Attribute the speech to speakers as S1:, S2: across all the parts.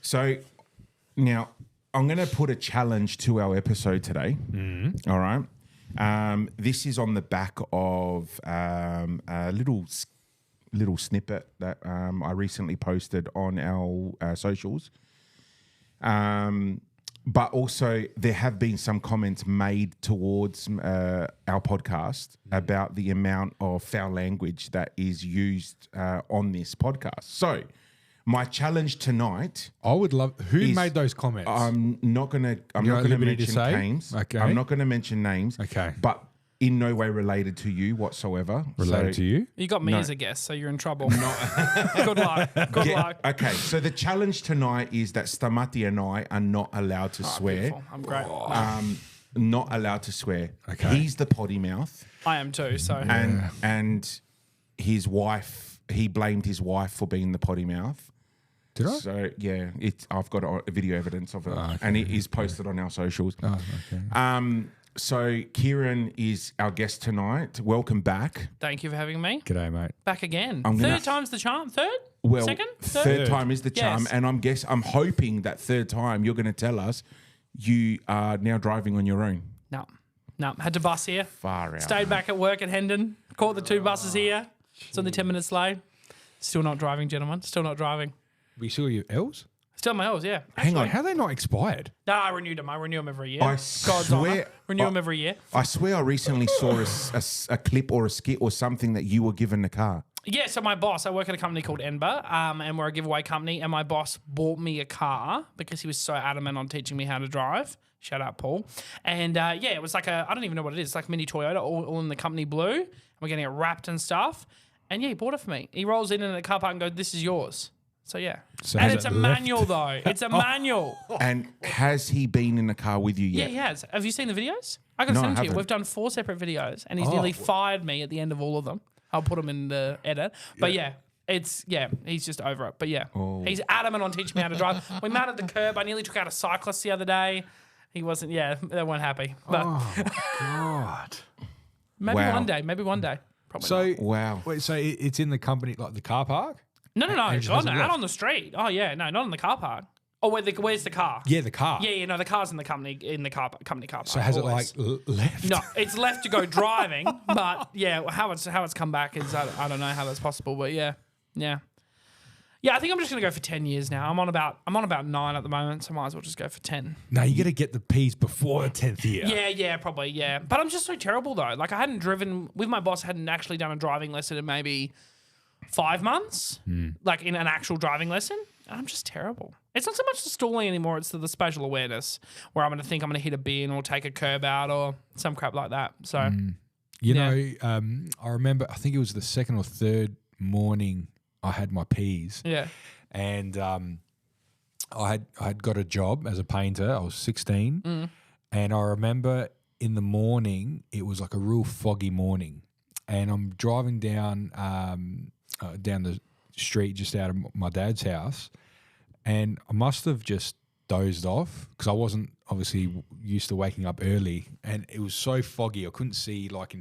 S1: So now I'm going to put a challenge to our episode today. All right. This is on the back of a little snippet that I recently posted on our socials. But also there have been some comments made towards our podcast about the amount of foul language that is used on this podcast. So my challenge tonight,
S2: I would love. Who made those comments?
S1: I'm not gonna mention names.
S2: Okay.
S1: I'm not gonna mention names.
S2: Okay.
S1: But in no way related to you whatsoever.
S2: Related to you?
S3: You got me as a guest, so you're in trouble. Good luck. Good luck.
S1: Okay, so the challenge tonight is that Stamati and I are not allowed to swear.
S3: Beautiful. I'm great.
S1: Not allowed to swear.
S2: Okay.
S1: He's the potty mouth.
S3: I am too. So
S1: And his wife, he blamed his wife for being the potty mouth.
S2: Did I?
S1: So yeah, I've got a video evidence of it, and it is posted on our socials.
S2: Oh, okay.
S1: So Kieran is our guest tonight. Welcome back.
S3: thank you for having me.
S2: G'day, mate.
S3: Back again.
S1: I'm gonna-
S3: Third time's the charm. Third?
S1: Well,
S3: Second?
S1: third time is the charm,
S3: Yes.
S1: and I'm hoping that third time you're going to tell us you are now driving on your own.
S3: No. Had to bus here.
S1: Far out.
S3: Stayed back at work at Hendon. Caught the 2 buses here. It's only 10 minutes late. Still not driving, gentlemen. Still not driving.
S2: We saw your L's?
S3: Still my L's, yeah.
S1: Hang on.
S2: How are they not expired?
S3: No, I renewed them. I renew them every year.
S1: I
S3: God's
S1: swear-
S3: honour. Renew them every year.
S1: I swear I recently saw a clip or a skit or something that you were given a car.
S3: Yeah, so my boss, I work at a company called Enber, and we're a giveaway company, and my boss bought me a car because he was so adamant on teaching me how to drive. Shout out, Paul. And yeah, it was like I don't even know what it is. It's like mini Toyota, all in the company blue. And we're getting it wrapped and stuff. And yeah, he bought it for me. He rolls in the car park and goes, "This is yours." So yeah.
S2: So
S3: and
S2: has
S3: it's a
S2: it left?
S3: manual though. It's a manual.
S1: And has he been in the car with you
S3: Yeah,
S1: yet?
S3: he has. Have you seen the videos? I got to
S1: No, I
S3: send them to you.
S1: haven't.
S3: We've done 4 separate videos, and he's nearly fired me at the end of all of them. I'll put them in the edit. But he's just over it. But yeah, he's adamant on teaching me how to drive. We met at the curb. I nearly took out a cyclist the other day. He wasn't. Yeah, they weren't happy. But
S2: God.
S3: maybe
S1: Wow.
S3: one day. Maybe one day. Probably.
S2: So
S3: not.
S1: Wow.
S2: Wait, so it's in the company, like the car park?
S3: No.
S2: and it
S3: God,
S2: hasn't
S3: no, out
S2: left?
S3: on the street. Oh yeah, no, not in the car park. Oh, where's the car?
S2: Yeah, the car.
S3: Yeah, no, the car's in the company company car park.
S2: So has
S3: always.
S2: it like left?
S3: No, it's left to go driving, but yeah, how it's come back is I don't know how that's possible, but yeah. I think I'm just gonna go for 10 years now. I'm on about 9 at the moment, so might as well just go for 10.
S2: No, you got to get the P's before the 10th year.
S3: Yeah, probably, yeah. But I'm just so terrible though. Like I hadn't driven with my boss, hadn't actually done a driving lesson in maybe 5 months, like in an actual driving lesson. And I'm just terrible. It's not so much the stalling anymore; it's the spatial awareness, where I'm going to hit a bin or take a curb out or some crap like that. So,
S2: You know, I remember, I think it was the second or third morning I had my P's.
S3: yeah,
S2: And I had got a job as a painter. I was 16. And I remember in the morning, it was like a real foggy morning. And I'm driving down the street just out of my dad's house. And I must have just dozed off because I wasn't obviously used to waking up early. And it was so foggy, I couldn't see like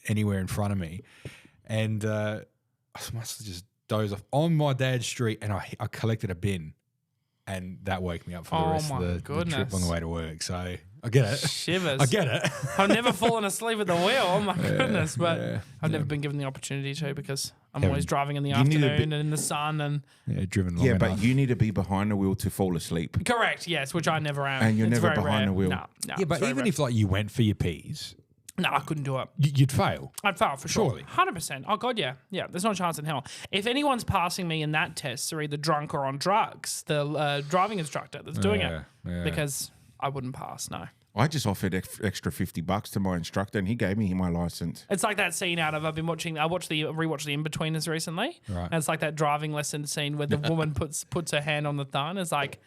S2: anywhere in front of me. And I must have just dozed off on my dad's street, and I collected a bin. And that woke me up for the rest of the trip on the way to work. So I get it.
S3: shivers.
S2: I get it.
S3: I've never fallen asleep at the wheel. Oh my goodness! But
S2: yeah,
S3: I've never been given the opportunity to because I'm
S2: Yeah,
S3: always driving in the
S1: you need a
S3: afternoon
S1: bit-
S3: and in the sun and.
S2: Yeah, driven long
S1: Yeah,
S2: enough.
S1: but you need to be behind the wheel to fall asleep.
S3: Correct. Yes, which I never am.
S1: And you're
S3: It's
S1: never
S3: very
S1: behind
S3: rare.
S1: the wheel.
S3: No,
S2: Yeah, but even if like you went for your P's,
S3: no, I couldn't do it.
S2: you'd fail.
S3: I'd fail for sure.
S2: Surely.
S3: 100%. Oh, God, yeah. Yeah, there's no chance in hell. If anyone's passing me in that test, they're either drunk or on drugs, the driving instructor that's doing it.
S2: Yeah.
S3: Because I wouldn't pass, no.
S1: I just offered extra $50 to my instructor, and he gave me my license.
S3: It's like that scene out of I rewatched the Inbetweeners recently.
S2: Right.
S3: And it's like that driving lesson scene where the woman puts her hand on the thumb. It's like,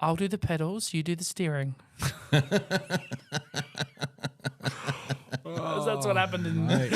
S3: I'll do the pedals, you do the steering. That's what happened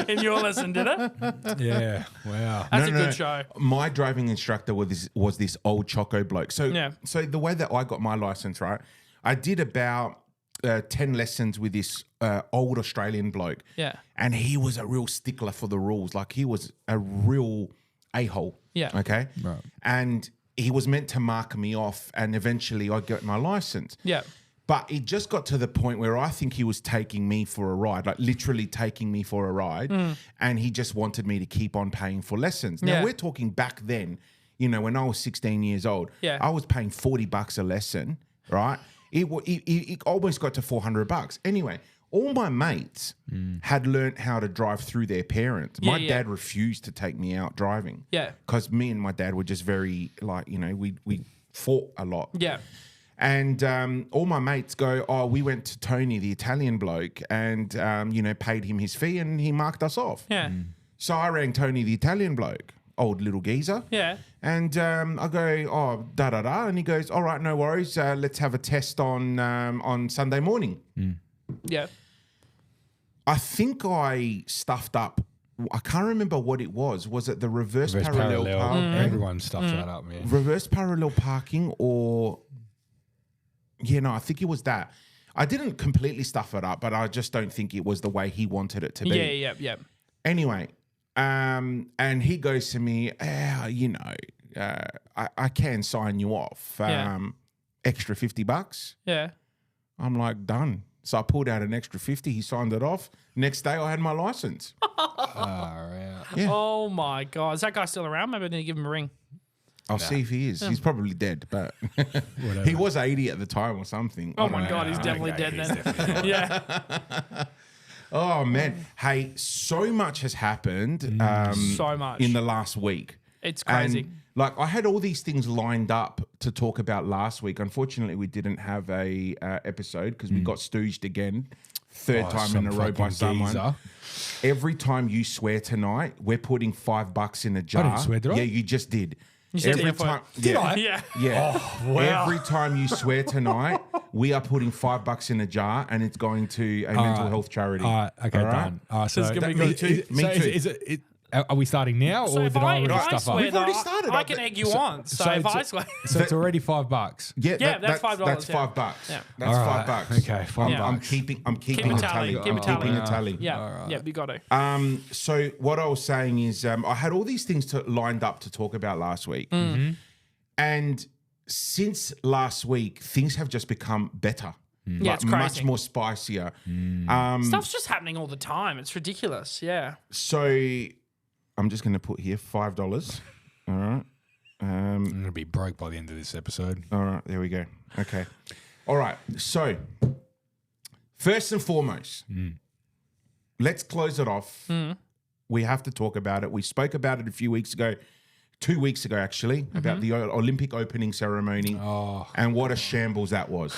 S3: in your lesson, did it?
S2: Yeah. Wow.
S3: That's a good show.
S1: My driving instructor was this old choco bloke. So,
S3: Yeah.
S1: so the way that I got my license, right, I did about 10 lessons with this old Australian bloke.
S3: Yeah.
S1: And he was a real stickler for the rules. Like he was a real a-hole.
S3: Yeah.
S1: Okay.
S2: Right.
S1: And he was meant to mark me off, and eventually I got my license.
S3: Yeah.
S1: But it just got to the point where I think he was taking me for a ride, like literally taking me for a ride, and he just wanted me to keep on paying for lessons. Now,
S3: Yeah.
S1: we're talking back then, you know, when I was 16 years old,
S3: Yeah.
S1: I was paying $40 a lesson, right? It almost got to $400. Anyway, all my mates had learnt how to drive through their parents. My dad refused to take me out driving.
S3: Yeah.
S1: Because me and my dad were just very, like, you know, we fought a lot.
S3: Yeah.
S1: And all my mates go, oh, we went to Tony, the Italian bloke, and, you know, paid him his fee and he marked us off.
S3: Yeah.
S1: So I rang Tony, the Italian bloke, old little geezer.
S3: Yeah.
S1: And I go, oh, da-da-da. And he goes, all right, no worries. Let's have a test on Sunday morning.
S3: Yeah.
S1: I think I stuffed up. I can't remember what it was. Was it the reverse parallel parking?
S2: Everyone stuffed that up, man.
S1: Reverse parallel parking or... Yeah, no, I think it was that. I didn't completely stuff it up, but I just don't think it was the way he wanted it to be.
S3: Yeah.
S1: Anyway, and he goes to me, you know, I can sign you off. Extra $50.
S3: Yeah.
S1: I'm like, done. So I pulled out an extra 50. He signed it off. Next day, I had my license. Yeah.
S3: Oh my God. Is that guy still around? Maybe I need to give him a ring.
S1: I'll see if he is. He's probably dead, but he was 80 at the time or something.
S3: Oh my God. He's definitely dead then. Yeah.
S1: Oh, man. Hey, so much has happened
S3: So much.
S1: in the last week.
S3: It's crazy.
S1: And, like, I had all these things lined up to talk about last week. Unfortunately, we didn't have a episode because we got stooged again. Third time in a row by someone.
S2: Geezer.
S1: Every time you swear tonight, we're putting $5 in a jar.
S2: I didn't swear, did I?
S1: Yeah, you just did.
S3: You said
S1: Every
S3: it for-
S1: time,
S3: Did
S1: yeah,
S3: I? Yeah.
S1: yeah.
S2: Oh, wow.
S1: Every time you swear tonight, we are putting $5 in a jar, and it's going to a mental health charity.
S2: All right, okay,
S1: All right?
S2: done. All right, so
S3: This is gonna be
S1: Me
S3: good.
S1: too. Me too.
S2: Is it, are we starting now,
S3: So
S2: or
S3: if
S2: did I
S3: I
S2: already stuff
S3: swear,
S2: up?
S1: We've already
S3: though,
S1: started.
S3: I can egg you on. So if I swear.
S2: So it's already $5.
S1: Yeah,
S3: that's $5,
S1: That's
S3: yeah.
S1: $5.
S3: Yeah.
S1: That's
S2: All right,
S1: $5.
S2: okay, $5.
S1: I'm keeping
S3: Keep a
S1: a
S3: tally.
S1: tally.
S3: Keep a tally.
S1: Keeping a tally.
S3: Yeah. Yeah, you got to.
S1: So what I was saying is, I had all these things lined up to talk about last week, and since last week, things have just become better.
S3: Yeah, it's
S1: much
S3: crazy.
S1: more spicier.
S3: Stuff's just happening all the time. It's ridiculous. Yeah.
S1: So I'm just going to put here $5. All right.
S2: I'm going to be broke by the end of this episode.
S1: All right. There we go. Okay. All right. So first and foremost, let's close it off. We have to talk about it. We spoke about it a few weeks ago. 2 weeks ago, actually, about the Olympic opening ceremony and what a shambles that was.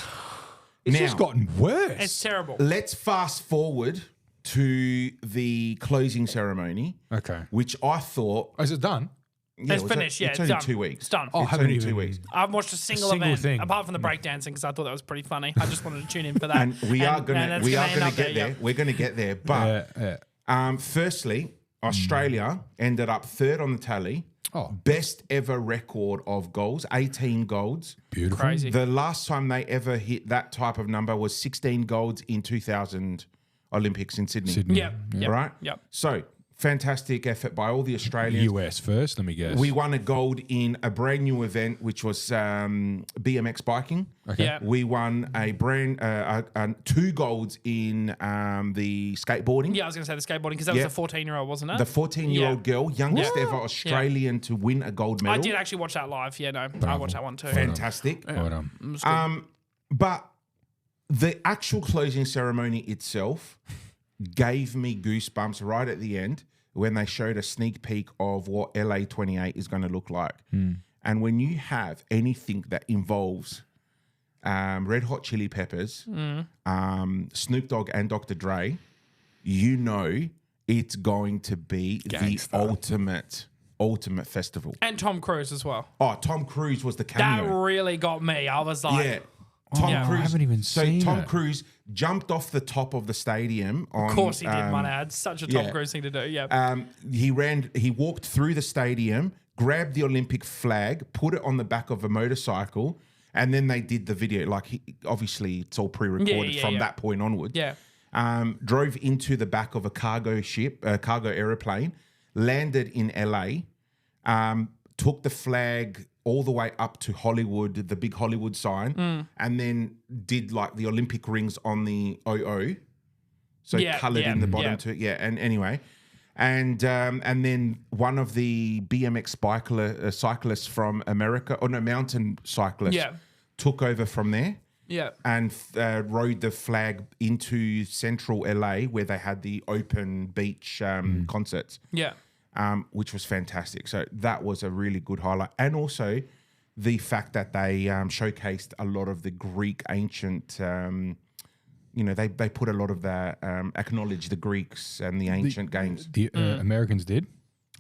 S2: It's just gotten worse.
S3: It's terrible.
S1: Let's fast forward to the closing ceremony,
S2: Okay.
S1: which I thought...
S2: Is it done?
S1: Yeah,
S3: It's finished. Yeah,
S1: it's
S3: it's
S1: only
S3: done.
S1: 2 weeks.
S3: It's done.
S2: Oh,
S1: It's
S2: haven't
S1: only
S2: even
S1: 2 weeks.
S3: I haven't watched a single event
S2: thing.
S3: apart from the breakdancing because I thought that was pretty funny. I just wanted to tune in for that.
S1: And we are going
S3: that's
S1: to
S3: end up
S1: get there.
S3: yeah.
S1: We're going to get there. But firstly, Australia ended up third on the tally.
S2: Oh.
S1: Best ever record of goals, 18 goals.
S2: Beautiful.
S3: Crazy.
S1: The last time they ever hit that type of number was 16 golds in 2000 Olympics in Sydney.
S3: Yep. Yep.
S1: Right?
S3: Yep.
S1: So, fantastic effort by all the Australians.
S2: US first, let me guess.
S1: We won a gold in a brand new event, which was BMX biking.
S2: Okay.
S3: Yeah.
S1: We won a brand 2 golds in the skateboarding.
S3: Yeah, I was going to say the skateboarding because that
S1: Yeah.
S3: was a 14-year-old, wasn't it?
S1: The 14-year-old girl, youngest
S3: Yeah.
S1: ever Australian to win a gold medal.
S3: I did actually watch that live. Yeah, no, I watched that one too.
S1: Fantastic.
S2: Well done.
S1: But the actual closing ceremony itself gave me goosebumps right at the end when they showed a sneak peek of what LA 28 is going to look like. And when you have anything that involves Red Hot Chili Peppers, Snoop Dogg and Dr. Dre, you know it's going to be
S2: Gangsta.
S1: the ultimate festival.
S3: And Tom Cruise as well.
S1: Oh, Tom Cruise was the
S3: That
S1: cameo.
S3: really got me. I was like,
S1: Yeah. Tom
S3: Yeah.
S1: Cruise.
S2: I haven't even seen
S1: Tom
S2: it.
S1: Cruise jumped off the top of the stadium.
S3: of course he did, my ad. Such a Tom
S1: yeah.
S3: Cruise thing to do. Yeah.
S1: He walked through the stadium, grabbed the Olympic flag, put it on the back of a motorcycle, and then they did the video. Like, obviously, it's all pre-recorded
S3: Yeah,
S1: from
S3: yeah.
S1: that point onward.
S3: Yeah.
S1: Drove into the back of a cargo aeroplane, landed in LA, took the flag all the way up to Hollywood, the big Hollywood sign, and then did like the Olympic rings on the OO. So coloured in the bottom too. Yeah, and anyway. And then one of the BMX cyclists from America, mountain cyclists, took over from there.
S3: Yeah.
S1: And rode the flag into central LA where they had the open beach concerts. Yeah. Which was fantastic. So that was a really good highlight. And also the fact that they showcased a lot of the Greek ancient, they put a lot of that, acknowledge the Greeks and the ancient games.
S2: The Americans did?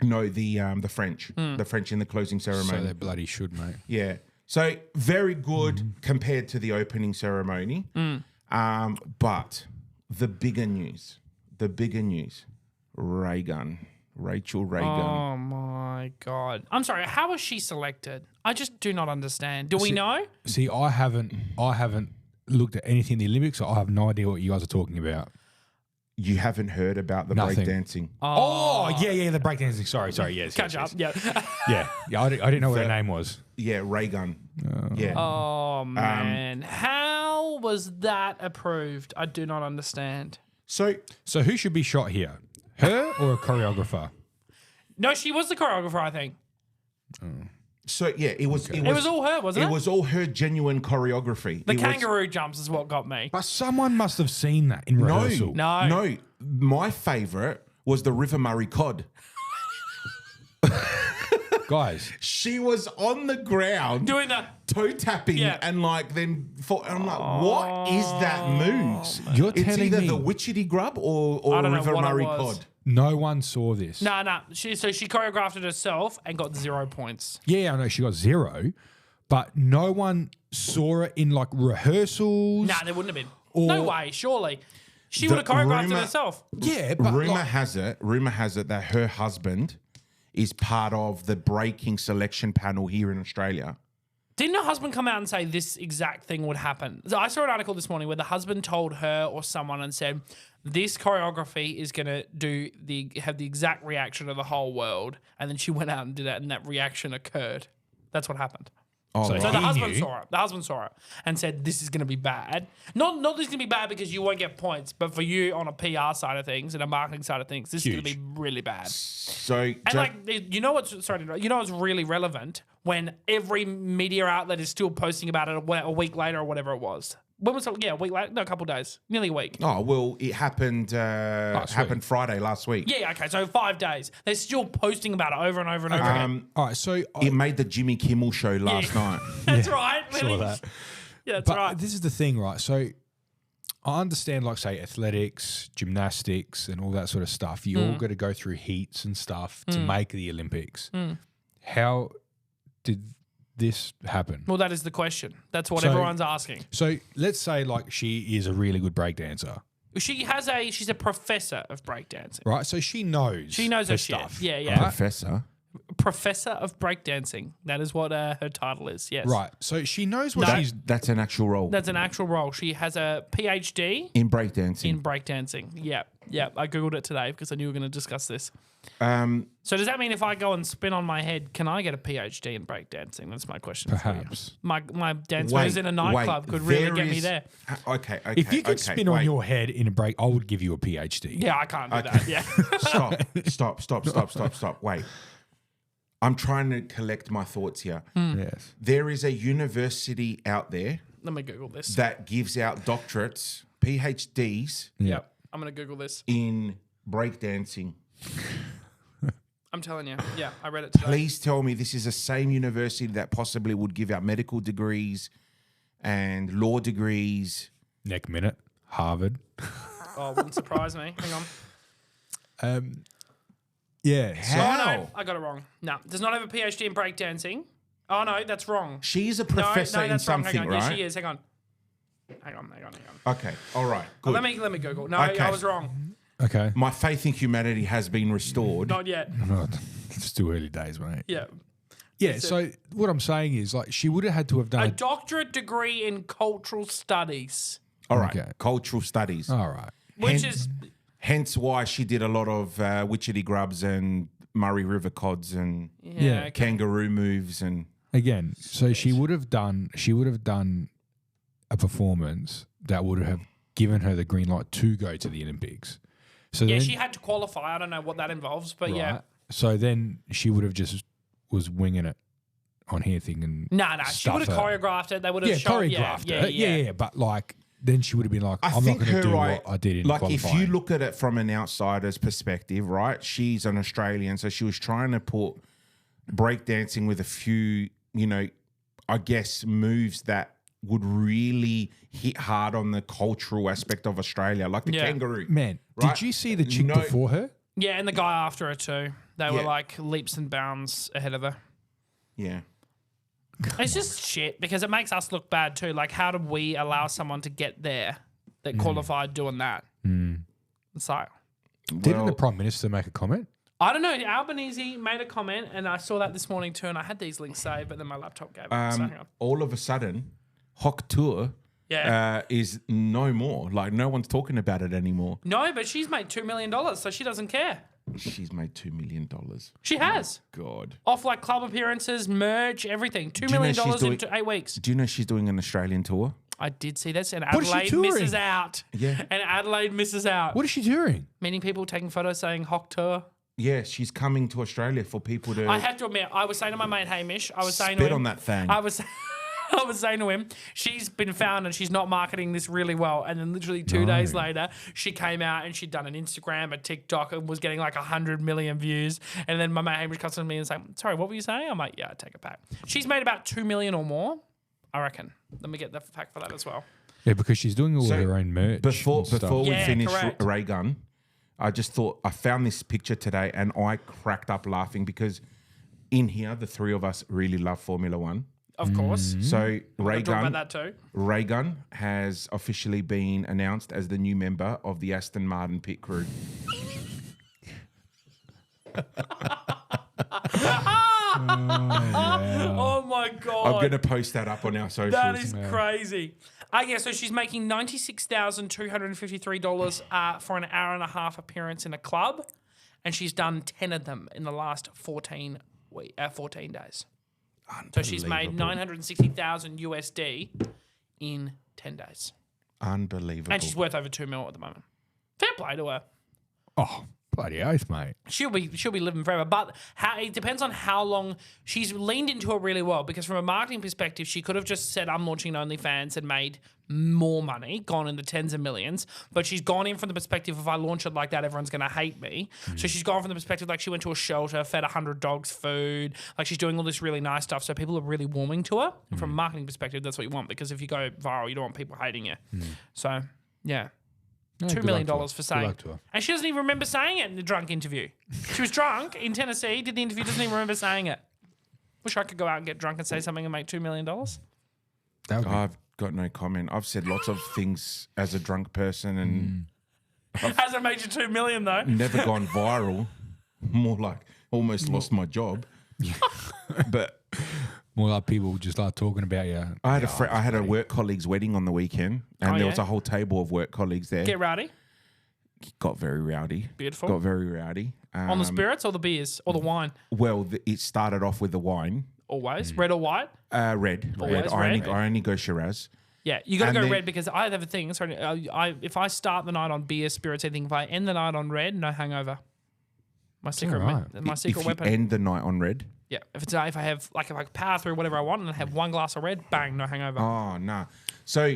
S1: No, the French. The French in the closing ceremony.
S2: So they bloody should, mate.
S1: Yeah. So very good compared to the opening ceremony. But the bigger news, Raygun. Rachel Raygun.
S3: Oh my God. I'm sorry, how was she selected? I just do not understand. Do we know?
S2: See, I haven't looked at anything in the Olympics, so I have no idea what you guys are talking about.
S1: You haven't heard about the breakdancing?
S2: Oh, yeah, the breakdancing. Sorry, yes.
S3: Catch up, yeah.
S2: yeah, I didn't know what her name was.
S1: Yeah, Raygun. Yeah.
S3: Oh, man. How was that approved? I do not understand.
S1: So
S2: who should be shot here? Her or a choreographer?
S3: No, she was the choreographer, I think.
S1: So yeah, it was
S3: all her, wasn't it?
S1: It was all her genuine choreography.
S3: The kangaroo jumps is what got me.
S2: But someone must have seen that in rehearsal.
S3: No.
S1: My favourite was the River Murray cod.
S2: Guys,
S1: she was on the ground
S3: doing the
S1: toe tapping and like then I'm like, what is that move?
S2: You're
S1: it's
S2: telling
S1: either
S2: me
S1: the witchetty grub or River Murray cod.
S2: No one saw this.
S3: No. She choreographed it herself and got 0 points.
S2: Yeah, I know she got 0, but no one saw it in like rehearsals.
S3: Nah, there wouldn't have been. No way, surely. She would have choreographed it herself.
S2: Yeah, but
S1: rumor has it that her husband is part of the breaking selection panel here in Australia.
S3: Didn't her husband come out and say this exact thing would happen? So I saw an article this morning where the husband told her or someone and said, this choreography is going to have the exact reaction of the whole world. And then she went out and did it and that reaction occurred. That's what happened.
S1: Oh,
S3: so the husband saw it. The husband saw it and said, this is going to be bad. Not this is going to be bad because you won't get points, but for you on a PR side of things and a marketing side of things, this is going to be really bad.
S1: So,
S3: you know what's really relevant when every media outlet is still posting about it a week later or whatever it was. When was it? Yeah, a week later. No, a couple of days. Nearly a week.
S1: Oh, well, it happened Friday last week.
S3: Yeah, okay, so 5 days. They're still posting about it over and over and over again.
S2: All right, so
S1: it made the Jimmy Kimmel show last night.
S3: That's right.
S2: Saw that.
S3: Yeah, that's right.
S2: This is the thing, right? So I understand, like, say, athletics, gymnastics, and all that sort of stuff. You all got to go through heats and stuff to make the Olympics. How did this happen?
S3: Well, that is the question. That's what everyone's asking.
S2: So let's say like she is a really good breakdancer.
S3: She's a professor of breakdancing.
S2: Right. So she knows
S3: her
S2: stuff.
S3: Shit. Yeah.
S1: Right?
S3: Professor of breakdancing. That is what her title is. Yes.
S2: Right. So she knows what she's.
S1: That's an actual role.
S3: That's an actual role. She has a PhD
S1: in breakdancing.
S3: Yeah. I googled it today because I knew we were going to discuss this. So does that mean if I go and spin on my head, can I get a PhD in breakdancing? That's my question.
S2: Perhaps.
S3: My dance moves in a nightclub could really get me there.
S1: Okay.
S2: If you could spin on your head in a break, I would give you a PhD.
S3: Yeah, I can't do that. Yeah.
S1: Stop. Wait. I'm trying to collect my thoughts here.
S2: Yes.
S1: There is a university out there.
S3: Let me Google this.
S1: That gives out doctorates, PhDs.
S3: Yep. I'm going to Google this.
S1: In breakdancing.
S3: I'm telling you. Yeah, I read it today.
S1: Please tell me this is the same university that possibly would give out medical degrees and law degrees.
S2: Next minute, Harvard.
S3: Oh, wouldn't surprise me. Hang on.
S2: Yeah.
S1: How?
S3: No, I got it wrong. No, does not have a PhD in breakdancing. Oh, no, that's wrong.
S1: She's a professor in something,
S3: wrong.
S1: right?
S3: Yeah, she is. Hang on.
S1: Okay, all right, good.
S3: Let me Google. No,
S1: Okay.
S3: I was wrong.
S2: Okay.
S1: My faith in humanity has been restored.
S3: Not yet.
S2: No, it's too early days, mate.
S3: Yeah.
S2: Yeah, so what I'm saying is, like, she would have had to have done
S3: A doctorate degree in cultural studies.
S1: All right,
S2: Okay.
S1: cultural studies.
S2: All right.
S3: Which is...
S1: Hence why she did a lot of witchetty grubs and Murray River cods and
S2: Yeah.
S1: kangaroo moves and...
S2: again, so she would have done a performance that would have given her the green light to go to the Olympics. So
S3: Yeah,
S2: then,
S3: she had to qualify. I don't know what that involves, but yeah.
S2: right? So then she would have just was winging it on here thinking.
S3: No, she would have choreographed it. They would have shown,
S2: choreographed it. Yeah. But like then she would have been like, I'm not going to do what I did in qualifying.
S1: If you look at it from an outsider's perspective, right? She's an Australian, so she was trying to put breakdancing with a few, I guess moves that would really hit hard on the cultural aspect of Australia, like the kangaroo.
S2: Man,
S1: right?
S2: did you see the chick before her?
S3: Yeah, and the guy after her too. They were like leaps and bounds ahead of her.
S1: Yeah.
S3: It's just shit because it makes us look bad too. Like, how did we allow someone to get there that qualified doing that? It's like,
S2: Didn't the Prime Minister make a comment?
S3: I don't know. Albanese made a comment, and I saw that this morning too. And I had these links saved, but then my laptop gave up. So hang on.
S1: All of a sudden, Hock Tour is no more. Like, no one's talking about it anymore.
S3: No, but she's made $2 million, so she doesn't care.
S1: She's made $2 million.
S3: She has.
S1: God.
S3: Off like club appearances, merch, everything. $2 million in 8 weeks.
S1: Do you know she's doing an Australian tour?
S3: I did see this, and
S2: What is she
S3: Adelaide
S2: touring?
S3: misses out.
S1: Yeah.
S3: And Adelaide misses out.
S2: What is she doing?
S3: Many people taking photos saying Hock Tour.
S1: Yeah, she's coming to Australia for people to
S3: I have to admit, I was saying to my mate Hamish, I was saying to
S1: spit
S3: him,
S1: on that thing.
S3: I was saying to him, she's been found and she's not marketing this really well. And then literally 2 days later, she came out and she'd done an Instagram, a TikTok, and was getting like 100 million views. And then my mate Hamish comes to me and saying, sorry, what were you saying? I'm like, yeah, I take it back. She's made about 2 million or more, I reckon. Let me get the fact for that as well.
S2: Yeah, because she's doing all her own merch.
S1: Before we
S3: Yeah,
S1: finish
S3: correct.
S1: Raygun, I just thought I found this picture today and I cracked up laughing because in here the three of us really love Formula One.
S3: Of course.
S1: So
S3: We'll talk about that too.
S1: Raygun has officially been announced as the new member of the Aston Martin pit crew.
S3: Oh my God.
S1: I'm going to post that up on our socials.
S3: That is crazy. Yeah, so she's making $96,253 for an hour and a half appearance in a club, and she's done 10 of them in the last 14 days. So she's made 960,000 USD in 10 days.
S1: Unbelievable.
S3: And she's worth over 2 mil at the moment. Fair play to her.
S2: Oh, bloody oath, mate.
S3: She'll be living forever, but it depends on how long she's leaned into it really well. Because from a marketing perspective, she could have just said, "I'm launching OnlyFans" and made more money, gone into tens of millions. But she's gone in from the perspective, if I launch it like that, everyone's going to hate me. So she's gone from the perspective like she went to a shelter, fed 100 dogs food, like she's doing all this really nice stuff. So people are really warming to her. And from a marketing perspective, that's what you want, because if you go viral, you don't want people hating you. So yeah.
S2: No,
S3: $2
S2: good
S3: million
S2: luck to her.
S3: for
S2: Good
S3: saying.
S2: luck to her.
S3: And she doesn't even remember saying it in the drunk interview. She was drunk in Tennessee, did the interview, doesn't even remember saying it. Wish I could go out and get drunk and say something and make $2 million.
S2: That would be
S1: I've got no comment. I've said lots of things as a drunk person and
S3: Hasn't made you $2 million though.
S1: never gone viral. More like almost lost my job. But
S2: more like people just start talking about you.
S1: I had a work colleague's wedding on the weekend, and there was a whole table of work colleagues there.
S3: Get rowdy.
S1: Got very rowdy.
S3: Beautiful.
S1: Got very rowdy.
S3: On the spirits or the beers or the wine?
S1: Well, it started off with the wine.
S3: Always. Red or white?
S1: Red.
S3: Always
S1: I
S3: red.
S1: only go Shiraz.
S3: Yeah, you got to
S1: And
S3: go
S1: then-
S3: red, because I have a thing. Sorry, if I start the night on beer, spirits, anything, if I end the night on red, no hangover. My secret,
S2: alright.
S3: my secret
S1: if
S3: weapon.
S1: you end the night on red.
S3: Yeah, if I power through whatever I want and I have one glass of red, bang, no hangover.
S1: Oh, nah. So,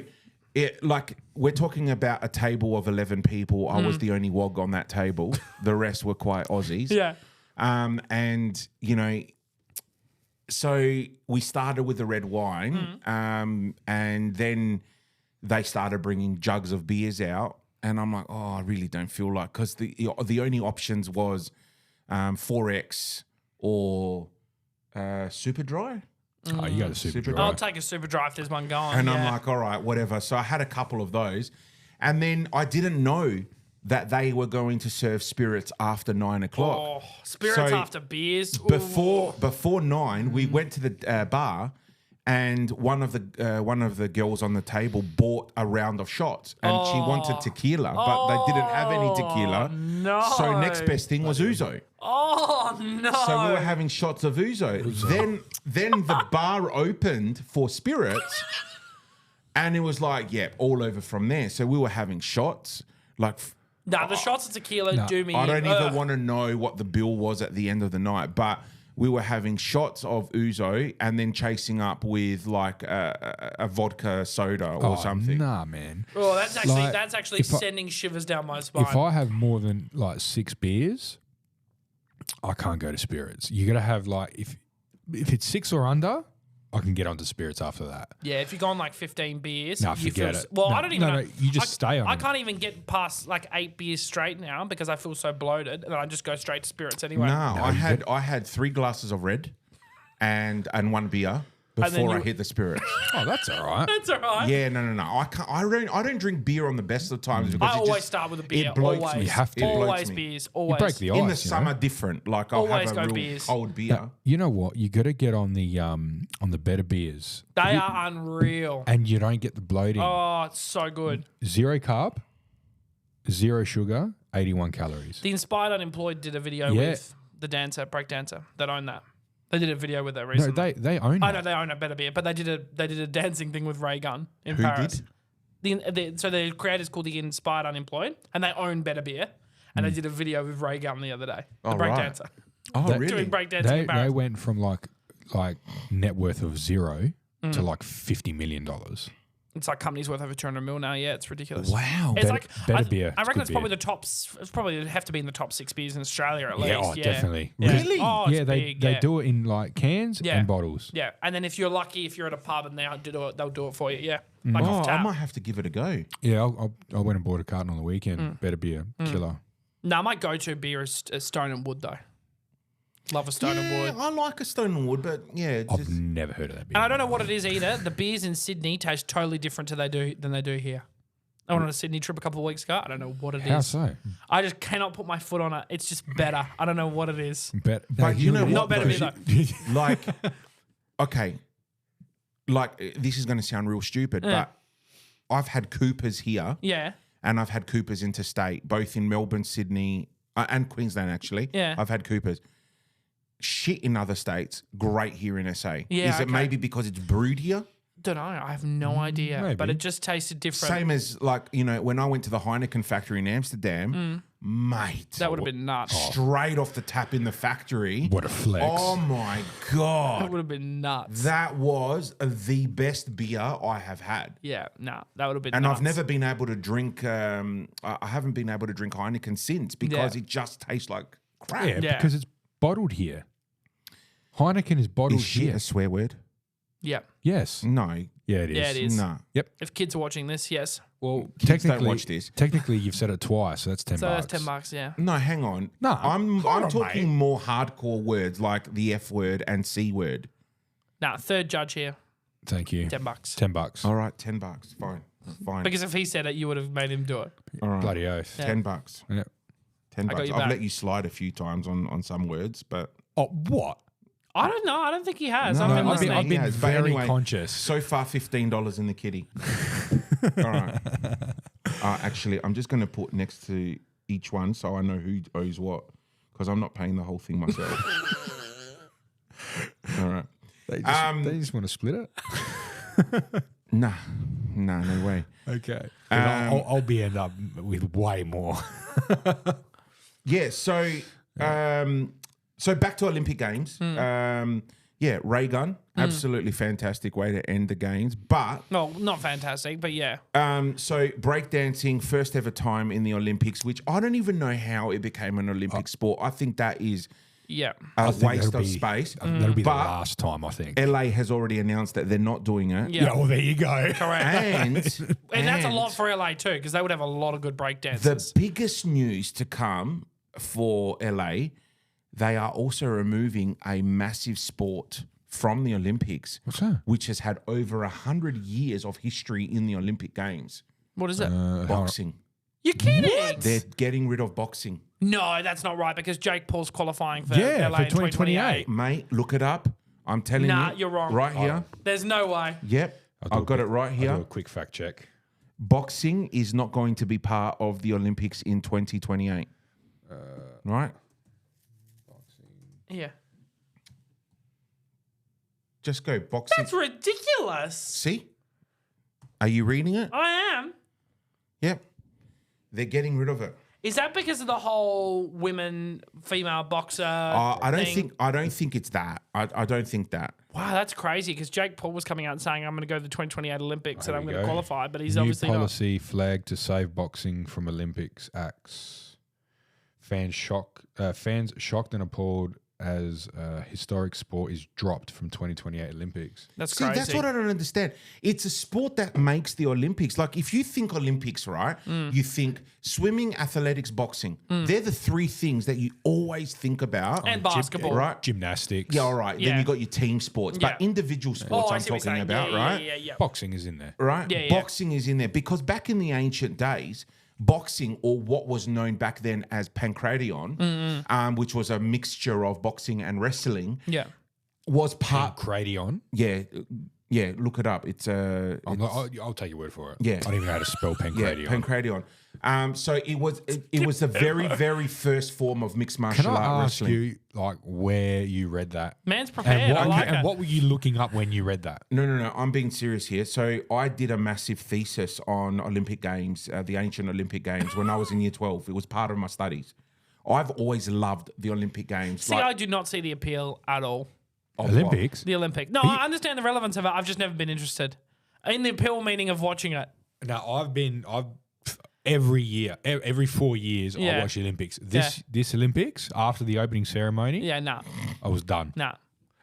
S1: we're talking about a table of 11 people. I was the only wog on that table. The rest were quite Aussies.
S3: Yeah.
S1: And, so we started with the red wine, and then they started bringing jugs of beers out. And I'm like, oh, I really don't feel like, because the only options was 4X or Super Dry.
S2: Oh, you got a super
S1: Super
S2: dry.
S3: I'll take a super dry if there's one going.
S1: And I'm
S3: yeah.
S1: like, all right, whatever. So I had a couple of those. And then I didn't know that they were going to serve spirits after 9 o'clock.
S3: Oh, spirits
S1: So
S3: after beers. Ooh.
S1: Before 9, we went to the bar, and one of the girls on the table bought a round of shots, and she wanted tequila, but they didn't have any tequila.
S3: No.
S1: So next best thing was ouzo.
S3: Oh no!
S1: So we were having shots of ouzo. Then the bar opened for spirits, and it was like, all over from there. So we were having shots. Like,
S3: nah, the shots of tequila do me.
S1: I don't even want to know what the bill was at the end of the night, but we were having shots of ouzo and then chasing up with like a vodka soda or something.
S2: Nah, man.
S3: Oh, that's actually
S2: if
S3: sending shivers down my spine.
S2: If I have more than like 6 beers, I can't go to spirits. You got to have like if it's 6 or under, I can get onto spirits after that.
S3: Yeah, if you're going like 15 beers,
S2: No,
S3: you
S2: forget
S3: feel,
S2: it.
S3: well,
S2: No,
S3: I don't even know.
S2: no, you just stay on
S3: I
S2: it.
S3: can't even get past like 8 beers straight now because I feel so bloated, and I just go straight to spirits anyway.
S1: No, I had 3 glasses of red and 1 beer before I hit the spirits.
S2: Oh, that's all right.
S3: That's all right.
S1: Yeah, no. I can't. I don't drink beer on the best of times because
S3: I
S1: it
S3: always
S1: just,
S3: start with a beer.
S1: It bloats
S3: Always.
S1: me.
S2: You have to.
S1: It bloats
S3: Always
S1: me.
S3: beers.
S2: You
S3: Always.
S2: break the ice.
S1: In the
S2: you
S1: summer,
S2: know?
S1: different. Like I'll
S3: Always
S1: have
S3: go
S1: a real
S3: beers.
S1: cold beer.
S2: You know what? You got to get on the better beers.
S3: They are unreal.
S2: And you don't get the bloating.
S3: Oh, it's so good.
S2: 0 carb, 0 sugar, 81 calories.
S3: The Inspired Unemployed did a video
S2: Yeah.
S3: with the break dancer that owned that. They did a video with it
S2: No,
S3: recently.
S2: they own
S3: I
S2: it.
S3: know they own a better beer, but they did a dancing thing with Raygun in
S1: Who
S3: Paris.
S1: did?
S3: So the creators called the Inspired Unemployed, and they own better beer, and they did a video with Raygun the other day. The
S1: Oh,
S3: break
S1: right.
S3: dancer
S1: Oh,
S2: That-
S1: really?
S3: doing breakdancing
S2: They
S3: in Paris.
S2: went from like net worth of 0
S3: Mm.
S2: to like $50 million.
S3: It's like companies worth over 200 mil now. Yeah, it's ridiculous.
S1: Wow.
S3: It's
S2: Better- better beer.
S3: I
S2: It's
S3: reckon
S2: good
S3: it's probably
S2: beer.
S3: the top. It's probably have to be in the top 6 beers in Australia at
S2: Yeah,
S3: least.
S2: oh, definitely.
S3: Yeah.
S1: Really?
S3: Oh, it's
S2: Yeah, they
S3: big,
S2: they
S3: yeah.
S2: do it in like cans
S3: Yeah.
S2: and bottles.
S3: Yeah, and then if you're lucky, if you're at a pub and they'll do it for you. Yeah, like
S1: Oh,
S3: off
S1: I
S3: tap.
S1: might have to give it a go.
S2: Yeah, I went and bought a carton on the weekend.
S3: Mm.
S2: Better beer, killer.
S3: No, my go-to beer is Stone and Wood though. Love a Stone and Wood.
S1: I like a Stone and Wood, but yeah, it's
S2: I've
S1: just,
S2: never heard of that beer.
S3: And I don't know what it is either. The beers in Sydney taste totally different than they do here. I went on a Sydney trip a couple of weeks ago. I don't know what it is.
S2: How so?
S3: I just cannot put my foot on it. It's just better. I don't know what it is.
S1: But you know
S3: Not
S1: what?
S3: better
S1: though?
S3: beer though.
S1: Like, okay, like this is going to sound real stupid, but I've had Coopers here,
S3: Yeah.
S1: and I've had Coopers interstate, both in Melbourne, Sydney, and Queensland. Actually,
S3: Yeah.
S1: I've had Coopers. Shit in other states, great here in SA.
S3: Yeah,
S1: is it
S3: okay.
S1: maybe because it's brewed here?
S3: Don't know. I have no idea. But
S2: maybe.
S3: it just tasted different.
S1: Same as like when I went to the Heineken factory in Amsterdam, mate,
S3: That would have been nuts.
S1: straight off the tap in the factory.
S2: What a flex.
S1: Oh my
S3: That
S1: god,
S3: would have been nuts.
S1: that was the best beer I have had.
S3: Yeah, nah, that would have been
S1: And
S3: nuts.
S1: I've never been able to drink. I haven't been able to drink Heineken since because
S3: Yeah.
S1: it just tastes like crap.
S2: Yeah,
S3: Yeah.
S2: because it's bottled here. Heineken is bottled
S1: Is shit
S2: here.
S1: a swear word?
S3: Yeah.
S2: Yes.
S1: No,
S2: Yeah, it is.
S3: Yeah, it is.
S1: no.
S2: Yep.
S3: If kids are watching this, yes.
S2: Well,
S1: Kids don't watch this.
S2: Technically, you've said it twice, so that's $10.
S3: So that's $10, yeah.
S1: No, hang on.
S2: No,
S1: I'm
S2: hold on,
S1: talking
S2: mate.
S1: more hardcore words like the F word and C word.
S3: Nah, third judge here,
S2: Thank you.
S3: $10.
S2: $10.
S1: All right, $10. Fine.
S3: Because if he said it, you would have made him do it.
S1: All right.
S2: Bloody oath.
S3: Yeah.
S1: $10.
S2: Yeah.
S1: $10.
S3: I got your
S1: I've
S3: back.
S1: let you slide a few times on some words, but
S2: Oh, what?
S3: I don't know. I don't think he has.
S1: No,
S3: I've been
S1: no,
S2: I've been,
S3: listening.
S2: I've been
S1: Yes, but
S2: very
S1: anyway,
S2: conscious.
S1: so far $15 in the kitty. All right. Actually, I'm just going to put next to each one so I know who owes what because I'm not paying the whole thing myself. All right.
S2: They just want to split it.
S1: Nah, no way.
S2: Okay. I'll be end up with way more.
S1: Yeah, so back to Olympic Games. Raygun, absolutely fantastic way to end the games. But
S3: No, not fantastic, but yeah.
S1: so breakdancing, first ever time in the Olympics, which I don't even know how it became an Olympic sport. I think that is
S3: Yeah.
S1: a
S2: think
S1: waste
S2: that'll
S1: of
S2: be-
S1: space.
S2: That'll be the
S1: But
S2: last time, I think.
S1: LA has already announced that they're not doing it.
S3: Yeah.
S2: well, there you go.
S3: Correct.
S1: And
S3: that's a lot for LA too, because they would have a lot of good break
S1: the
S3: dancers.
S1: biggest news to come for LA, they are also removing a massive sport from the Olympics.
S2: What's that?
S1: Which has had over 100 years of history in the Olympic Games.
S3: What is it?
S1: Boxing.
S3: You're kidding?
S1: They're getting rid of boxing.
S3: No, that's not right because Jake Paul's qualifying for
S2: Yeah,
S3: LA
S2: for
S3: in 2028.
S2: 2028.
S1: Mate, look it up. I'm telling
S3: Nah,
S1: you.
S3: you're wrong.
S1: Right here.
S3: There's no way.
S1: Yep. I've got it right
S2: I'll
S1: here.
S2: do a quick fact check.
S1: Boxing is not going to be part of the Olympics in 2028. Right?
S3: Yeah.
S1: Just go boxing.
S3: That's ridiculous.
S1: See? Are you reading it?
S3: I am.
S1: Yep. They're getting rid of it.
S3: Is that because of the whole female boxer?
S1: I
S3: thing?
S1: don't think it's that. I don't think that.
S3: Wow, that's crazy. Because Jake Paul was coming out and saying, "I'm going to go to the 2028 Olympics and I'm going to qualify," but he's
S2: New
S3: obviously
S2: policy flagged to save boxing from Olympics acts. Fans shocked and appalled as historic sport is dropped from 2028 Olympics.
S3: That's
S1: See,
S3: crazy.
S1: that's what I don't understand. It's a sport that makes the Olympics. Like, if you think Olympics, right, you think swimming, athletics, boxing. They're the three things that you always think about.
S3: And basketball.
S1: Right?
S2: Gymnastics.
S1: Yeah, all right.
S3: Yeah.
S1: Then you got your team sports. But
S3: Yeah.
S1: individual sports
S3: I
S1: I'm
S3: see what you're
S1: talking
S3: saying.
S1: about,
S3: Yeah,
S1: right?
S3: Yeah.
S2: Boxing is in there.
S1: Right?
S3: Yeah, yeah.
S1: Boxing is in there. Because back in the ancient days, boxing, or what was known back then as pancration, which was a mixture of boxing and wrestling,
S3: Yeah.
S1: was part.
S2: Pancration.
S1: Yeah, look it up. It's
S2: I'll take your word for it.
S1: Yeah.
S2: I don't even know how to spell pancration.
S1: pancration. So it was the very, very first form of mixed martial
S2: Can I
S1: art
S2: ask
S1: wrestling.
S2: you, like, where you read that?
S3: Man's prepared. I like it.
S2: What were you looking up when you read that?
S1: No. I'm being serious here. So I did a massive thesis on Olympic Games, the ancient Olympic Games, when I was in year 12. It was part of my studies. I've always loved the Olympic Games.
S3: See, I do not see the appeal at all.
S2: Olympics?
S3: The Olympic. No, I understand the relevance of it. I've just never been interested in the appeal meaning of watching it.
S2: Now, I've every year, every 4 years, I
S3: Yeah.
S2: watch the Olympics. This Olympics, after the opening ceremony,
S3: Yeah, nah.
S2: I was done.
S3: Nah.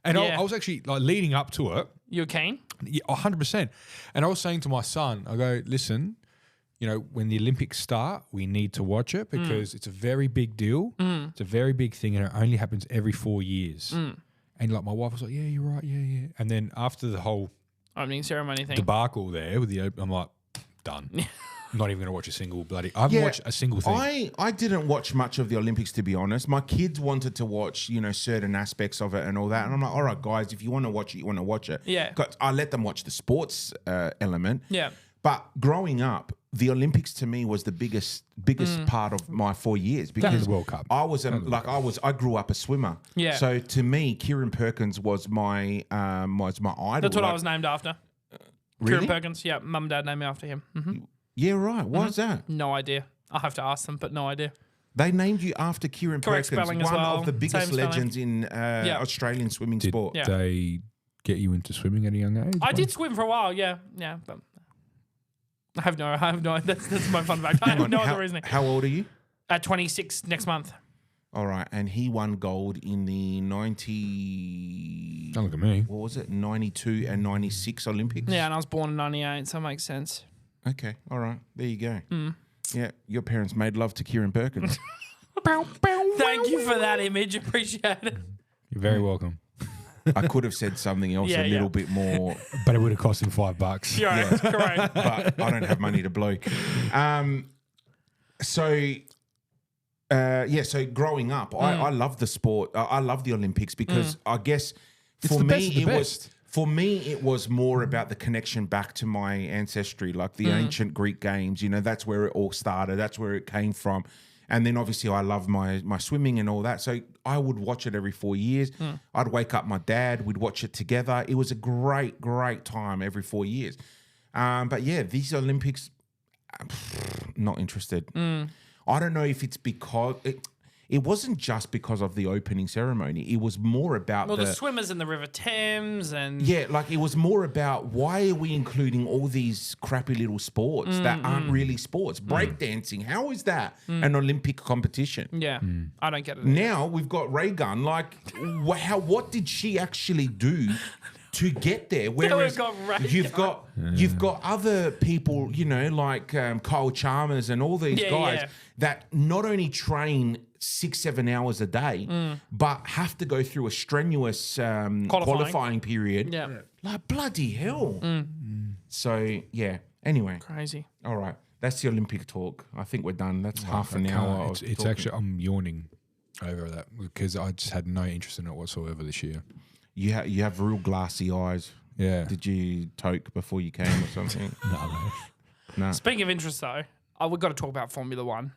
S2: And
S3: Yeah.
S2: I was actually, like, leading up to it,
S3: You're keen?
S2: yeah, 100%. And I was saying to my son, I go, listen, when the Olympics start, we need to watch it because it's a very big deal. It's a very big thing, and it only happens every 4 years. And like my wife was like, yeah, you're right, yeah. And then after the whole
S3: Opening ceremony thing.
S2: debacle there with I'm like, done. I'm not even going to watch a single bloody. I haven't watched a single thing.
S1: I didn't watch much of the Olympics, to be honest. My kids wanted to watch, certain aspects of it and all that. And I'm like, all right, guys, if you want to watch it, you want to watch it.
S3: Yeah.
S1: I let them watch the sports element.
S3: Yeah.
S1: But growing up, the Olympics to me was the biggest part of my 4 years because
S2: the World Cup.
S1: I grew up a swimmer.
S3: Yeah.
S1: So to me, Kieran Perkins was my idol.
S3: That's what I was named after.
S1: Really?
S3: Kieran Perkins. Yeah, mum and dad named me after him.
S1: Yeah, right. Why is that?
S3: No idea. I'll have to ask them, but no idea.
S1: They named you after Kieran
S3: Correct
S1: Perkins,
S3: spelling as
S1: one
S3: well.
S1: of the biggest
S3: Same spelling.
S1: legends in Australian swimming
S2: Did
S1: sport.
S3: Yeah.
S2: they get you into swimming at a young age?
S3: I did swim for a while, yeah. But I have no, that's my fun fact. I have no other reasoning.
S1: How old are you?
S3: At 26 next month.
S1: All right, and he won gold in the 90.
S2: Don't look at me.
S1: What was it? 92 and 96 Olympics.
S3: Yeah, and I was born in 98, so it makes sense.
S1: Okay. All right. There you go. Yeah, your parents made love to Kieran Perkins.
S3: Thank you for that image. Appreciate it.
S2: You're very welcome.
S1: I could have said something else
S3: Yeah,
S1: a little bit more,
S2: But it would have cost him $5.
S3: You're right. Correct.
S1: but I don't have money to blow. So growing up, I love the sport. I love the Olympics because I guess for
S2: the
S1: me
S2: best of the best.
S1: it was more about the connection back to my ancestry, like the ancient Greek games. That's where it all started. That's where it came from. And then obviously I love my swimming and all that. So I would watch it every 4 years. I'd wake up my dad. We'd watch it together. It was a great, great time every 4 years. But yeah, these Olympics, not interested. I don't know if it's because it wasn't just because of the opening ceremony. It was more about
S3: Well, the swimmers in the River Thames and...
S1: Yeah, like it was more about why are we including all these crappy little sports that aren't really sports? Breakdancing, how is that an Olympic competition?
S3: Yeah, I don't get it.
S1: Now we've got Raygun. Like, what did she actually do to get there? Whereas
S3: got Raygun.
S1: you've got other people, like Kyle Chalmers and all these guys that not only train 6-7 hours a day, but have to go through a strenuous qualifying period.
S3: Yeah.
S1: Like bloody hell. So yeah. Anyway,
S3: Crazy.
S1: all right. That's the Olympic talk. I think we're done. That's half an hour.
S2: It's actually, I'm yawning over that because I just had no interest in it whatsoever this year.
S1: You have real glassy eyes.
S2: Yeah.
S1: Did you toke before you came or something? No.
S3: Speaking of interest, though, we've got to talk about Formula One.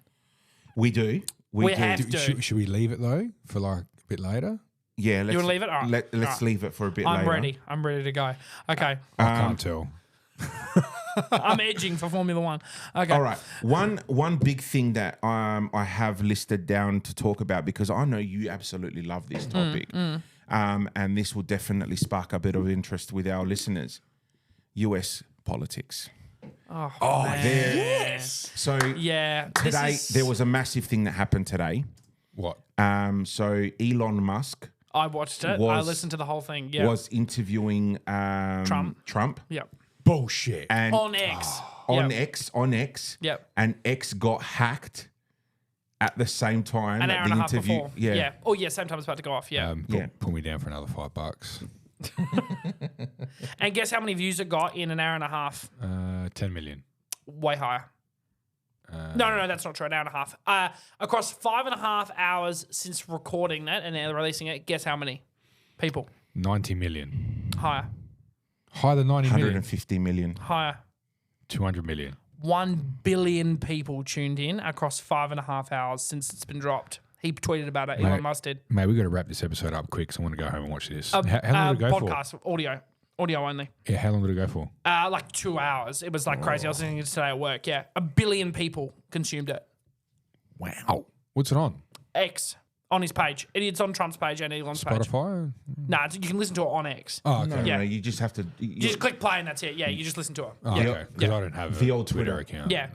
S1: We do. We do.
S3: have to.
S2: Should we leave it though for like a bit later?
S1: Yeah. Let's,
S3: You want to leave it? All right.
S1: Let's
S3: All right.
S1: leave it for a bit later.
S3: I'm ready. I'm ready to go. Okay.
S2: I can't tell.
S3: I'm edging for Formula One. Okay.
S1: All right. One big thing that I have listed down to talk about, because I know you absolutely love this topic, and this will definitely spark a bit of interest with our listeners. US politics.
S3: Oh man.
S2: Yes.
S1: So
S3: Yeah.
S1: today there was a massive thing that happened today.
S2: What?
S1: So Elon Musk
S3: I watched it. I listened to the whole thing. Yeah.
S1: was interviewing Trump.
S3: Yep.
S2: Bullshit.
S1: And
S3: On X.
S1: on
S3: Yep.
S1: X.
S3: Yep.
S1: And X got hacked at the same time.
S3: An
S1: that
S3: hour
S1: the
S3: and a half
S1: interview,
S3: before.
S1: Yeah.
S3: Oh yeah. Same time it's about to go off. Yeah.
S2: Put me down for another $5.
S3: And guess how many views it got in an hour and a half?
S2: 10 million.
S3: Way higher. No, that's not true. An hour and a half. Across 5.5 hours since recording that and they're releasing it, guess how many people?
S2: 90 million.
S3: Higher.
S2: Higher than 90 million.
S1: 150 million.
S3: Higher.
S2: 200 million.
S3: 1 billion people tuned in across 5.5 hours since it's been dropped. He tweeted about it. Elon Musk did.
S2: Mate, we got to wrap this episode up quick, so I want to go home and watch this. How long did it go
S3: podcast, audio only.
S2: for? Yeah, how long did it go for?
S3: Like 2 hours. It was like crazy. I was listening to it today at work. Yeah, 1 billion people consumed it.
S2: Wow. What's it on?
S3: X on his page. It's on Trump's page and Elon's page.
S2: Spotify?
S3: Nah, you can listen to it on X.
S2: Oh, okay.
S3: Yeah.
S1: No, you just have to.
S3: You just click play and that's it. Yeah, you just listen to it.
S2: Oh,
S3: yeah.
S2: okay. Because I don't have
S1: The
S2: a
S1: old
S2: Twitter
S1: Twitter.
S2: account.
S3: Yeah.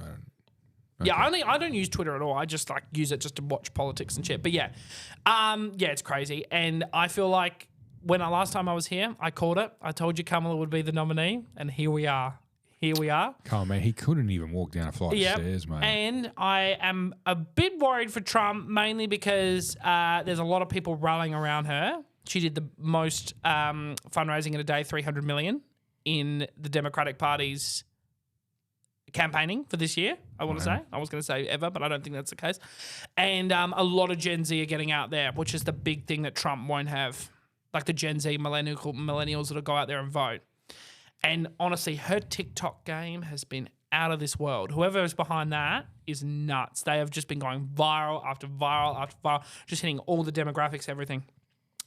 S3: Yeah, I don't use Twitter at all. I just like use it just to watch politics and shit. But yeah, it's crazy. And I feel like last time I was here, I called it. I told you Kamala would be the nominee, and here we are.
S2: Come on, man. He couldn't even walk down a flight of stairs, mate.
S3: And I am a bit worried for Trump, mainly because there's a lot of people rallying around her. She did the most fundraising in a day, 300 million, in the Democratic Party's campaigning for this year, I want to say. I was going to say ever, but I don't think that's the case. And a lot of Gen Z are getting out there, which is the big thing that Trump won't have. Like the Gen Z millennials that'll go out there and vote. And honestly, her TikTok game has been out of this world. Whoever is behind that is nuts. They have just been going viral after viral after viral, just hitting all the demographics, everything.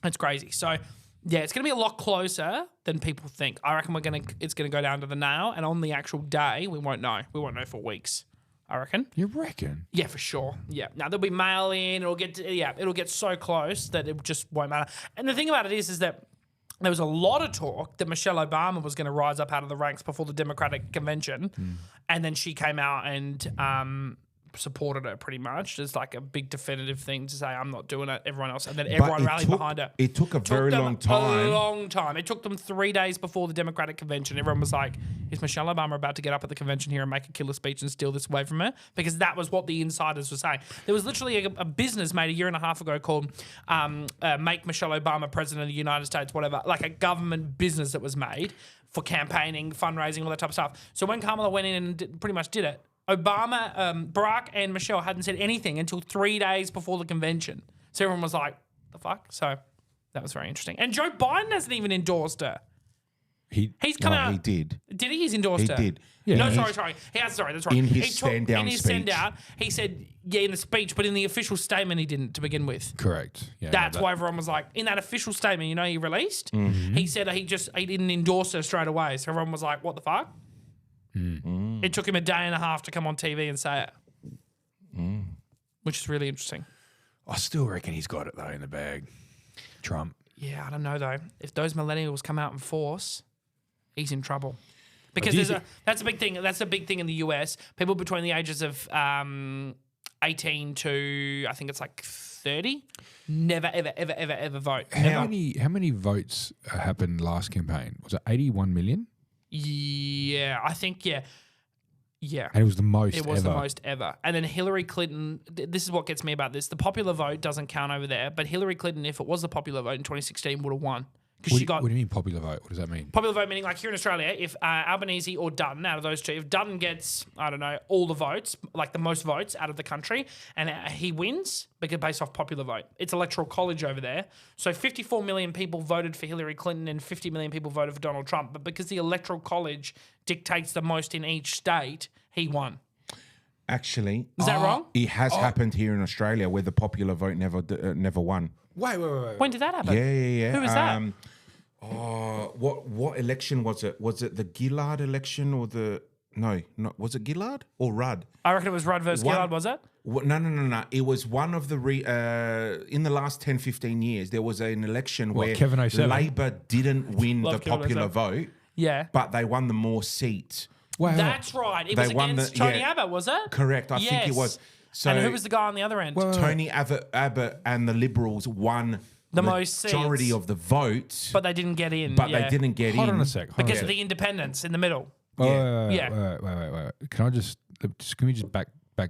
S3: It's crazy. So, yeah, it's going to be a lot closer than people think. I reckon it's going to go down to the nail, and on the actual day, we won't know. We won't know for weeks, I reckon.
S2: You reckon?
S3: Yeah, for sure. Yeah. Now, there'll be mail in. It'll get so close that it just won't matter. And the thing about it is that there was a lot of talk that Michelle Obama was going to rise up out of the ranks before the Democratic convention. And then she came out and supported her pretty much. It's like a big definitive thing to say, I'm not doing it, everyone else. And then everyone rallied behind her.
S1: It took a very long time.
S3: A long time. It took them 3 days before the Democratic convention. Everyone was like, is Michelle Obama about to get up at the convention here and make a killer speech and steal this away from her? Because that was what the insiders were saying. There was literally a business made a year and a half ago called Make Michelle Obama President of the United States, whatever, like a government business that was made for campaigning, fundraising, all that type of stuff. So when Kamala went in and pretty much did it, Obama, Barack and Michelle hadn't said anything until 3 days before the convention. So everyone was like, the fuck? So that was very interesting. And Joe Biden hasn't even endorsed her. He's come out.
S1: He did.
S3: Did he? He's endorsed
S1: He
S3: her.
S1: did.
S2: Yeah.
S3: No, sorry. He has. Sorry, that's right.
S1: In his
S3: He
S1: stand-down
S3: in his
S1: speech.
S3: stand-out, he said, yeah, in the speech, but in the official statement, he didn't to begin with.
S2: Correct. Yeah,
S3: That's why everyone was like, in that official statement, he released, he said he didn't endorse her straight away. So everyone was like, what the fuck? It took him a day and a half to come on TV and say it, which is really interesting.
S2: I still reckon he's got it, though, in the bag. Trump.
S3: Yeah, I don't know, though. If those millennials come out in force, he's in trouble. Because that's a big thing. That's a big thing in the US. People between the ages of 18 to, I think it's like 30, never, ever vote.
S2: How many votes happened last campaign? Was it 81 million?
S3: Yeah, I think, yeah.
S2: And it was the most
S3: It was
S2: ever.
S3: the most ever. And then Hillary Clinton, this is what gets me about this. The popular vote doesn't count over there, but Hillary Clinton, if it was the popular vote in 2016, would have won because she got
S2: What do you mean popular vote? What does that mean?
S3: popular vote, meaning like here in Australia, if Albanese or Dutton, out of those two, if Dutton gets, I don't know, all the votes, like the most votes out of the country, and he wins because based off popular vote. It's electoral college over there. So 54 million people voted for Hillary Clinton and 50 million people voted for Donald Trump. But because the electoral college dictates the most in each state, he won.
S1: Actually,
S3: Is that wrong?
S1: it has happened here in Australia where the popular vote never won.
S2: Wait.
S3: When did that happen?
S1: Yeah.
S3: Who was that?
S1: What election was it? Was it the Gillard election or the was it Gillard or Rudd?
S3: I reckon it was Rudd versus Gillard, was it?
S1: No. It was one of the in the last 10, 15 years, there was an election where
S2: Kevin 07?
S1: Labor didn't win the
S3: Love Kevin
S1: popular
S3: 07.
S1: vote,
S3: Yeah.
S1: but they won the more seats.
S2: Wow.
S3: That's right. It was
S1: They won
S3: against
S1: the-
S3: Tony
S1: yeah.
S3: Abbott, was it?
S1: Correct. I think it was. So
S3: And who was the guy on the other end?
S1: Tony Abbott and the Liberals won
S3: The most
S1: majority
S3: seats.
S1: of the votes,
S3: But they didn't get in.
S1: but
S3: yeah.
S1: they didn't get
S2: Hold
S1: in.
S2: on a sec.
S3: Because of the independents in the middle.
S2: Wait. Can I just can we just back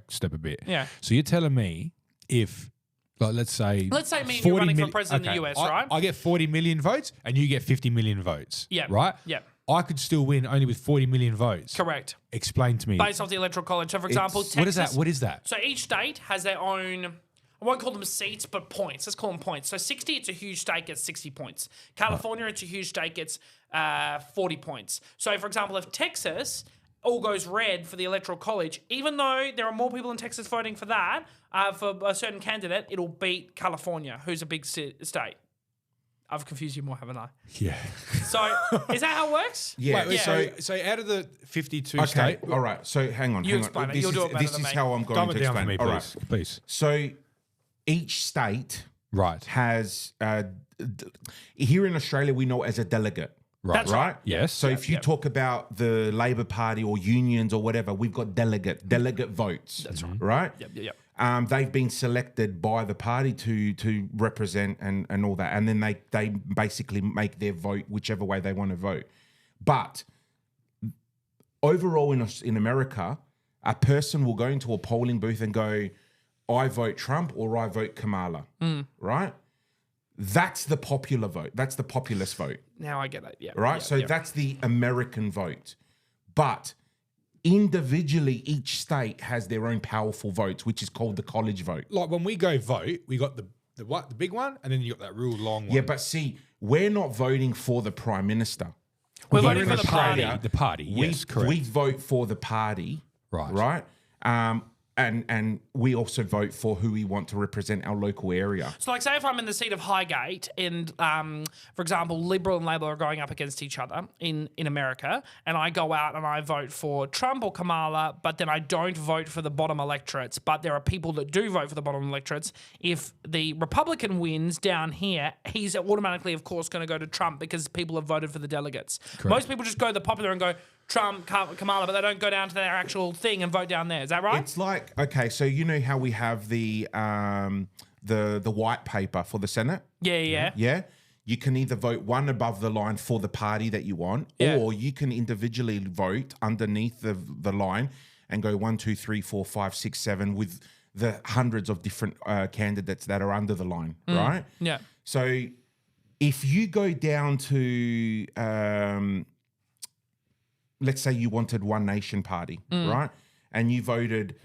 S2: step a bit?
S3: Yeah.
S2: So you're telling me if, like, let's say
S3: me and you
S2: 40
S3: running for
S2: mil-
S3: president in the US, right?
S2: I get 40 million votes and you get 50 million votes.
S3: Yeah.
S2: Right?
S3: Yeah.
S2: I could still win only with 40 million votes.
S3: Correct.
S2: Explain to me.
S3: Based off the electoral college. So, for example, Texas.
S2: What is that? What is that?
S3: So each state has their own, I won't call them seats, but points. Let's call them points. So 60, it's a huge state, gets 60 points. California, it's a huge state, gets 40 points. So, for example, if Texas all goes red for the electoral college, even though there are more people in Texas voting for that, for a certain candidate, it'll beat California, who's a big state. I've confused you more, haven't I?
S2: Yeah.
S3: So, is that how it works?
S1: Yeah.
S2: Wait,
S1: So
S2: so out of the 52
S1: okay.
S2: state,
S1: All right. So hang on.
S3: You explain it. You'll do it better
S1: This
S3: than
S1: is
S3: me.
S1: how I'm going
S2: dumb
S1: to
S2: it down for
S1: explain.
S2: me,
S1: All
S2: please.
S1: right.
S2: Please.
S1: So each state
S2: Right.
S1: has here in Australia we know it as a delegate.
S2: Right.
S3: That's right.
S2: Yes.
S1: So if you talk about the Labor Party or unions or whatever, we've got delegate votes. That's right. Right?
S3: Yep.
S1: They've been selected by the party to represent and all that. And then they basically make their vote whichever way they want to vote. But overall in America, a person will go into a polling booth and go, I vote Trump or I vote Kamala. Right? That's the popular vote. That's the populist vote.
S3: Now I get it. Yeah.
S1: Right?
S3: Yeah,
S1: So
S3: yeah.
S1: that's the American vote. But individually, each state has their own powerful votes, which is called the college vote.
S2: Like when we go vote, we got the big one, and then you got that real long one.
S1: Yeah, but see, we're not voting for the prime minister.
S3: We're
S1: Here
S3: voting
S1: in
S3: for the party.
S1: Australia,
S2: The party, yes, correct.
S1: We vote for the party,
S2: Right.
S1: Right? And we also vote for who we want to represent our local area.
S3: So, like, say if I'm in the seat of Highgate and, for example, Liberal and Labor are going up against each other in America, and I go out and I vote for Trump or Kamala, but then I don't vote for the bottom electorates, but there are people that do vote for the bottom electorates. If the Republican wins down here, he's automatically, of course, going to go to Trump because people have voted for the delegates. Most people just go the popular and go Trump, Kamala, but they don't go down to their actual thing and vote down there. Is that right?
S1: It's like, okay, so you know how we have the white paper for the Senate?
S3: Yeah.
S1: Yeah. You can either vote one above the line for the party that you want,
S3: Yeah.
S1: or you can individually vote underneath the line and go 1, 2, 3, 4, 5, 6, 7 with the hundreds of different candidates that are under the line, right?
S3: Yeah.
S1: So if you go down to, let's say you wanted One Nation Party, right? And you voted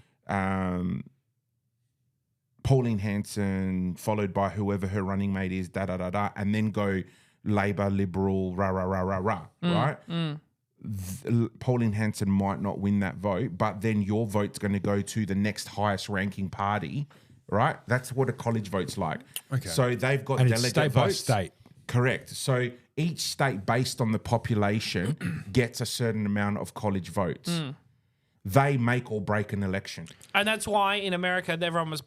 S1: Pauline Hanson, followed by whoever her running mate is, and then go Labor, Liberal, right? Pauline Hanson might not win that vote, but then your vote's going to go to the next highest ranking party, right? That's what a college vote's like.
S2: Okay.
S1: So they've got
S2: And it's
S1: delegate
S2: state by
S1: votes.
S2: state.
S1: Correct. So each state, based on the population, gets a certain amount of college votes. They make or break an election.
S3: And that's why in America, everyone was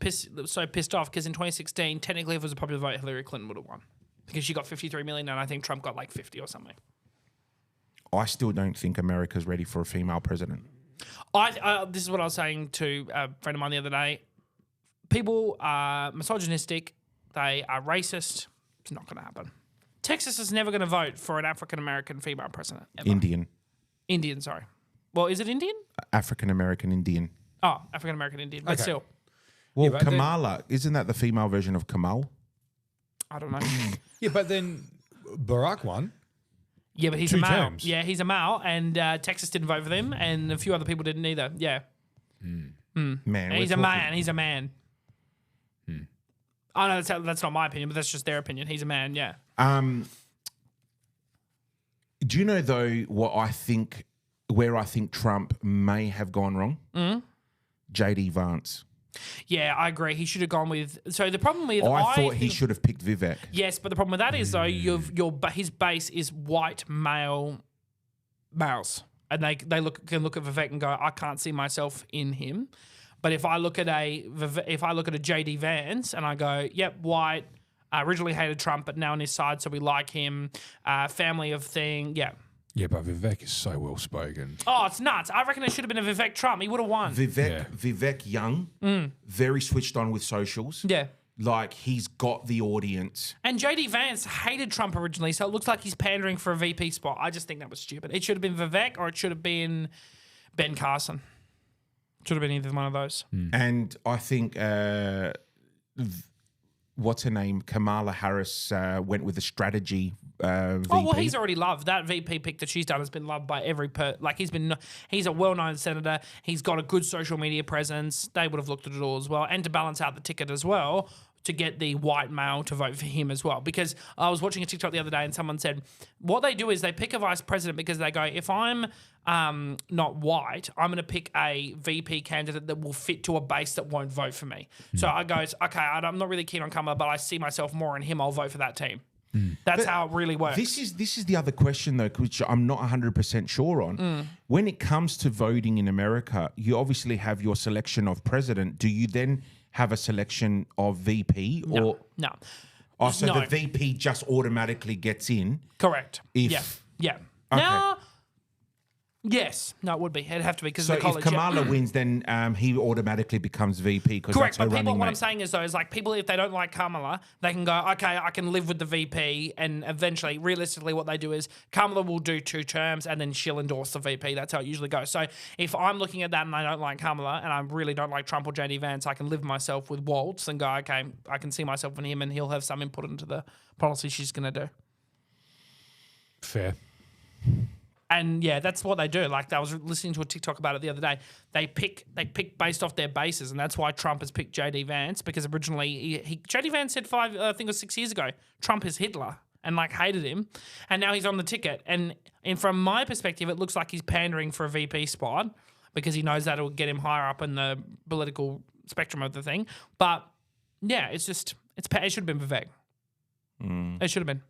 S3: so pissed off because in 2016, technically, if it was a popular vote, Hillary Clinton would have won because she got 53 million and I think Trump got like 50 or something.
S1: I still don't think America's ready for a female president.
S3: This is what I was saying to a friend of mine the other day. People are misogynistic. They are racist. It's not going to happen. Texas is never going to vote for an African-American female president. Ever. Indian, sorry. Well, is it Indian?
S1: African-American Indian.
S3: Oh, African-American Indian. But
S2: Okay.
S3: still,
S1: Well,
S2: but then-
S1: Kamala, isn't that the female version of Kamal?
S3: I don't know.
S2: Yeah, but then Barack won.
S3: Yeah, but he's
S2: 2
S3: a male.
S2: terms.
S3: Yeah, he's a male, and Texas didn't vote for him, and a few other people didn't either. Yeah.
S1: Man,
S3: And he's a man. He's a man. I know that's not my opinion, but that's just their opinion. He's a man, yeah.
S1: Do you know though where I think Trump may have gone wrong? JD Vance.
S3: Yeah, I agree. He should have gone with. So the problem with
S1: I thought he should have picked Vivek.
S3: Yes, but the problem with that is though his base is white males, and they can look at Vivek and go, I can't see myself in him. But if I look at a JD Vance and I go, yep, white, originally hated Trump, but now on his side, so we like him, family of thing, yeah.
S2: Yeah, but Vivek is so well spoken.
S3: Oh, it's nuts. I reckon it should have been a Vivek Trump. He would have won.
S1: Vivek young, very switched on with socials.
S3: Yeah.
S1: Like he's got the audience.
S3: And JD Vance hated Trump originally, so it looks like he's pandering for a VP spot. I just think that was stupid. It should have been Vivek or it should have been Ben Carson. Should have been either one of those.
S1: And I think, what's her name? Kamala Harris went with a strategy VP.
S3: Oh, well, he's already loved. That VP pick that she's done has been loved by every he's a well-known senator. He's got a good social media presence. They would have looked at it all as well. And to balance out the ticket as well, to get the white male to vote for him as well. Because I was watching a TikTok the other day and someone said, what they do is they pick a vice president because they go, if I'm not white, I'm going to pick a VP candidate that will fit to a base that won't vote for me. So I goes, okay, I'm not really keen on Kamala, but I see myself more in him. I'll vote for that team. That's how it really works.
S1: This is the other question though, which I'm not 100% sure on. When it comes to voting in America, you obviously have your selection of president. Do you then have a selection of VP or
S3: no?
S1: Oh, so
S3: No.
S1: the VP just automatically gets in.
S3: Correct.
S1: If-
S3: Yeah.
S1: Okay.
S3: Now, yes. No, it would be. It'd have to be because
S1: So
S3: of the college.
S1: if Kamala wins, then he automatically becomes VP because
S3: Correct,
S1: that's her
S3: but people,
S1: running
S3: what
S1: mate.
S3: I'm saying is though, is like people, if they don't like Kamala, they can go, okay, I can live with the VP, and eventually, realistically, what they do is Kamala will do 2 terms, and then she'll endorse the VP. That's how it usually goes. So if I'm looking at that and I don't like Kamala, and I really don't like Trump or JD Vance, I can live myself with Waltz and go, okay, I can see myself in him, and he'll have some input into the policy she's going to do.
S2: Fair.
S3: And yeah, that's what they do. Like I was listening to a TikTok about it the other day. They pick based off their bases, and that's why Trump has picked JD Vance, because originally JD Vance said 6 years ago, Trump is Hitler, and like hated him, and now he's on the ticket. And from my perspective, it looks like he's pandering for a VP spot because he knows that it will get him higher up in the political spectrum of the thing. But yeah, it should have been Vivek. It should have been.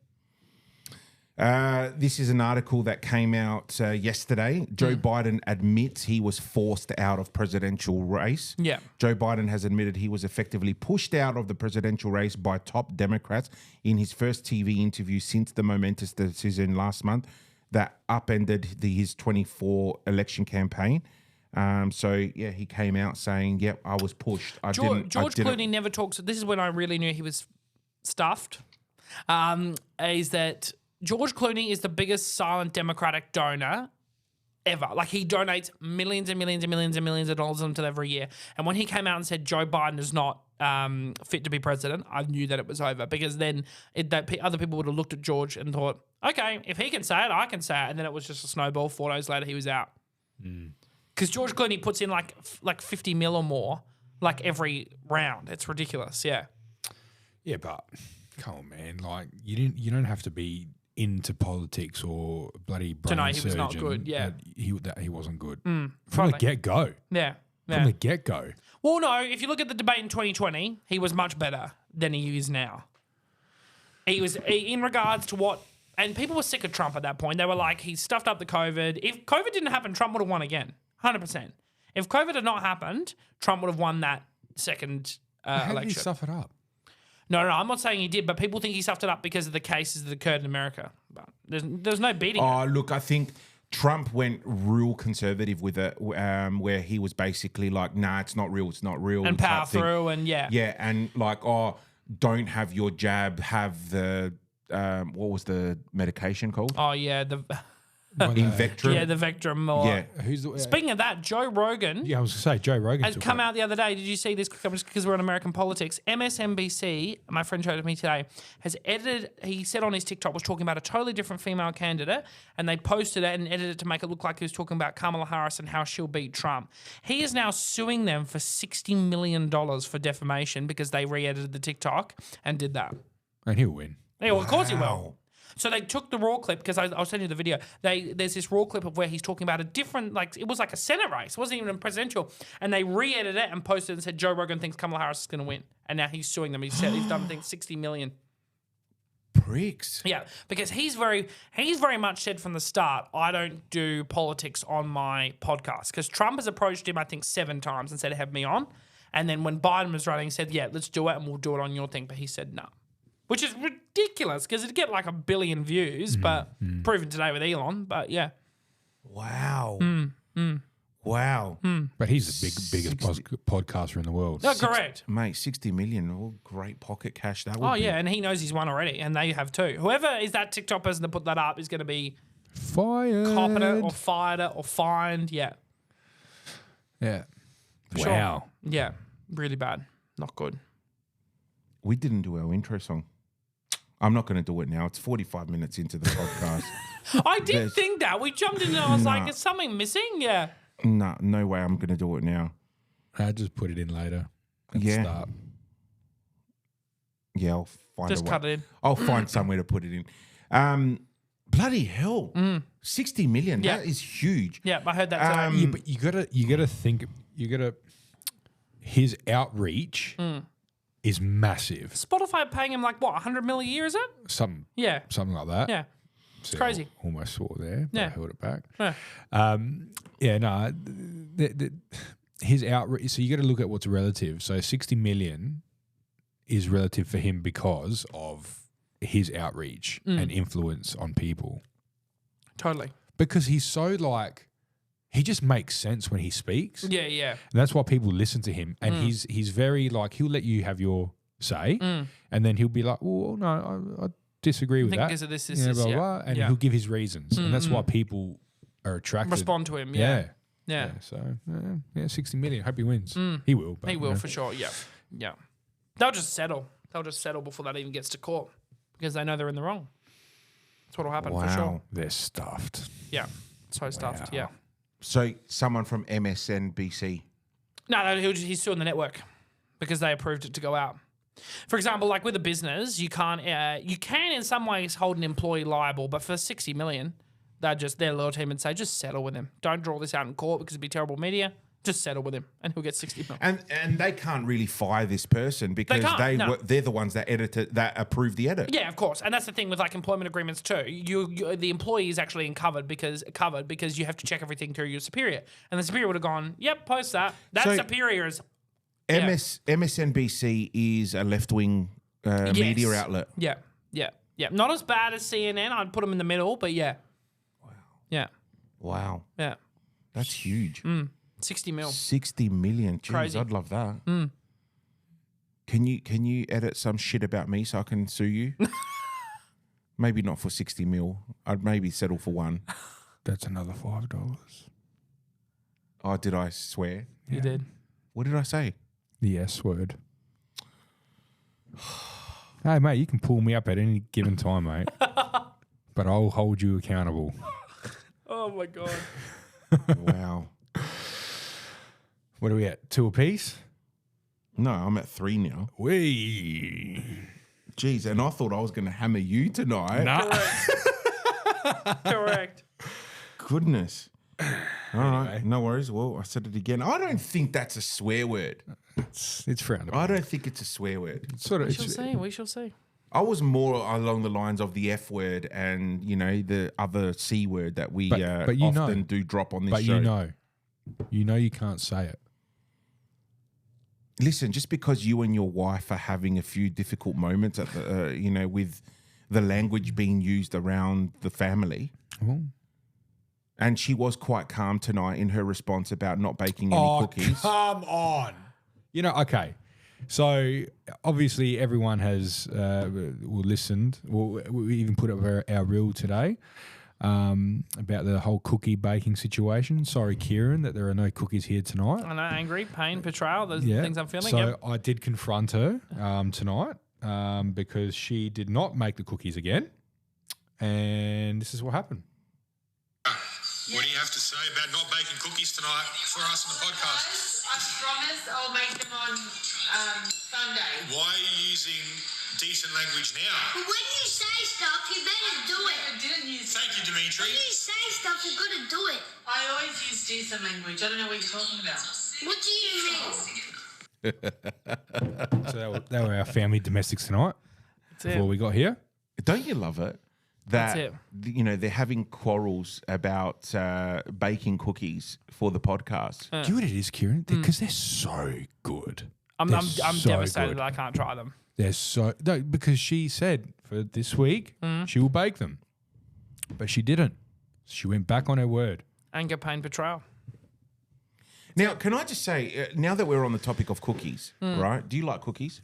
S1: This is an article that came out yesterday. Joe Biden admits he was forced out of presidential race.
S3: Yeah.
S1: Joe Biden has admitted he was effectively pushed out of the presidential race by top Democrats in his first TV interview since the momentous decision last month that upended his 24 election campaign. So yeah, he came out saying, "Yep, I was pushed."
S3: George Clooney never talks. This is when I really knew he was stuffed. Is that George Clooney is the biggest silent Democratic donor ever. Like he donates millions and millions and millions and millions of dollars into it every year. And when he came out and said Joe Biden is not fit to be president, I knew that it was over, because then other people would have looked at George and thought, okay, if he can say it, I can say it. And then it was just a snowball. 4 days later, he was out. Because George Clooney puts in like 50 mil or more like every round. It's ridiculous. Yeah.
S2: Yeah, but come on, man. Like you don't have to be into politics or bloody brain
S3: To know he was
S2: surgeon
S3: not good, yeah.
S2: that he wasn't good.
S3: From
S2: From the get-go.
S3: Yeah.
S2: From the get-go.
S3: Well, no, if you look at the debate in 2020, he was much better than he is now. He was, in regards to what, and people were sick of Trump at that point. They were like, he stuffed up the COVID. If COVID didn't happen, Trump would have won again, 100%. If COVID had not happened, Trump would have won that second
S2: How did he
S3: election.
S2: stuff it up?
S3: No, I'm not saying he did, but people think he stuffed it up because of the cases that occurred in America. But there's no beating it.
S1: Oh, look, I think Trump went real conservative with it, where he was basically like, nah, it's not real,
S3: And power
S1: type thing.
S3: through, and yeah.
S1: Yeah, and like, oh, don't have your jab, have the, what was the medication called?
S3: Oh, yeah.
S1: in Vectrum.
S3: Yeah, the Vectrum. Or,
S1: Yeah.
S2: Who's the?
S3: Speaking of that, Joe Rogan
S2: Yeah, I was going to say Joe Rogan
S3: has come out the other day. Did you see this? Because we're on American politics. MSNBC, my friend showed it to me today, has edited. He said on his TikTok was talking about a totally different female candidate, and they posted it and edited it to make it look like he was talking about Kamala Harris and how she'll beat Trump. He is now suing them for $60 million for defamation because they re-edited the TikTok and did that.
S2: and he'll win.
S3: Yeah, well, of course he will.
S1: Wow.
S3: So they took the raw clip because I'll send you the video. There's this raw clip of where he's talking about a different, like it was like a Senate race, it wasn't even a presidential, and they re-edited it and posted it and said Joe Rogan thinks Kamala Harris is going to win, and now he's suing them. He said he's done I think 60 million.
S1: Pricks.
S3: Yeah, because he's very much said from the start, I don't do politics on my podcast because Trump has approached him I think 7 times and said have me on, and then when Biden was running, he said yeah let's do it and we'll do it on your thing, but he said no. Which is ridiculous because it'd get like 1 billion views, but proven today with Elon. But yeah.
S1: Wow. Wow.
S2: But he's the biggest podcaster in the world.
S3: No, correct.
S1: Mate, 60 million. Oh, great pocket cash that would
S3: Oh,
S1: be.
S3: yeah. And he knows he's won already. And they have too. Whoever is that TikTok person to put that up is going to be
S2: Fired.
S3: copping it or fired it or fined. Yeah.
S2: Yeah.
S3: Sure.
S2: Wow.
S3: Yeah. Really bad. Not good.
S1: We didn't do our intro song. I'm not going to do it now. It's 45 minutes into the podcast.
S3: I did think that. We jumped in and I was like, is something missing? Yeah.
S1: No way I'm going to do it now.
S2: I just put it in later. And
S1: Yeah.
S2: Start.
S1: Yeah, I'll find
S3: Just
S1: a way.
S3: cut it in.
S1: I'll find somewhere to put it in. Bloody hell. 60 million.
S3: Yeah.
S1: That is huge.
S3: Yeah. I heard that today.
S2: Yeah, but you gotta think. His outreach is massive.
S3: Spotify paying him like what, 100 mil a year, is it?
S2: Something
S3: Yeah.
S2: like that.
S3: Yeah. It's crazy.
S2: Almost swore there. But
S3: Yeah.
S2: I held it back.
S3: Yeah.
S2: His outreach. So you got to look at what's relative. So 60 million is relative for him because of his outreach and influence on people.
S3: Totally.
S2: Because he's so like, he just makes sense when he speaks.
S3: Yeah. Yeah.
S2: And that's why people listen to him. And he's very like, he'll let you have your say. And then he'll be like, oh, no, I disagree with
S3: think
S2: that.
S3: because of this,
S2: Blah,
S3: yeah.
S2: blah, and
S3: Yeah.
S2: he'll give his reasons. And that's why people are attracted.
S3: Respond to him. Yeah. Yeah.
S2: So, 60 million. Hope he wins. He will. But,
S3: He will for sure. Yeah. Yeah. They'll just settle. They'll just settle before that even gets to court because they know they're in the wrong. That's what'll happen for sure.
S1: Wow.
S2: They're stuffed.
S3: Yeah. So stuffed. Yeah.
S1: So someone from MSNBC.
S3: No, he's suing the network because they approved it to go out. For example, like with a business, you can't. You can in some ways hold an employee liable, but for 60 million, their loyal team would say, just settle with him. Don't draw this out in court because it'd be terrible media. Just settle with him, and he'll get 60 million.
S1: And they can't really fire this person because they're the ones that approved the edit.
S3: Yeah, of course, and that's the thing with like employment agreements too. The employee is actually covered because you have to check everything through your superior, and the superior would have gone, "Yep, post that." That
S1: So-
S3: superior is
S1: MSNBC is a left-wing media outlet.
S3: Yeah. Not as bad as CNN. I'd put them in the middle, but yeah. Wow. Yeah.
S1: Wow.
S3: Yeah.
S1: That's huge.
S3: 60 mil.
S1: 60 million. Jeez,
S3: Crazy.
S1: I'd love that. Can you edit some shit about me so I can sue you? Maybe not for 60 mil. I'd maybe settle for one.
S2: That's another $5.
S1: Oh, did I swear?
S3: You did.
S1: What did I say?
S2: The S word. Hey, mate, you can pull me up at any given time, mate. But I'll hold you accountable.
S3: Oh my god.
S1: Wow.
S2: What are we at? 2 apiece?
S1: No, I'm at 3 now.
S2: Wee.
S1: Jeez, and I thought I was going to hammer you tonight.
S3: Correct.
S1: Goodness. All right, no worries. Well, I said it again. I don't think that's a swear word.
S2: It's frowned upon.
S1: I don't think it's a swear word.
S2: It's sort of,
S3: We shall see.
S1: I was more along the lines of the F word and, the other C word that we
S2: But you
S1: often
S2: know.
S1: do drop on this
S2: But
S1: show.
S2: you know you can't say it.
S1: Listen, just because you and your wife are having a few difficult moments at the, with the language being used around the family, and she was quite calm tonight in her response about not baking any cookies.
S2: Come on. Okay. So obviously everyone has listened. We even put up our reel today. about the whole cookie baking situation. Sorry, Kieran, that there are no cookies here tonight.
S3: I know, angry, pain, betrayal, those things I'm feeling.
S2: So I did confront her tonight because she did not make the cookies again. And this is what happened.
S4: What do you have to say about not baking cookies tonight for us on the podcast?
S5: I promise I'll make them on Sunday.
S4: Why are you using decent language now?
S6: But when you say stuff, you better do it.
S5: I didn't use.
S4: Thank you, Dimitri.
S6: When you say stuff, you got to do it.
S5: I always use decent language. I don't know what you're talking about.
S6: What do you mean?
S2: So they were our family domestics tonight
S3: That's
S2: before
S3: it.
S2: we got here.
S1: Don't you love it? That
S3: That's
S1: you know they're having quarrels about baking cookies for the podcast.
S2: Do you know what it is, Kieran? Because they're so good.
S3: I'm
S2: They're so
S3: devastated
S2: good.
S3: that I can't try them.
S2: They're so no, because she said for this week she will bake them, but she didn't. She went back on her word.
S3: Anger, pain, betrayal.
S1: Now, can I just say, now that we're on the topic of cookies, right? Do you like cookies?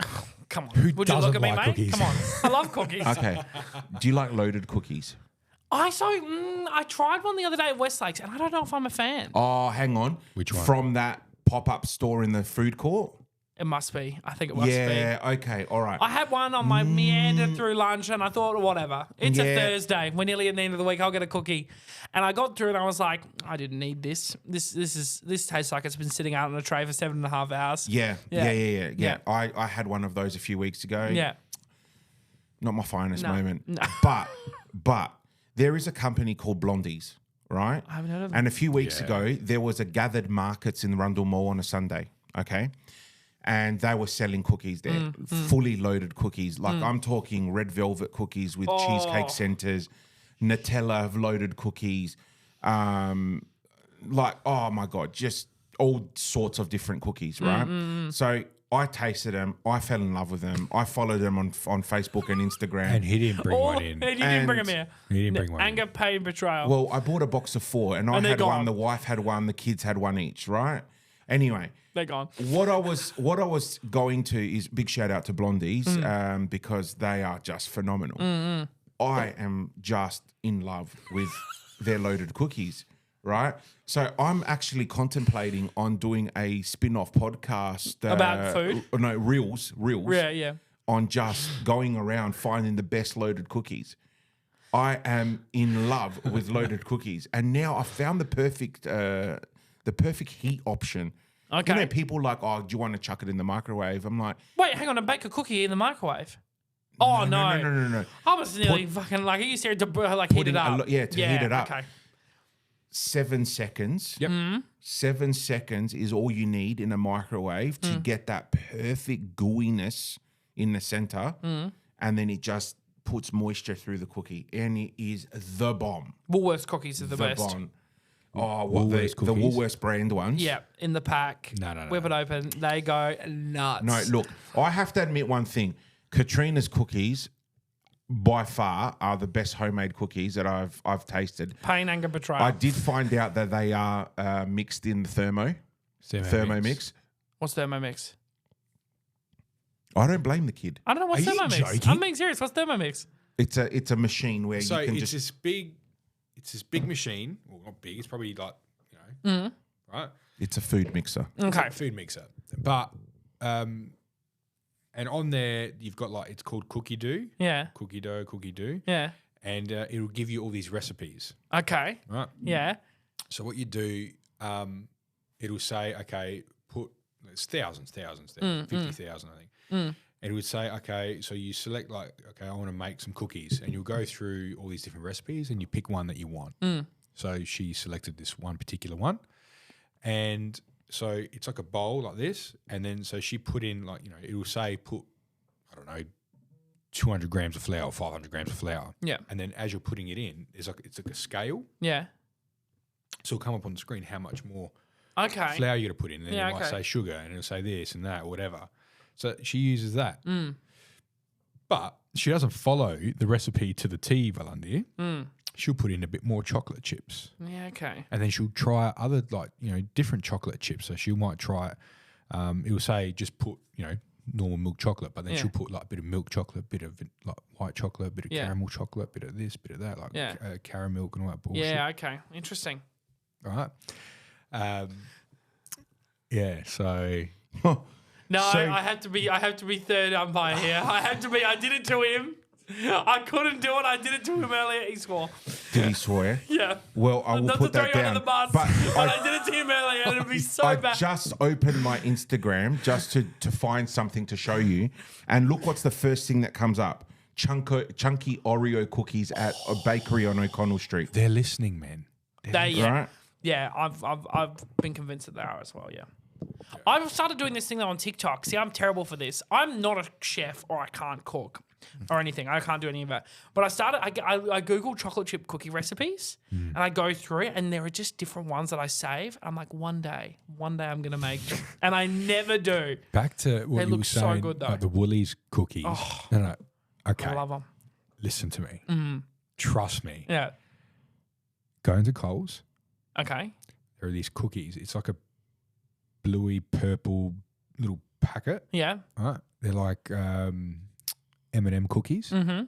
S3: Come on.
S2: Who
S3: Would you look
S2: doesn't
S3: at me,
S2: like
S3: mate?
S2: cookies?
S3: Come on. I love cookies.
S1: Okay. Do you like loaded cookies?
S3: I tried one the other day at Westlakes, and I don't know if I'm a fan.
S1: Oh, hang on.
S2: Which one?
S1: From that pop-up store in the food court?
S3: It must be. I think it must be.
S1: Yeah, okay, all right.
S3: I had one on my meander through lunch, and I thought, whatever. It's a
S1: Yeah.
S3: Thursday. We're nearly at the end of the week. I'll get a cookie. And I got through, and I was like, I didn't need this. This tastes like it's been sitting out on a tray for 7.5 hours.
S1: Yeah.
S3: Yeah.
S1: I had one of those a few weeks ago.
S3: Yeah.
S1: Not my finest
S3: No.
S1: moment.
S3: No.
S1: But there is a company called Blondies, right?
S3: I haven't heard of them.
S1: And a few weeks ago, there was a gathered markets in the Rundle Mall on a Sunday, okay? And they were selling cookies there, fully loaded cookies. Like I'm talking red velvet cookies with cheesecake centers, Nutella loaded cookies. Like, oh my God, just all sorts of different cookies, right? So I tasted them. I fell in love with them. I followed them on Facebook and Instagram.
S2: And he didn't bring one in.
S3: You didn't bring them here.
S2: He didn't bring one in.
S3: Anger, pain, betrayal.
S1: Well, I bought a box of 4 and I
S3: And they're
S1: had one,
S3: gone.
S1: the wife had one, the kids had one each, right? Anyway,
S3: They're gone.
S1: what I was going to is big shout out to Blondies because they are just phenomenal. I am just in love with their loaded cookies, right? So I'm actually contemplating on doing a spin-off podcast
S3: About food?
S1: No, reels.
S3: Yeah.
S1: On just going around finding the best loaded cookies. I am in love with loaded cookies, and now I found the perfect heat option.
S3: Okay.
S1: You know, people like, oh, do you want to chuck it in the microwave? I'm like,
S3: Wait, hang on. And bake a cookie in the microwave? Oh, no.
S1: no.
S3: I was nearly fucking like, are you serious to like heat it
S1: Putting
S3: up?
S1: to heat it up.
S3: Okay.
S1: 7 seconds.
S2: Yep.
S1: 7 seconds is all you need in a microwave to get that perfect gooiness in the center, and then it just puts moisture through the cookie, and it is the bomb.
S3: Woolworths cookies are the best.
S1: Bomb. Oh, what the
S2: Woolworths cookies?
S1: Woolworths brand ones?
S3: Yeah, in the pack.
S2: No.
S3: Whip it open. They go nuts.
S1: No, look, I have to admit one thing. Katrina's cookies, by far, are the best homemade cookies that I've tasted.
S3: Pain, anger, betrayal.
S1: I did find out that they are mixed in the Thermomix.
S3: What's Thermomix?
S1: I don't blame the kid.
S3: I don't know what's
S2: Are you
S3: Thermomix.
S2: joking?
S3: I'm being serious. What's Thermomix?
S1: It's a machine where
S2: So
S1: you can
S2: it's
S1: just
S2: this big machine. Well, not big. It's probably like right.
S1: it's a food mixer.
S3: Okay.
S2: Food mixer, but and on there you've got like it's called cookie dough,
S3: Yeah.
S2: cookie dough,
S3: Yeah.
S2: and it'll give you all these recipes,
S3: Okay.
S2: right?
S3: Yeah.
S2: So what you do, it'll say, okay, put it's thousands, 50,000, I think. And it would say, okay, so you select like, okay, I want to make some cookies, and you'll go through all these different recipes, and you pick one that you want. So she selected this one particular one, and so it's like a bowl like this, and then so she put in like, you know, it will say put, I don't know, 200 grams of flour, 500 grams of flour.
S3: Yeah.
S2: And then as you're putting it in, it's like a scale.
S3: Yeah.
S2: So it'll come up on the screen how much more
S3: Okay.
S2: flour you got to put in. And then
S3: Yeah,
S2: it might
S3: okay.
S2: say sugar, and it'll say this and that or whatever. So she uses that. But she doesn't follow the recipe to the T, Valandir. She'll put in a bit more chocolate chips.
S3: Yeah. Okay.
S2: And then she'll try other, like, you know, different chocolate chips. So she might try it. It will say just put, you know, normal milk chocolate, but then
S3: Yeah.
S2: she'll put like a bit of milk chocolate, bit of like white chocolate, bit of
S3: Yeah.
S2: caramel chocolate, bit of this, bit of that, like caramel and all that bullshit.
S3: Yeah, okay. Interesting.
S2: Right. Yeah. So
S3: No,
S1: So-
S3: I have to be third umpire here. I did it to him. I couldn't do it. I did it to him earlier. He swore.
S1: Did he swear?
S3: Yeah.
S1: Well, I will
S3: Not
S1: put
S3: to throw
S1: that
S3: you under
S1: down.
S3: the bus,
S1: But
S3: but I did it to him earlier, and it'd be so
S1: I
S3: bad.
S1: just opened my Instagram just to find something to show you, and look what's the first thing that comes up: chunky Oreo cookies at a bakery on O'Connell Street.
S2: they're listening, man.
S1: Right?
S3: Yeah, I've been convinced that they are as well. Yeah, I've started doing this thing though on TikTok. See, I'm terrible for this. I'm not a chef, or I can't cook, or anything. I can't do any of that. But I Google chocolate chip cookie recipes, and I go through it, and there are just different ones that I save. I'm like, one day I'm gonna make them, and I never do.
S2: Back to what
S3: They
S2: you
S3: look
S2: were
S3: so
S2: saying
S3: good, though.
S2: about the Woolies cookies. No. Okay.
S3: I love them.
S2: Listen to me. Trust me.
S3: Yeah.
S2: Go into Coles.
S3: Okay.
S2: There are these cookies. It's like a bluey purple little packet.
S3: Yeah.
S2: Right? They're like M&M cookies.
S3: Mm-hmm.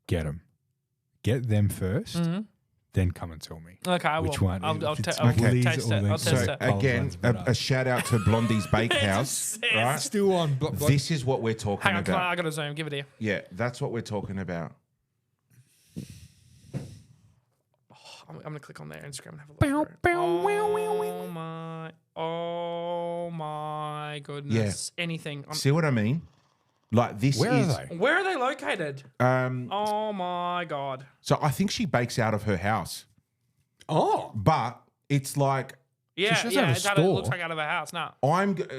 S2: Get them. Get them first. Then come and tell me.
S3: Okay, I
S2: Which
S3: will.
S2: one?
S3: I'll
S2: If it's
S3: I'll
S2: Woolies
S3: taste
S2: or
S3: it.
S2: the-
S3: I'll
S1: So
S3: taste it.
S1: again,
S2: ones, but,
S1: a shout out to Blondie's Bakehouse. Right?
S2: Still on.
S1: This is what we're talking
S3: Hang on, come on,
S1: about.
S3: I got to zoom. Give it here.
S1: Yeah, that's what we're talking about.
S3: I'm going to click on their Instagram and have a look. Oh my goodness. Anything.
S1: See what I mean? Like this
S2: Where
S1: is.
S2: are they?
S3: Where are they located? Oh my God.
S1: So I think she bakes out of her house,
S2: Oh.
S1: but it's like
S3: Yeah,
S2: she doesn't
S3: yeah.
S2: have a
S3: It's out of, it
S2: store.
S3: looks like out of a house. No.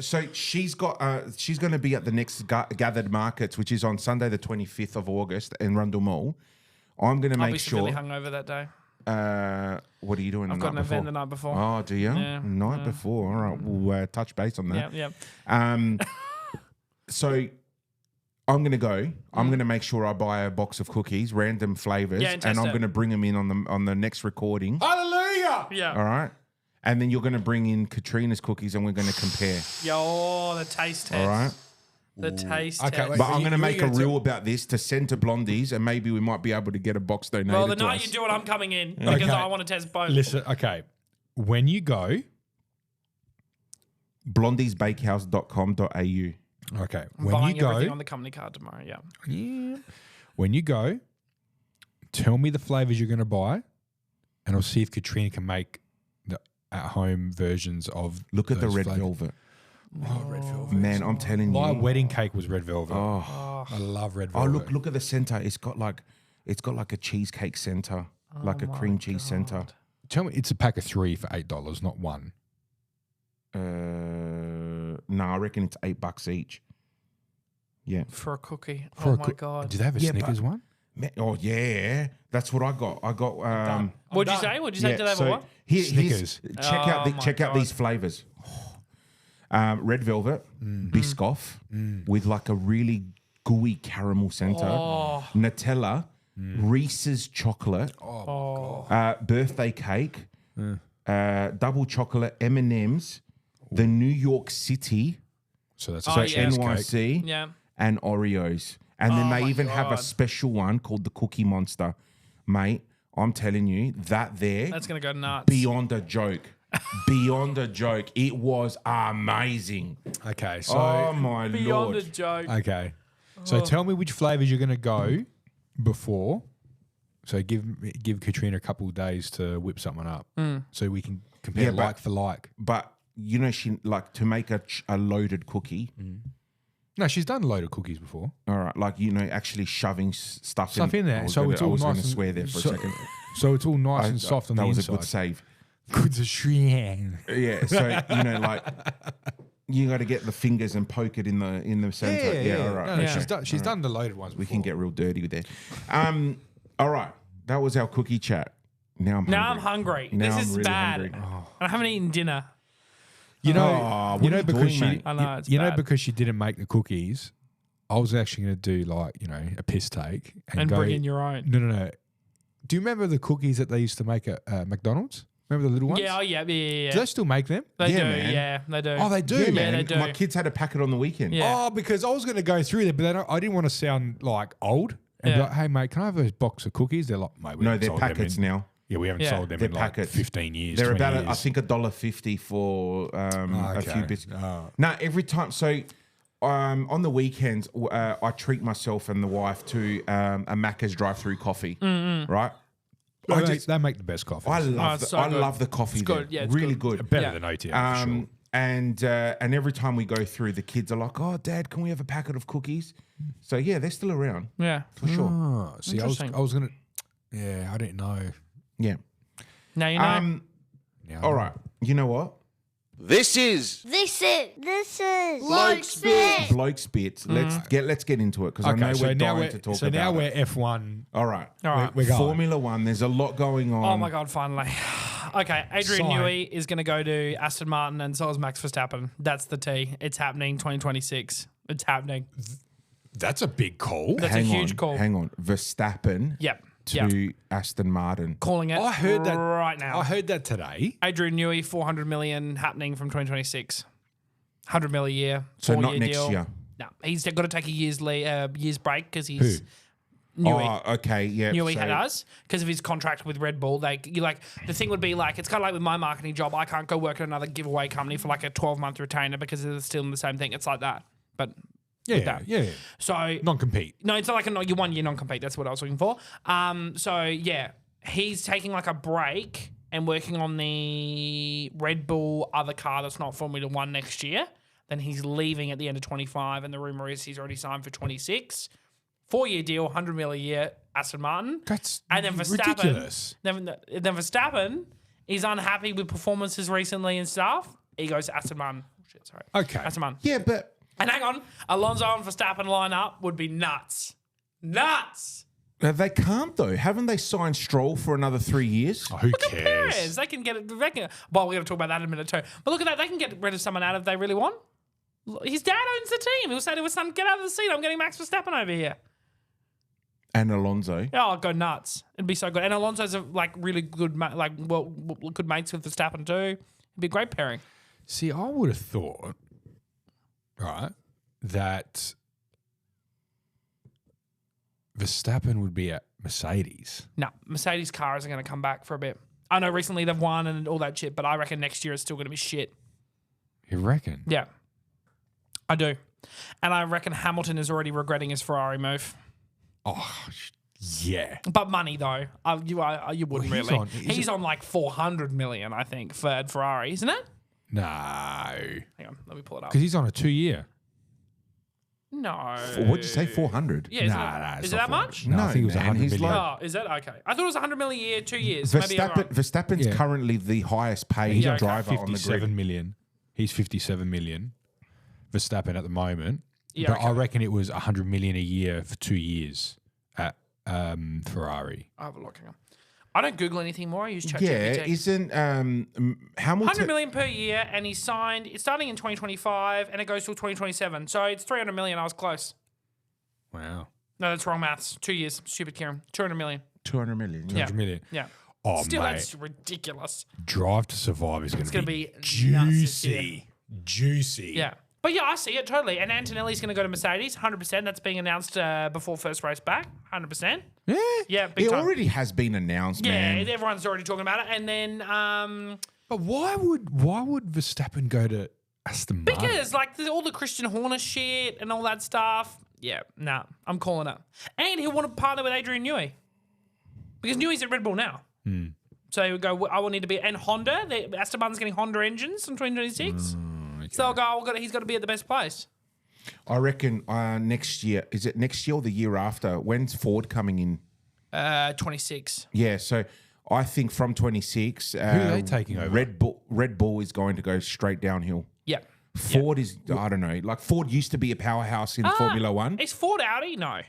S1: so she's got she's going to be at the next gathered markets, which is on Sunday the 25th of August in Rundle Mall. I'm going to
S3: I'll
S1: make
S3: be
S1: sure.
S3: severely hungover that day.
S1: What are you doing?
S3: I've
S1: the
S3: got
S1: night
S3: an
S1: before?
S3: event the night before.
S1: Oh, do you?
S3: Yeah,
S1: Night before. All right, we'll touch base on that.
S3: Yeah.
S1: So I'm going to go. I'm going to make sure I buy a box of cookies, random flavors,
S3: Yeah, and
S1: and
S3: test
S1: I'm
S3: it.
S1: going to bring them in on the next recording.
S2: Hallelujah.
S3: Yeah.
S1: All right. And then you're going to bring in Katrina's cookies and we're going to compare.
S3: Yo, the taste test.
S1: All right.
S3: The taste
S2: Okay,
S3: test.
S2: wait.
S1: But
S2: So
S1: I'm
S2: you-
S1: going to
S2: you're
S1: make a
S2: gonna
S1: reel about this to send to Blondies and maybe we might be able to get a box donated
S3: Well, the
S1: to
S3: night
S1: us.
S3: you do it, I'm coming in because
S2: Okay.
S3: I want to test both.
S2: Listen, okay. When you go,
S1: blondiesbakehouse.com.au.
S2: okay.
S3: I'm
S2: When
S3: buying
S2: you
S3: everything
S2: go,
S3: on the company card tomorrow. Yeah.
S2: yeah. When you go, tell me the flavors you're going to buy, and I'll see if Katrina can make the at-home versions of.
S1: Look at the
S2: those
S1: red
S2: flavors.
S1: velvet.
S2: Oh, red velvet.
S1: Man, I'm telling
S2: My
S1: you.
S2: wedding cake was red velvet.
S1: Oh,
S2: I love red
S1: oh
S2: velvet.
S1: look at the center. It's got like a cheesecake center, like a cream cheese center.
S2: Tell me, it's a pack of 3 for $8, not one.
S1: No, I reckon it's $8 each. Yeah.
S3: For a cookie.
S2: For
S3: Oh
S2: a
S3: my
S2: coo-
S3: God.
S2: Do they have a
S1: Yeah,
S2: Snickers one?
S1: Oh yeah, that's what I got. I got.
S3: What'd you say? What'd you say? Did they have a what?
S1: Here's,
S2: Snickers.
S1: check out
S3: Oh my
S1: check out
S3: God.
S1: these flavors. Red velvet, Biscoff with like a really gooey caramel center,
S3: Oh.
S1: Nutella, Reese's chocolate, birthday cake, double chocolate M&Ms, the New York City,
S2: So that's
S3: Oh,
S2: a
S3: yeah.
S2: cheesecake.
S1: NYC,
S3: Yeah.
S1: and Oreos. And then
S3: Oh
S1: they
S3: my
S1: even have a
S3: God.
S1: special one called the Cookie Monster. Mate, I'm telling you, that there,
S3: That's going to go nuts.
S1: beyond a joke. Beyond a joke. It was amazing.
S2: Okay, so
S1: Oh my
S3: Beyond
S1: Lord.
S3: a joke.
S2: okay, so tell me which flavors you're going to go before. So give Katrina a couple of days to whip something up, so we can compare
S1: Yeah, but-
S2: like for like.
S1: But you know, she like to make a loaded cookie.
S2: No, she's done a load of cookies before.
S1: All right, like you know, actually shoving stuff
S2: In there, so it's all
S1: I was
S2: nice.
S1: going to
S2: and-
S1: swear there for
S2: so,
S1: a second.
S2: So it's all nice and soft on
S1: that
S2: the
S1: was
S2: inside.
S1: a good save.
S2: Good as shrine.
S1: Yeah, so you know, like you got to get the fingers and poke it in the center. Yeah, all right.
S2: No,
S1: okay.
S2: she's done the loaded ones.
S1: We can get real dirty with that. All right, that was our cookie chat. Now I'm hungry. Now
S3: This
S1: I'm
S3: is
S1: really
S3: bad.
S1: hungry.
S3: I haven't eaten dinner.
S2: You know,
S1: what are you
S2: because
S1: doing,
S2: she,
S1: mate?
S3: I know, it's
S2: you know,
S3: bad.
S2: because she didn't make the cookies. I was actually going to do like a piss take
S3: And
S2: go,
S3: bring in your own.
S2: No. Do you remember the cookies that they used to make at McDonald's? Remember the little ones?
S3: Yeah, oh, yeah.
S2: Do they still make them?
S3: They
S1: Yeah,
S3: do,
S1: man.
S3: yeah, they do.
S2: Oh, they do?
S1: Yeah,
S2: Yeah,
S1: man.
S3: they do.
S1: My kids had a packet on the weekend.
S3: Yeah.
S2: Oh, because I was going to go through there, but then I didn't want to sound like old. And be
S3: Yeah.
S2: like, hey, mate, can I have a box of cookies? They're like, mate, we
S1: No,
S2: haven't
S1: they're
S2: sold them
S1: packets
S2: in-
S1: now.
S2: Yeah, we haven't
S3: Yeah.
S2: sold them
S1: They're
S2: in like
S1: packets.
S2: 15 years.
S1: They're
S2: 20
S1: about,
S2: years.
S1: I think, $1.50 for a few
S2: okay.
S1: bits.
S2: Oh.
S1: No, every time. So on the weekends, I treat myself and the wife to a Macca's drive-through coffee, right?
S2: They make the best coffee.
S1: I
S3: Oh,
S1: love
S3: it's
S1: the,
S3: so
S1: I
S3: good.
S1: love the coffee.
S3: It's good,
S1: there.
S3: yeah, it's
S1: really
S3: good.
S1: good.
S2: Better
S3: Yeah.
S2: than OTM, for sure.
S1: And every time we go through, the kids are like, "Oh, Dad, can we have a packet of cookies?" So yeah, they're still around
S3: Yeah.
S1: for sure.
S2: Oh, see, I was
S3: Interesting.
S2: going to, yeah, I didn't know.
S1: Yeah.
S3: Now you know.
S2: Yeah,
S1: All right. You know what?
S7: This is
S6: This is Blokes Bit.
S1: Blokes bits. Let's get into it because I know
S2: Okay, so
S1: we're
S2: now
S1: dying to talk
S2: so
S1: about
S2: now
S1: it.
S2: we're F1.
S1: All right.
S3: All right.
S2: We're going.
S1: Formula One. There's a lot going on.
S3: Oh my God, finally. Okay, Adrian
S2: Sign.
S3: Newey is going to go to Aston Martin and so is Max Verstappen. That's the T. It's happening 2026. It's happening.
S2: That's a big call.
S3: That's a huge call.
S1: Hang on. Verstappen
S3: Yep.
S1: to
S3: Yep.
S1: Aston Martin.
S3: Calling it
S2: I heard that
S3: right now.
S2: I heard that today.
S3: Adrian Newey, 400 million happening from 2026. 100 mil a year.
S1: So not
S3: 4-year
S1: next
S3: deal.
S1: year.
S3: No, he's got to take a year's break because he's Newey.
S1: Oh, okay. Yeah.
S3: Newey
S1: so-
S3: does because of his contract with Red Bull. The thing would be like, it's kind of like with my marketing job. I can't go work at another giveaway company for like a 12-month retainer because they're still in the same thing. It's like that, but with that.
S2: Yeah.
S3: So
S2: Non-compete.
S3: no, it's not like your 1 year non-compete. That's what I was looking for. So yeah, he's taking like a break and working on the Red Bull other car that's not Formula One next year. Then he's leaving at the end of 25, and the rumor is he's already signed for 26. 4-year deal, 100 mil a year, Aston Martin.
S2: That's
S3: And then Verstappen,
S2: ridiculous.
S3: Then Verstappen is unhappy with performances recently and stuff. He goes to Aston Martin. Oh, shit, sorry.
S2: Okay.
S3: Aston Martin.
S1: Yeah, but
S3: And hang on, Alonso and Verstappen line up would be nuts. Nuts.
S1: they can't though. Haven't they signed Stroll for another 3 years?
S2: Oh, who
S3: Perez,
S2: cares?
S3: they can get it. Well, we're going to talk about that in a minute too. But look at that, they can get rid of someone out if they really want. His dad owns the team. He'll say to his son, "Get out of the seat. I'm getting Max Verstappen over here."
S1: And Alonso.
S3: Oh, I'd go nuts. It'd be so good. And Alonso's like really good, good mates with Verstappen too. It'd be a great pairing.
S2: See, I would have thought, right, that Verstappen would be at Mercedes.
S3: No, Mercedes cars are going to come back for a bit. I know recently they've won and all that shit, but I reckon next year it's still going to be shit.
S2: You reckon?
S3: Yeah, I do. And I reckon Hamilton is already regretting his Ferrari move.
S2: Oh, yeah.
S3: But money though, you wouldn't
S2: Well, he's
S3: really.
S2: on-
S3: He's on like 400 million, I think, for Ferrari, isn't it?
S2: No.
S3: Hang on, let me pull it up.
S2: Because he's on a 2-year.
S3: No.
S1: What'd you say? 400?
S3: Yeah, is
S2: Nah,
S3: it,
S2: it's
S3: is it
S2: not
S3: that much?
S2: No, I think it was
S1: man,
S2: 100
S1: he's
S2: million.
S1: like-
S3: Oh, is it? Okay. I thought it was 100 million a year, 2 years. Maybe I'm wrong.
S1: Verstappen's
S2: Yeah.
S1: currently the highest paid
S2: He's on
S1: driver on the
S2: 57
S1: grid.
S2: million. He's 57 million. Verstappen at the moment.
S3: Yeah,
S2: but
S3: okay.
S2: I reckon it was 100 million a year for 2 years at Ferrari.
S3: I'll have a look. Hang on. I don't Google anything more. I use ChatGPT.
S1: Yeah, isn't Hamilton
S3: 100 million per year, and he signed. It's starting in 2025, and it goes till 2027. So it's 300 million. I was close.
S2: Wow.
S3: No, that's wrong maths. 2 years. Stupid, Kieran. 200 million.
S1: 200 million?
S3: Yeah.
S2: 100 million.
S3: Yeah.
S2: Oh,
S3: Still,
S2: mate.
S3: that's ridiculous.
S2: Drive to Survive is going
S3: gonna
S2: to
S3: be
S2: be
S3: nuts this year.
S2: juicy. Juicy.
S3: Yeah. But yeah, I see it totally. And Antonelli's going to go to Mercedes, 100%. That's being announced before first race back, 100%.
S2: Yeah.
S3: Yeah, big
S1: It
S3: time.
S1: already has been announced,
S3: Yeah,
S1: man.
S3: everyone's already talking about it. And then
S2: But why would Verstappen go to Aston Martin?
S3: because like all the Christian Horner shit and all that stuff. Yeah, nah, I'm calling it. And he'll want to partner with Adrian Newey because Newey's at Red Bull now. So he would go, I will need to be, and Honda, Aston Martin's getting Honda engines in 2026. So I'll go, he's got to be at the best place.
S1: I reckon next year, is it next year or the year after? When's Ford coming in?
S3: 26.
S1: Yeah, so I think from 26,
S2: are they taking over?
S1: Red Bull is going to go straight downhill.
S3: Yeah.
S1: Ford is, I don't know, like Ford used to be a powerhouse in Formula One.
S3: Is Ford Audi? No.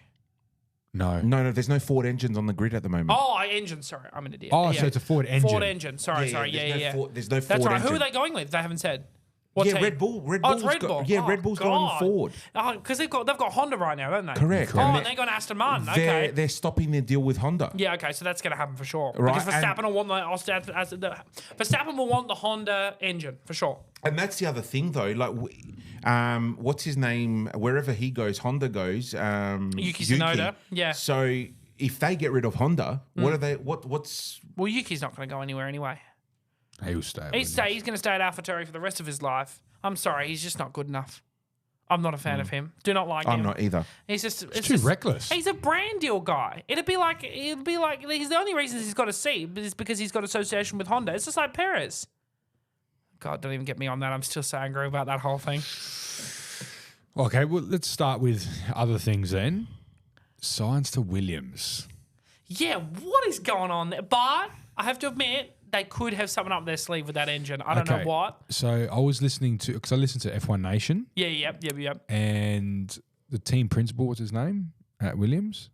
S2: No.
S1: No, there's no Ford engines on the grid at the moment.
S3: Oh, engine. Sorry, I'm an idiot.
S2: Oh, so it's a Ford engine.
S3: Ford engine. Sorry. Yeah.
S1: There's no
S3: That's
S1: Ford
S3: right.
S1: engine.
S3: Who are they going with? They haven't said. What
S1: Yeah,
S3: team?
S1: Red Bull. Red
S3: Oh, it's
S1: Bull's
S3: Red Bull.
S1: Yeah, Red Bull's going forward.
S3: Oh, because they've got Honda right now, don't they?
S1: Correct.
S3: Oh,
S1: And
S3: and they got Aston Martin. Okay.
S1: They're stopping their deal with Honda.
S3: Yeah, okay, so that's going to happen for sure.
S1: Right,
S3: Because Verstappen will want Verstappen will want the Honda engine for sure.
S1: And that's the other thing, though. Like, what's his name? Wherever he goes, Honda goes.
S3: Yuki Tsunoda. Yeah.
S1: So if they get rid of Honda, what are they? What's?
S3: Well, Yuki's not going to go anywhere anyway.
S2: He'll stay.
S3: He's going to stay at AlphaTauri for the rest of his life. I'm sorry, he's just not good enough. I'm not a fan of him. Do not like him.
S1: I'm not either.
S3: He's just
S2: It's too reckless.
S3: He's a brand deal guy. It'd be like he's the only reason he's got a seat is because he's got association with Honda. It's just like Perez. God, don't even get me on that. I'm still so angry about that whole thing.
S2: Okay, well, let's start with other things then. Signs to Williams.
S3: Yeah, what is going on there? But I have to admit, they could have something up their sleeve with that engine. I don't know what.
S2: So I was listening to, because I listened to F1 Nation.
S3: Yeah, yep.
S2: And the team principal, what's his name at Williams?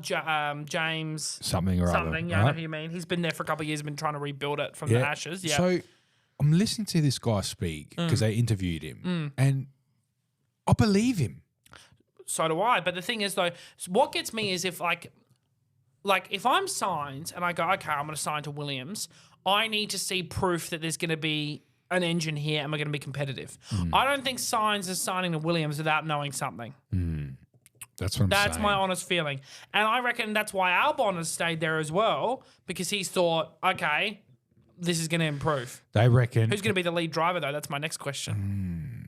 S3: James.
S2: Something or other.
S3: Something, yeah, I know who you mean. He's been there for a couple of years, been trying to rebuild it from the ashes. Yeah.
S2: So I'm listening to this guy speak because they interviewed him. And I believe him.
S3: So do I. But the thing is, though, what gets me is if, like if I'm signed and I go, okay, I'm going to sign to Williams, I need to see proof that there's going to be an engine here and we're going to be competitive. I don't think Sainz is signing to Williams without knowing something.
S2: That's what I'm saying.
S3: That's my honest feeling. And I reckon that's why Albon has stayed there as well, because he's thought, okay, this is going to improve.
S2: They reckon.
S3: Who's going to be the lead driver, though? That's my next question.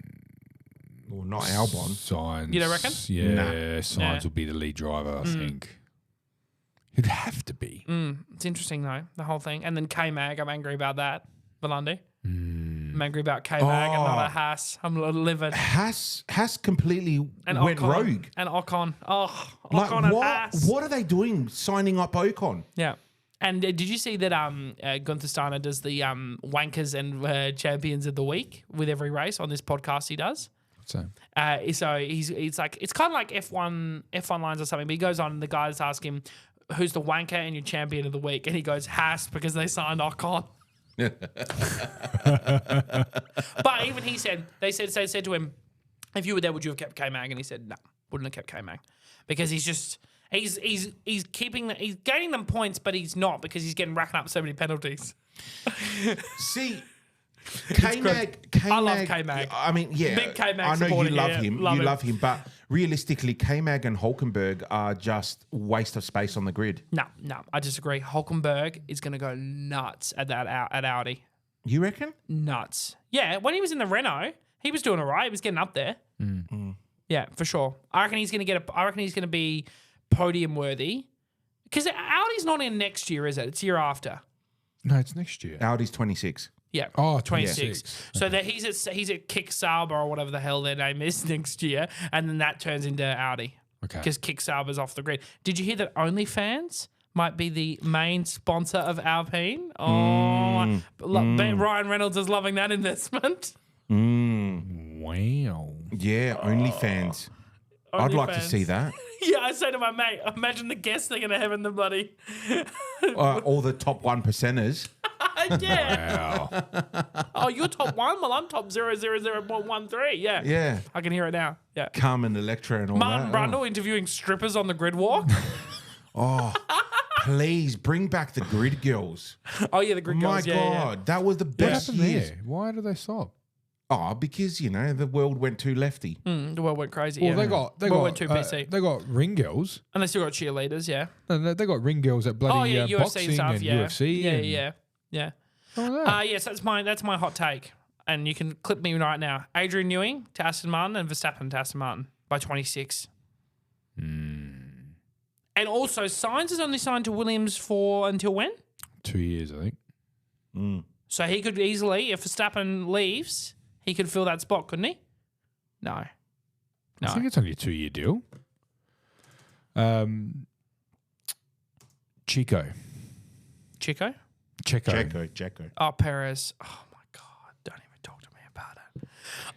S1: Well, not Albon.
S2: Sainz.
S3: You don't reckon?
S2: Yeah, Sainz
S3: Yeah.
S2: will be the lead driver, I think. He'd have to be.
S3: It's interesting, though, the whole thing. And then K-Mag, I'm angry about that. Valandi. I'm angry about K-Mag, another Haas. I'm livid.
S1: Haas completely
S3: And
S1: went
S3: Ocon.
S1: rogue.
S3: And Ocon. Oh,
S1: Like,
S3: Ocon and Haas.
S1: what are they doing signing up Ocon?
S3: Yeah. And did you see that Gunther Steiner does the wankers and champions of the week with every race on this podcast he does?
S2: So
S3: So he's like, it's kind of like F1 lines or something, but he goes on and the guys ask him, who's the wanker and your champion of the week? And he goes, Haas, because they signed Ocon. But even he said, they said to him, if you were there, would you have kept K-Mag? And he said, no, wouldn't have kept K-Mag. Because he's gaining them points, but he's not, because he's racking up so many penalties.
S1: See, K-Mag.
S3: I love K-Mag.
S1: I mean, yeah.
S3: Big K-Mag
S1: I know you
S3: supporter
S1: love
S3: here.
S1: him.
S3: Love
S1: you
S3: him.
S1: love him. But realistically, K-Mag and Hulkenberg are just waste of space on the grid.
S3: No, I disagree. Hulkenberg is going to go nuts at Audi.
S1: You reckon?
S3: Nuts. Yeah, when he was in the Renault, he was doing all right. He was getting up there. Yeah, for sure. I reckon he's going to be podium worthy. Because Audi's not in next year, is it? It's year after.
S2: no, it's next year.
S1: Audi's 26.
S3: Yeah.
S2: Oh,
S3: 26. So that he's at Kick Sauber or whatever the hell their name is next year, and then that turns into Audi.
S2: Okay.
S3: Because Kick Sauber's off the grid. Did you hear that OnlyFans might be the main sponsor of Alpine? Oh, Ryan Reynolds is loving that investment.
S2: Wow.
S1: Yeah, OnlyFans. I'd like to
S3: OnlyFans.
S1: see that.
S3: Yeah, I say to my mate, imagine the guests they're going to have in the bloody.
S1: All the top 1%ers.
S3: Yeah.
S2: Wow.
S3: Oh, you're top one? Well, I'm top 000.13. Yeah.
S1: Yeah.
S3: I can hear it now. Yeah.
S1: Carmen Electra and all
S3: Martin
S1: that.
S3: Brundle interviewing strippers on the grid walk.
S1: Please bring back the grid girls.
S3: Oh, yeah, the grid
S1: My
S3: girls. Yeah, yeah.
S1: God, that was the
S2: What
S1: best
S2: happened
S1: years.
S2: there? Why did they stop?
S1: Oh, because, the world went too lefty.
S3: The world went crazy.
S2: Well,
S3: yeah.
S2: they
S3: Well,
S2: got
S3: went too PC.
S2: they got ring girls.
S3: And they still got cheerleaders, yeah.
S2: No, they got ring girls at bloody
S3: Oh, yeah, UFC
S2: boxing
S3: stuff,
S2: and
S3: yeah.
S2: UFC. and
S3: Yeah.
S2: all of that.
S3: Yes, that's my hot take. And you can clip me right now. Adrian Newey to Aston Martin and Verstappen to Aston Martin by 26. And also, Sainz is only signed to Williams for until when?
S2: 2 years, I think.
S3: So he could easily, if Verstappen leaves, he could fill that spot, couldn't he? No.
S2: I think it's only a 2-year deal.
S3: Checo?
S1: Checo.
S3: Oh, Perez. Oh, my God. Don't even talk to me about it.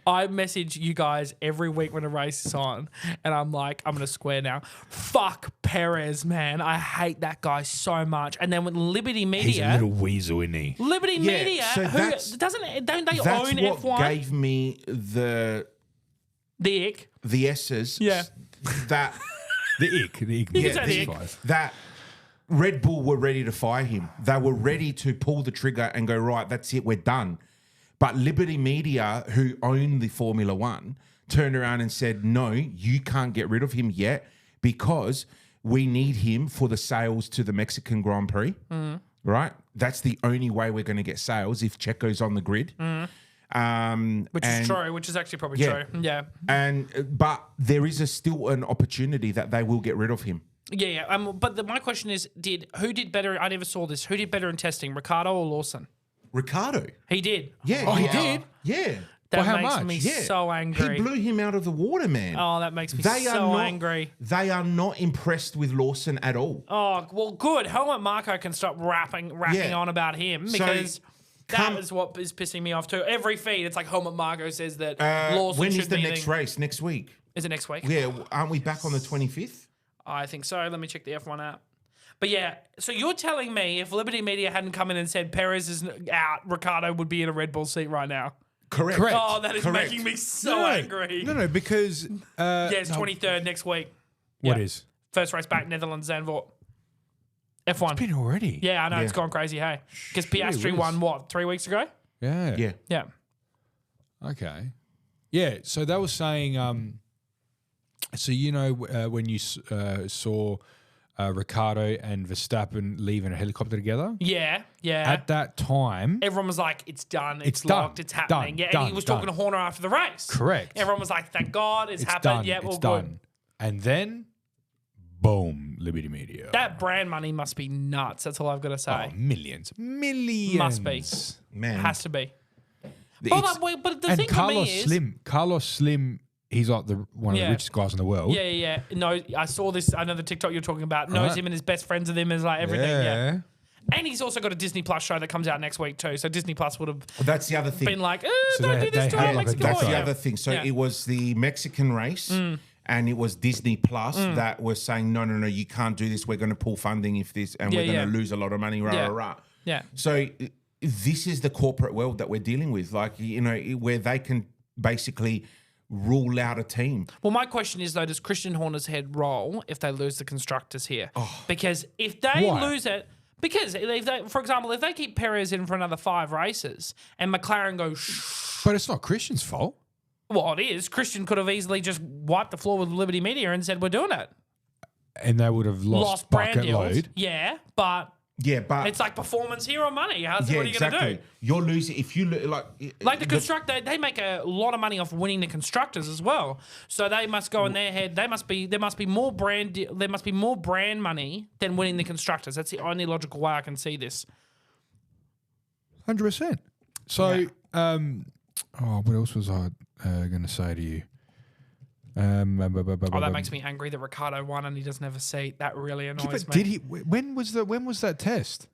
S3: I message you guys every week when a race is on, and I'm like, I'm going to swear now. Fuck Perez, man. I hate that guy so much. And then with Liberty
S2: He's
S3: Media,
S2: a little weasel, isn't he?
S3: Liberty
S1: Yeah,
S3: Media,
S1: so
S3: who don't they
S1: That's
S3: own
S1: what
S3: F1?
S1: gave me the
S3: The ick.
S1: S's.
S3: Yeah.
S1: That
S2: The ick.
S3: You can say the ick.
S1: that Red Bull were ready to fire him. They were ready to pull the trigger and go, right, that's it, we're done. But Liberty Media, who own the Formula One, turned around and said, no, you can't get rid of him yet because we need him for the sales to the Mexican Grand Prix. Right? That's the only way we're going to get sales if Checo's on the grid.
S3: Which is true, which is actually probably
S1: Yeah.
S3: true. Yeah.
S1: But there is still an opportunity that they will get rid of him.
S3: Yeah. But my question is, who did better? I never saw this. Who did better in testing, Ricardo or Lawson?
S1: Ricardo.
S3: He did.
S1: Yeah.
S2: Oh, he did?
S1: Yeah.
S3: That
S2: how
S3: makes
S2: much?
S3: me
S1: Yeah.
S3: so angry.
S1: He blew him out of the water, man.
S3: Oh, that makes me
S1: They are
S3: so
S1: not-
S3: angry.
S1: They are not impressed with Lawson at all.
S3: Oh, well, good. Helmut Marko can stop rapping
S1: Yeah.
S3: on about him
S1: So,
S3: because
S1: come-
S3: that is what is pissing me off too. Every feed, it's like Helmut Marko says that Lawson
S1: when
S3: should
S1: is the
S3: be
S1: next race? Next week?
S3: Is it next week?
S1: Yeah, aren't we back on the 25th?
S3: I think so. Let me check the F1 app. But yeah, so you're telling me if Liberty Media hadn't come in and said Perez is out, Ricardo would be in a Red Bull seat right now.
S1: Correct.
S3: Oh, that is
S1: Correct.
S3: making me so angry.
S2: No, because
S3: Yeah, it's 23rd next week.
S2: what
S3: Yeah.
S2: is?
S3: First race back, Netherlands, Zandvoort. F1.
S2: Been already.
S3: Yeah, I know.
S1: Yeah.
S3: It's gone crazy, hey? Because Piastri
S2: whiz.
S3: won, what, 3 weeks ago?
S2: Yeah.
S1: Yeah.
S3: Yeah.
S2: Okay. Yeah. So they were saying, so when you saw Ricardo and Verstappen leaving a helicopter together,
S3: Yeah, yeah.
S2: at that time,
S3: Everyone was like, it's done, it's
S2: done,
S3: locked, it's happening.
S2: done,
S3: Yeah, and
S2: done,
S3: he was
S2: done.
S3: talking to Horner after the race.
S2: Correct.
S3: Everyone was like, thank God, it's happened.
S2: done.
S3: Yeah,
S2: It's
S3: all
S2: done.
S3: good.
S2: And then, boom, Liberty Media.
S3: That brand money must be nuts. That's all I've got to say.
S2: Oh, millions.
S3: Must be.
S1: Man.
S3: Has to be.
S1: It's-
S3: But the
S2: And
S3: thing
S2: Carlos
S3: for me is...
S2: Slim, he's like one of
S3: Yeah.
S2: the richest guys in the world.
S3: Yeah. No, I saw this. I know the TikTok you're talking about. Knows
S2: Right.
S3: him and is best friends with him. Is like everything. Yeah. And he's also got a Disney Plus show that comes out next week too. So Disney Plus would have
S1: That's the other thing.
S3: been like,
S2: So
S3: don't
S2: they-
S3: do this
S2: they
S3: to
S2: had
S3: our
S2: like a
S3: Mexican
S1: That's
S3: boy.
S1: the
S3: Yeah.
S1: other thing. So
S3: Yeah.
S1: it was the Mexican race and it was Disney Plus that was saying, no, you can't do this. We're going to pull funding if this, and
S3: Yeah,
S1: we're going
S3: yeah.
S1: to lose a lot of money, rah,
S3: Yeah.
S1: rah, rah.
S3: Yeah.
S1: So this is the corporate world that we're dealing with, like, where they can basically rule out a team.
S3: Well, my question is though, does Christian Horner's head roll if they lose the constructors here?
S1: Oh.
S3: Because if they
S2: Why?
S3: lose it, because if they, for example, if they keep Perez in for another 5 races and McLaren goes,
S2: But it's not Christian's fault.
S3: well, it is. Christian could have easily just wiped the floor with Liberty Media and said, we're doing it.
S2: And they would have lost
S3: Brand
S2: bucket
S3: deals.
S2: load.
S3: Yeah, but
S1: Yeah, but
S3: it's like performance hero money. What are you going to
S1: exactly.
S3: do?
S1: You're losing if you
S3: Like the constructor, they make a lot of money off winning the constructors as well. So they must go in their head. There must be more brand money than winning the constructors. That's the only logical way I can see this.
S2: 100%. So, what else was I going to say to you?
S3: Oh, that makes me angry that Ricardo won and he doesn't have a seat. That really annoys me.
S2: Did he? When was that test?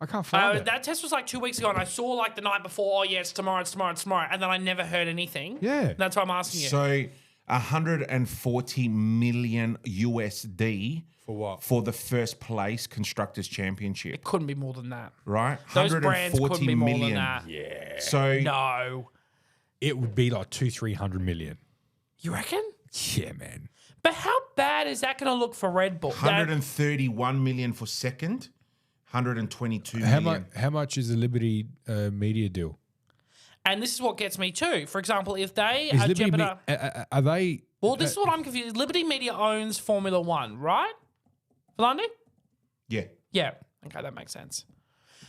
S2: I can't find it.
S3: That test was like 2 weeks ago, and I saw like the night before. Oh yeah, it's tomorrow, and then I never heard anything.
S2: Yeah.
S3: That's why I'm asking you.
S1: So 140 million USD
S2: For what?
S1: For the first place constructors championship,
S3: It couldn't be more than that.
S1: right?
S3: Those brands couldn't be more than that.
S1: Yeah. So
S3: No,
S2: It would be like 200-300 million.
S3: you reckon?
S2: Yeah, man.
S3: But how bad is that going to look for Red Bull?
S1: 131 million for second, 122
S2: How
S1: million.
S2: much? How much is the Liberty media deal?
S3: And this is what gets me too. For example, if they
S2: Is
S3: are
S2: Liberty
S3: jeopardizing...
S2: are they?
S3: Well, this is what I'm confused. Liberty Media owns Formula One, right? London?
S1: Yeah.
S3: Yeah. Okay, that makes sense.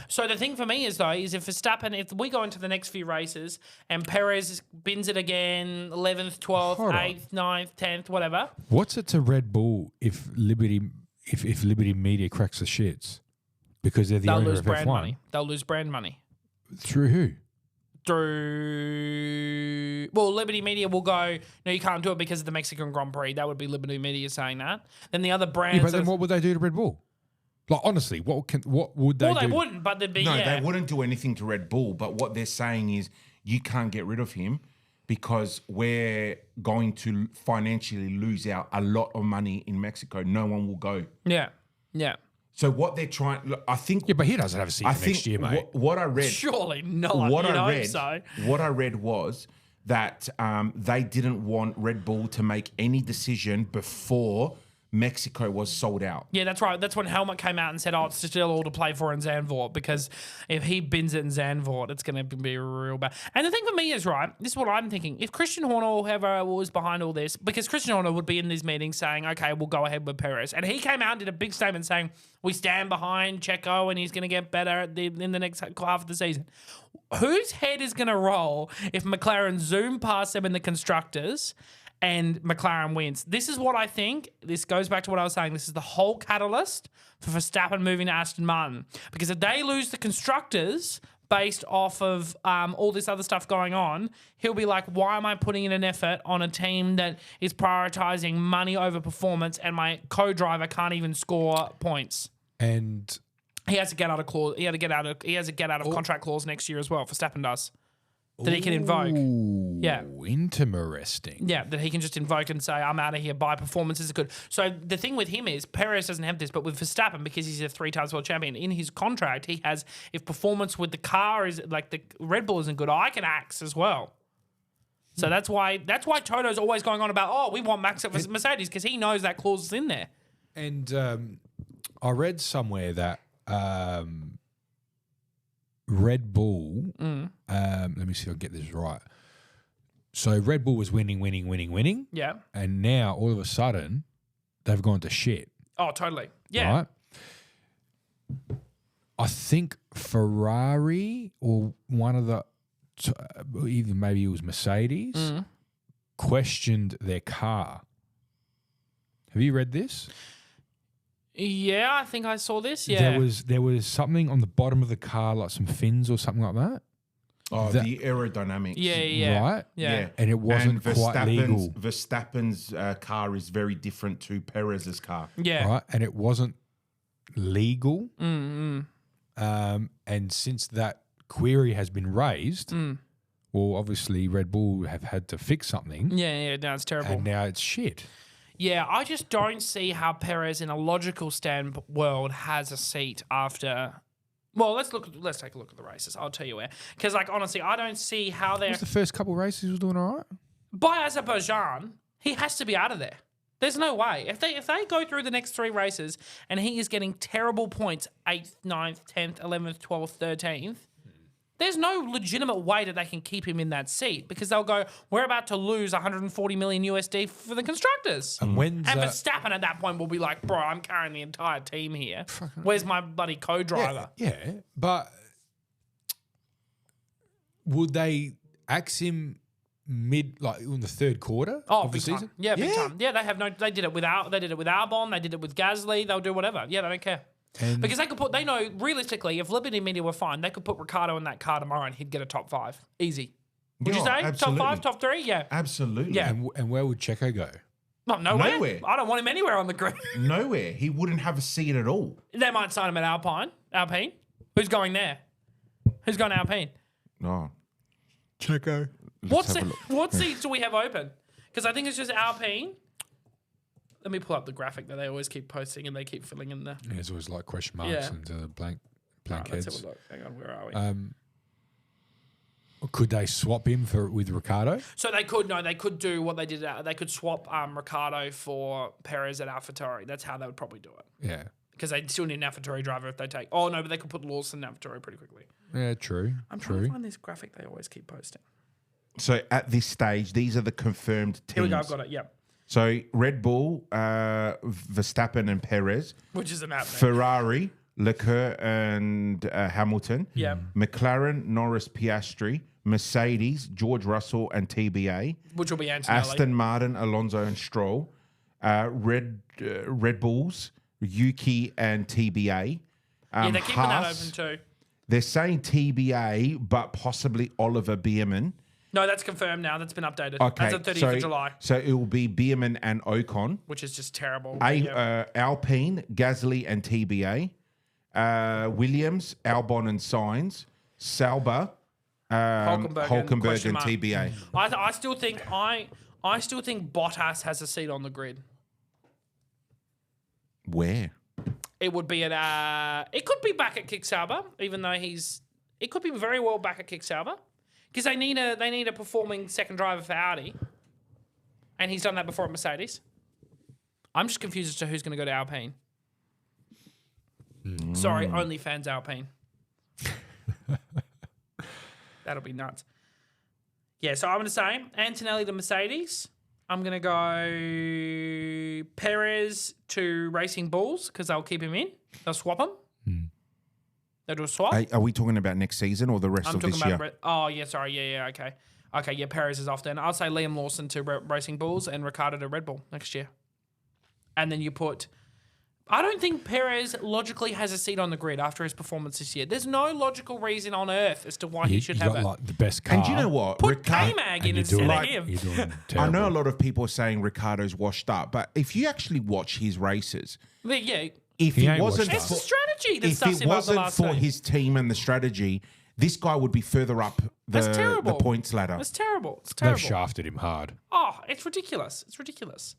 S3: So the thing for me is, though, is if Verstappen, if we go into the next few races and Perez bins it again, 11th, 12th,
S2: Hold on.
S3: 8th, 9th, 10th, whatever.
S2: What's it to Red Bull if Liberty Media cracks the shits because they're the
S3: They'll
S2: owner
S3: lose
S2: of
S3: brand
S2: F1?
S3: money. They'll lose brand money.
S2: Through who?
S3: Through... Well, Liberty Media will go, no, you can't do it because of the Mexican Grand Prix. That would be Liberty Media saying that. Then the other brands...
S2: Yeah, but then
S3: that-
S2: what would they do to Red Bull? Like honestly, what would they
S3: well,
S2: do?
S3: they wouldn't, but they'd be,
S1: No,
S3: yeah.
S1: they wouldn't do anything to Red Bull. But what they're saying is you can't get rid of him because we're going to financially lose out a lot of money in Mexico. No one will go.
S3: Yeah. Yeah.
S1: So what they're trying, look, I think.
S2: Yeah, but he doesn't have a seat
S1: I
S2: for
S1: think
S2: next year, mate.
S1: what I read.
S3: Surely not.
S1: What
S3: You'd
S1: I
S3: hope
S1: read.
S3: so.
S1: What I read was that they didn't want Red Bull to make any decision before Mexico was sold out.
S3: Yeah, that's right. That's when Helmut came out and said, "Oh, it's still all to play for in Zandvoort," because if he bins it in Zandvoort, it's going to be real bad. And the thing for me is, right, this is what I'm thinking. If Christian Horner or whoever was behind all this, because Christian Horner would be in these meetings saying, "Okay, we'll go ahead with Perez," and he came out and did a big statement saying, "We stand behind Checo and he's going to get better in the next half of the season." Whose head is going to roll if McLaren zoom past them in the constructors and McLaren wins? This is what I think. This goes back to what I was saying. This is the whole catalyst for Verstappen moving to Aston Martin. Because if they lose the constructors based off of all this other stuff going on, he'll be like, why am I putting in an effort on a team that is prioritizing money over performance and my co-driver can't even score points?
S2: And
S3: He has a get out of clause. He has a get out of contract clause next year as well. Verstappen does. That he can invoke. Yeah.
S2: Interesting.
S3: Yeah, that he can just invoke and say, I'm out of here, bye, performance is good. So the thing with him is, Perez doesn't have this, but with Verstappen, because he's a 3-time world champion, in his contract, he has, if performance with the car is, like the Red Bull isn't good, I can axe as well. So that's why Toto's always going on about, oh, we want Max at Mercedes, because he knows that clause is in there.
S2: And I read somewhere that Red Bull, let me see if I get this right. So Red Bull was winning.
S3: Yeah.
S2: And now all of a sudden they've gone to shit.
S3: Oh, totally. Yeah.
S2: Right? I think Ferrari or one of the, even maybe it was Mercedes, questioned their car. Have you read this?
S3: Yeah, I think I saw this. Yeah.
S2: There was something on the bottom of the car, like some fins or something like that.
S1: Oh, the aerodynamics.
S3: Yeah.
S2: Right?
S3: Yeah.
S2: And it wasn't quite legal.
S1: Verstappen's car is very different to Perez's car.
S3: Yeah.
S2: Right? And it wasn't legal.
S3: Mm-hmm.
S2: And since that query has been raised, well, obviously Red Bull have had to fix something.
S3: Yeah, no, it's terrible.
S2: And now it's shit.
S3: Yeah, I just don't see how Perez, in a logical stand world, has a seat after. Well, let's take a look at the races. I'll tell you where. Because, like, honestly, I don't see how they're.
S2: Was the first couple of races he was doing all right?
S3: By Azerbaijan, he has to be out of there. There's no way. If they go through the next 3 races and he is getting terrible points, 8th, 9th, 10th, 11th, 12th, 13th, there's no legitimate way that they can keep him in that seat, because they'll go, we're about to lose 140 million USD for the constructors.
S2: And when's
S3: And Verstappen at that point will be like, bro, I'm carrying the entire team here. Where's my bloody co-driver?
S2: Yeah, but would they axe him like in the third quarter of the
S3: big time.
S2: season?
S3: Yeah, big time. Yeah, they did it with Albon, they did it with Gasly, they'll do whatever. Yeah, they don't care.
S2: And
S3: Because they know, realistically, if Liberty Media were fine, they could put Ricardo in that car tomorrow and he'd get a top 5. Easy. Would you say?
S1: Absolutely.
S3: Top 5, top 3? Yeah.
S1: Absolutely.
S3: Yeah.
S2: and where would Checo go?
S3: Not nowhere.
S1: Nowhere.
S3: I don't want him anywhere on the grid.
S1: Nowhere. He wouldn't have a seat at all.
S3: They might sign him at Alpine. Who's going there? Who's going to Alpine?
S1: No.
S2: Checo.
S3: What seats do we have open? Because I think it's just Alpine. Let me pull up the graphic that they always keep posting and they keep filling in the.
S2: Yeah, there's always like question marks
S3: Yeah.
S2: and blank
S3: Let's
S2: heads.
S3: have a look. Hang on, where are we?
S2: Could they swap him with Ricardo?
S3: So they could do what they did. They could swap Ricardo for Perez at AlphaTauri. That's how they would probably do it.
S2: Yeah.
S3: Because they still need an AlphaTauri driver if they take. Oh no, but they could put Lawson in AlphaTauri pretty quickly.
S2: Yeah, true.
S3: I'm trying to find this graphic they always keep posting.
S1: So at this stage, these are the confirmed teams.
S3: Here we go. I've got it. Yep.
S1: So Red Bull, Verstappen and Perez.
S3: Which is a map.
S1: Ferrari, Leclerc and Hamilton.
S3: Yeah.
S1: McLaren, Norris, Piastri. Mercedes, George Russell and TBA.
S3: Which will be Antonelli.
S1: Aston Martin, Alonso and Stroll. Red Bulls, Yuki and TBA.
S3: Yeah, they're keeping that
S1: Haas,
S3: open too.
S1: They're saying TBA, but possibly Oliver Bierman.
S3: No, that's confirmed now. That's been updated.
S1: Okay,
S3: That's the 30th of July.
S1: So it will be Bierman and Ocon.
S3: Which is just terrible.
S1: Alpine, Gasly and TBA. Williams, Albon and Sainz. Sauber,
S3: Hulkenberg
S1: Hulkenberg and
S3: mark.
S1: TBA.
S3: I still think Bottas has a seat on the grid.
S1: Where?
S3: It would be at it could be back at Kicksauber, even though it could be very well back at Kicksauber. Because they need a performing second driver for Audi. And he's done that before at Mercedes. I'm just confused as to who's going to go to Alpine. Sorry, OnlyFans Alpine. That'll be nuts. Yeah, so I'm going to say Antonelli to Mercedes. I'm going to go Perez to Racing Bulls because they'll keep him in. They'll swap him. They'll do a swap.
S1: Are we talking about next season or the rest
S3: I'm
S1: of
S3: talking
S1: this year?
S3: about. Oh, yeah, sorry. Yeah, okay. Okay, yeah, Perez is off then. I'll say Liam Lawson to Racing Bulls and Ricciardo to Red Bull next year. And then you put... I don't think Perez logically has a seat on the grid after his performance this year. There's no logical reason on earth as to why he should
S2: You
S3: have
S2: got
S3: it.
S2: like the best car.
S1: And do you know what?
S3: Put
S1: Ricciardo-
S3: K-Mag in
S2: you're
S3: instead
S2: doing
S3: of
S2: like-
S3: him.
S2: You're doing
S1: I
S2: terrible.
S1: know a lot of people are saying Ricardo's washed up, but if you actually watch his races,
S3: But yeah,
S1: if
S2: He
S1: it
S2: ain't
S1: wasn't
S2: washed
S3: it's
S1: for,
S3: the strategy that
S1: if
S3: stuffs
S1: it
S3: him up the
S1: wasn't
S3: last
S1: for
S3: game.
S1: his team and the strategy, this guy would be further up
S3: That's
S1: the
S3: terrible.
S1: points ladder.
S3: It's terrible. It's
S2: They've
S3: terrible.
S2: shafted him hard.
S3: Oh, it's ridiculous. It's ridiculous.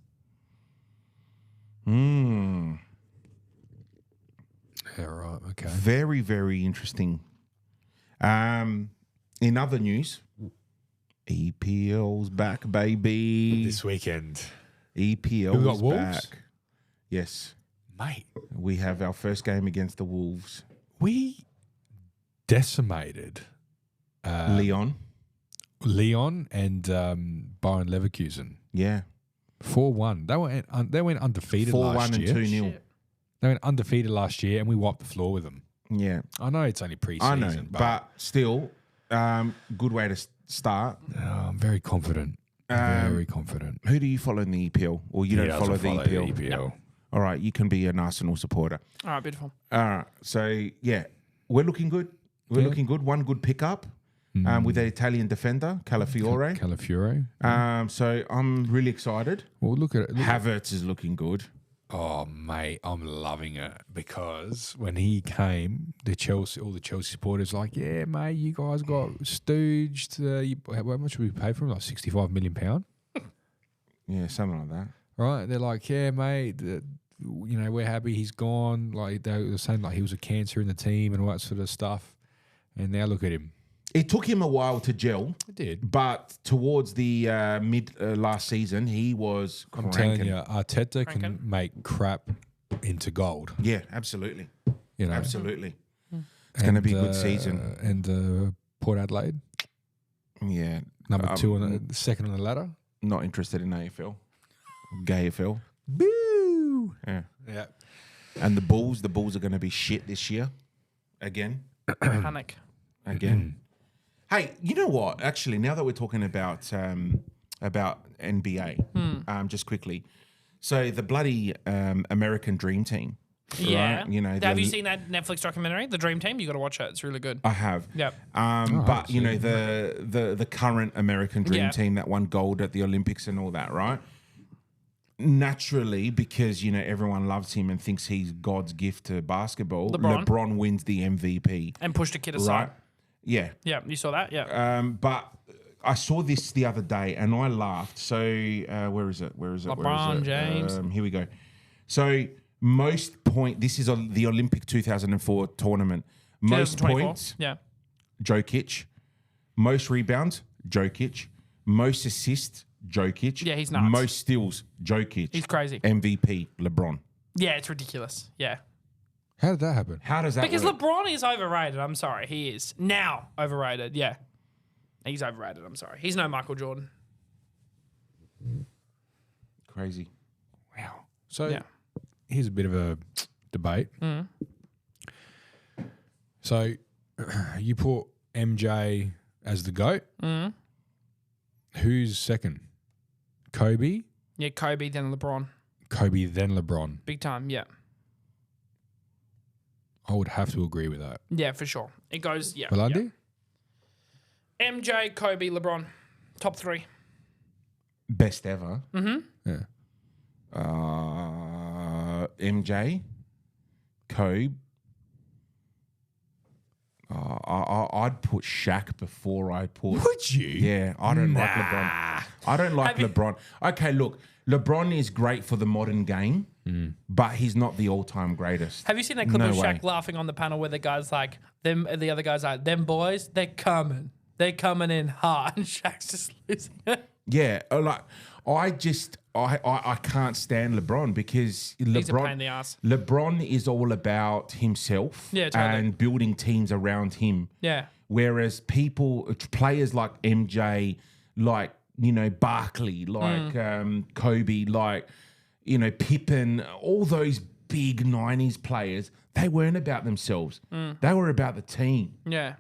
S2: Yeah, right. Okay.
S1: Very, very interesting. In other news, EPL's back, baby.
S2: This weekend,
S1: EPL's
S2: Who got Wolves?
S1: back. Yes,
S2: mate,
S1: we have our first game against the Wolves.
S2: we decimated
S1: Leon.
S2: Leon and Bayern Leverkusen.
S1: Yeah.
S2: 4-1. They went undefeated
S1: 4-1
S2: last
S1: and
S2: year.
S1: 2-0.
S2: They went undefeated last year, and we wiped the floor with them.
S1: Yeah.
S2: I know it's only pre-season.
S1: I know, but still, good way to start.
S2: I'm very confident. Very confident.
S1: Who do you follow in the EPL? Or you
S2: He
S1: don't follow
S2: doesn't
S1: the EPL?
S2: EPL.
S1: All right, you can be an Arsenal supporter.
S3: All right, beautiful.
S1: All right, so yeah, we're looking good. We're looking good. One good pickup with the Italian defender, Calafiore.
S2: Calafiore.
S1: So I'm really excited.
S2: Well, look at it.
S1: Havertz is looking good.
S2: Oh, mate, I'm loving it because when he came, all the Chelsea supporters were like, yeah, mate, you guys got stooged. How much did we pay for him? Like £65 million?
S1: Yeah, something like that.
S2: Right? They're like, yeah, mate, we're happy he's gone. Like they were saying, like he was a cancer in the team and all that sort of stuff. And now look at him.
S1: It took him a while to gel.
S2: It did.
S1: But towards the mid last season, he was
S2: I'm
S1: cranking.
S2: telling you, Arteta can make crap into gold.
S1: Yeah, absolutely.
S2: You know,
S1: Absolutely. It's going to be a good season.
S2: And Port Adelaide,
S1: Yeah.
S2: number two on the second on the ladder.
S1: Not interested in AFL. Gay AFL.
S2: Boo!
S1: Yeah.
S2: Yeah.
S1: And the Bulls are going to be shit this year. Again.
S3: Panic.
S1: Hey, you know what? Actually, now that we're talking about NBA, just quickly. So the bloody American Dream Team.
S3: Yeah.
S1: Right? You know,
S3: Have you seen that Netflix documentary, The Dream Team? You got to watch it. It's really good.
S1: I have.
S3: Yep.
S1: But you know the current American Dream
S3: Yeah.
S1: Team that won gold at the Olympics and all that, right? Naturally, because you know everyone loves him and thinks he's God's gift to basketball. LeBron wins the MVP.
S3: And pushed a kid aside.
S1: Right? Yeah.
S3: Yeah, you saw that? Yeah.
S1: But I saw this the other day and I laughed. So where is it?
S3: LeBron James.
S1: Here we go. So most point. This is the Olympic 2004 tournament. Most
S3: 2024.
S1: points.
S3: Yeah.
S1: Jokic. Most rebounds. Jokic. Most assists. Jokic.
S3: Yeah, he's nuts.
S1: Most steals. Jokic.
S3: He's crazy.
S1: MVP. LeBron.
S3: Yeah, it's ridiculous. Yeah.
S2: How did that happen?
S1: How does that
S3: Because
S1: work?
S3: LeBron is overrated. I'm sorry. He is. Now overrated. Yeah. He's overrated. I'm sorry. He's no Michael Jordan.
S1: Crazy.
S2: Wow. So
S3: Yeah.
S2: here's a bit of a debate. So you put MJ as the GOAT. Who's second? Kobe?
S3: Yeah, Kobe, then LeBron.
S2: Kobe, then LeBron.
S3: Big time. Yeah.
S2: I would have to agree with that.
S3: Yeah, for sure. It goes, yeah.
S2: Valandi?
S3: yeah. MJ, Kobe, LeBron. Top three.
S1: Best ever.
S2: Yeah.
S1: MJ, Kobe, I'd put Shaq before I put.
S2: Would you?
S1: Yeah, I don't like LeBron. I don't like LeBron. Okay, look, LeBron is great for the modern game, but he's not the all-time greatest.
S3: Have you seen that clip
S1: No
S3: of Shaq
S1: way.
S3: laughing on the panel where the guy's like, the other guy's like, them boys, they're coming in hard, and Shaq's just losing it.
S1: Yeah, like I can't stand LeBron because
S3: He's a pain in the ass.
S1: LeBron is all about himself
S3: Yeah, totally.
S1: and building teams around him.
S3: Yeah.
S1: Whereas players like MJ, like, Barkley, like Kobe, like, Pippen, all those big 90s players, they weren't about themselves. They were about the team.
S3: Yeah.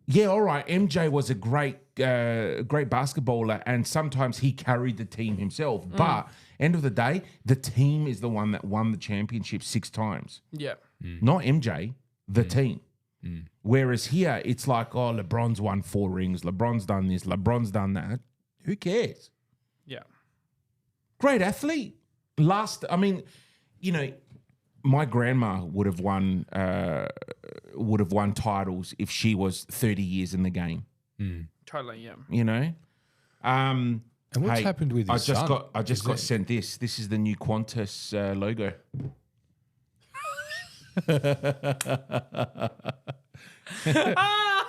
S1: Yeah, all right, MJ was a great basketballer, and sometimes he carried the team himself. But end of the day, the team is the one that won the championship 6 times.
S3: Yeah.
S1: Not MJ, the team. Whereas here, it's like, oh, LeBron's won 4 rings. LeBron's done this. LeBron's done that. Who cares?
S3: Yeah.
S1: Great athlete. My grandma would have won titles if she was 30 years in the game.
S3: Totally, yeah.
S2: And what's happened with his son?
S1: I just got sent this. This is the new Qantas logo.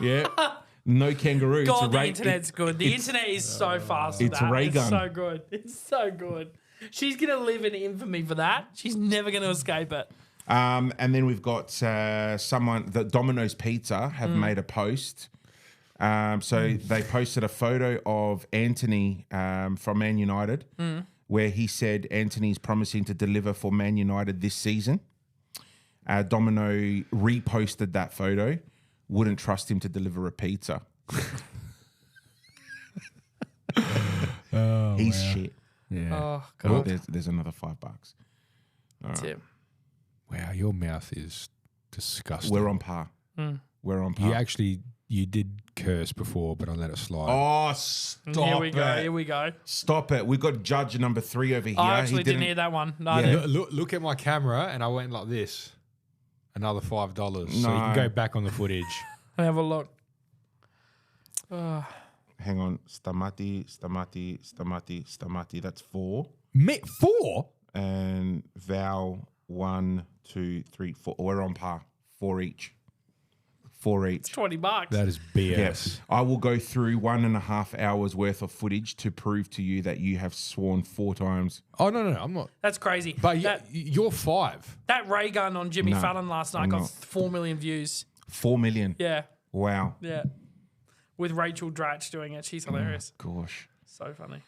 S1: Yeah. No kangaroo.
S3: God,
S1: it's
S3: the internet's good. The internet is so fast.
S1: It's
S3: It's
S1: Raygun.
S3: so good. It's so good. She's going to live in infamy for that. She's never going to escape it.
S1: And then we've got the Domino's Pizza have made a post. So they posted a photo of Anthony from Man United where he said Anthony's promising to deliver for Man United this season. Domino reposted that photo. Wouldn't trust him to deliver a pizza. He's shit.
S2: Yeah.
S3: Oh,
S1: Oh,
S3: God.
S1: there's another $5.
S3: That's it.
S2: Wow, your mouth is disgusting.
S1: We're on par. We're on par.
S2: You did curse before, but I let it slide.
S1: Oh, stop
S3: Here we
S1: it.
S3: go. Here we go.
S1: Stop it. We've got judge number 3 over here.
S3: I actually
S1: He
S3: didn't hear that one. No, I
S1: Yeah.
S3: didn't.
S2: Look at my camera, and I went like this. Another $5. So you
S1: No.
S2: can go back on the footage.
S3: Have a look.
S1: Hang on. Stamati. That's 4.
S2: 4?
S1: And Val, 1, 2, 3, 4. We're on par. 4 each. 4 each.
S3: $20.
S2: That is BS.
S1: Yes. I will go through 1.5 hours worth of footage to prove to you that you have sworn 4 times.
S2: Oh, no, I'm not.
S3: That's crazy.
S2: But
S3: that
S2: you're 5.
S3: Raygun on Jimmy
S1: No,
S3: Fallon last night
S1: I'm
S3: got
S1: not.
S3: 4 million views.
S1: 4 million.
S3: Yeah.
S1: Wow.
S3: Yeah. With Rachel Dratch doing it. She's hilarious.
S1: Gosh.
S3: So funny.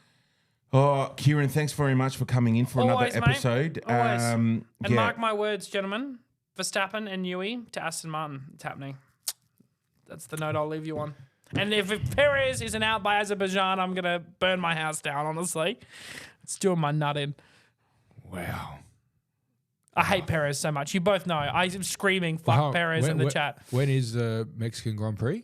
S1: Oh, Kieran, thanks very much for coming in for
S3: Always,
S1: another
S3: mate.
S1: episode.
S3: Always. And
S1: yeah.
S3: mark my words, gentlemen. Verstappen and Newey to Aston Martin. It's happening. That's the note I'll leave you on. And if Perez isn't out by Azerbaijan, I'm going to burn my house down, honestly. It's doing my nut in.
S2: Wow.
S3: I hate Perez so much. You both know. I'm screaming, fuck Perez in the chat.
S2: When is the Mexican Grand Prix?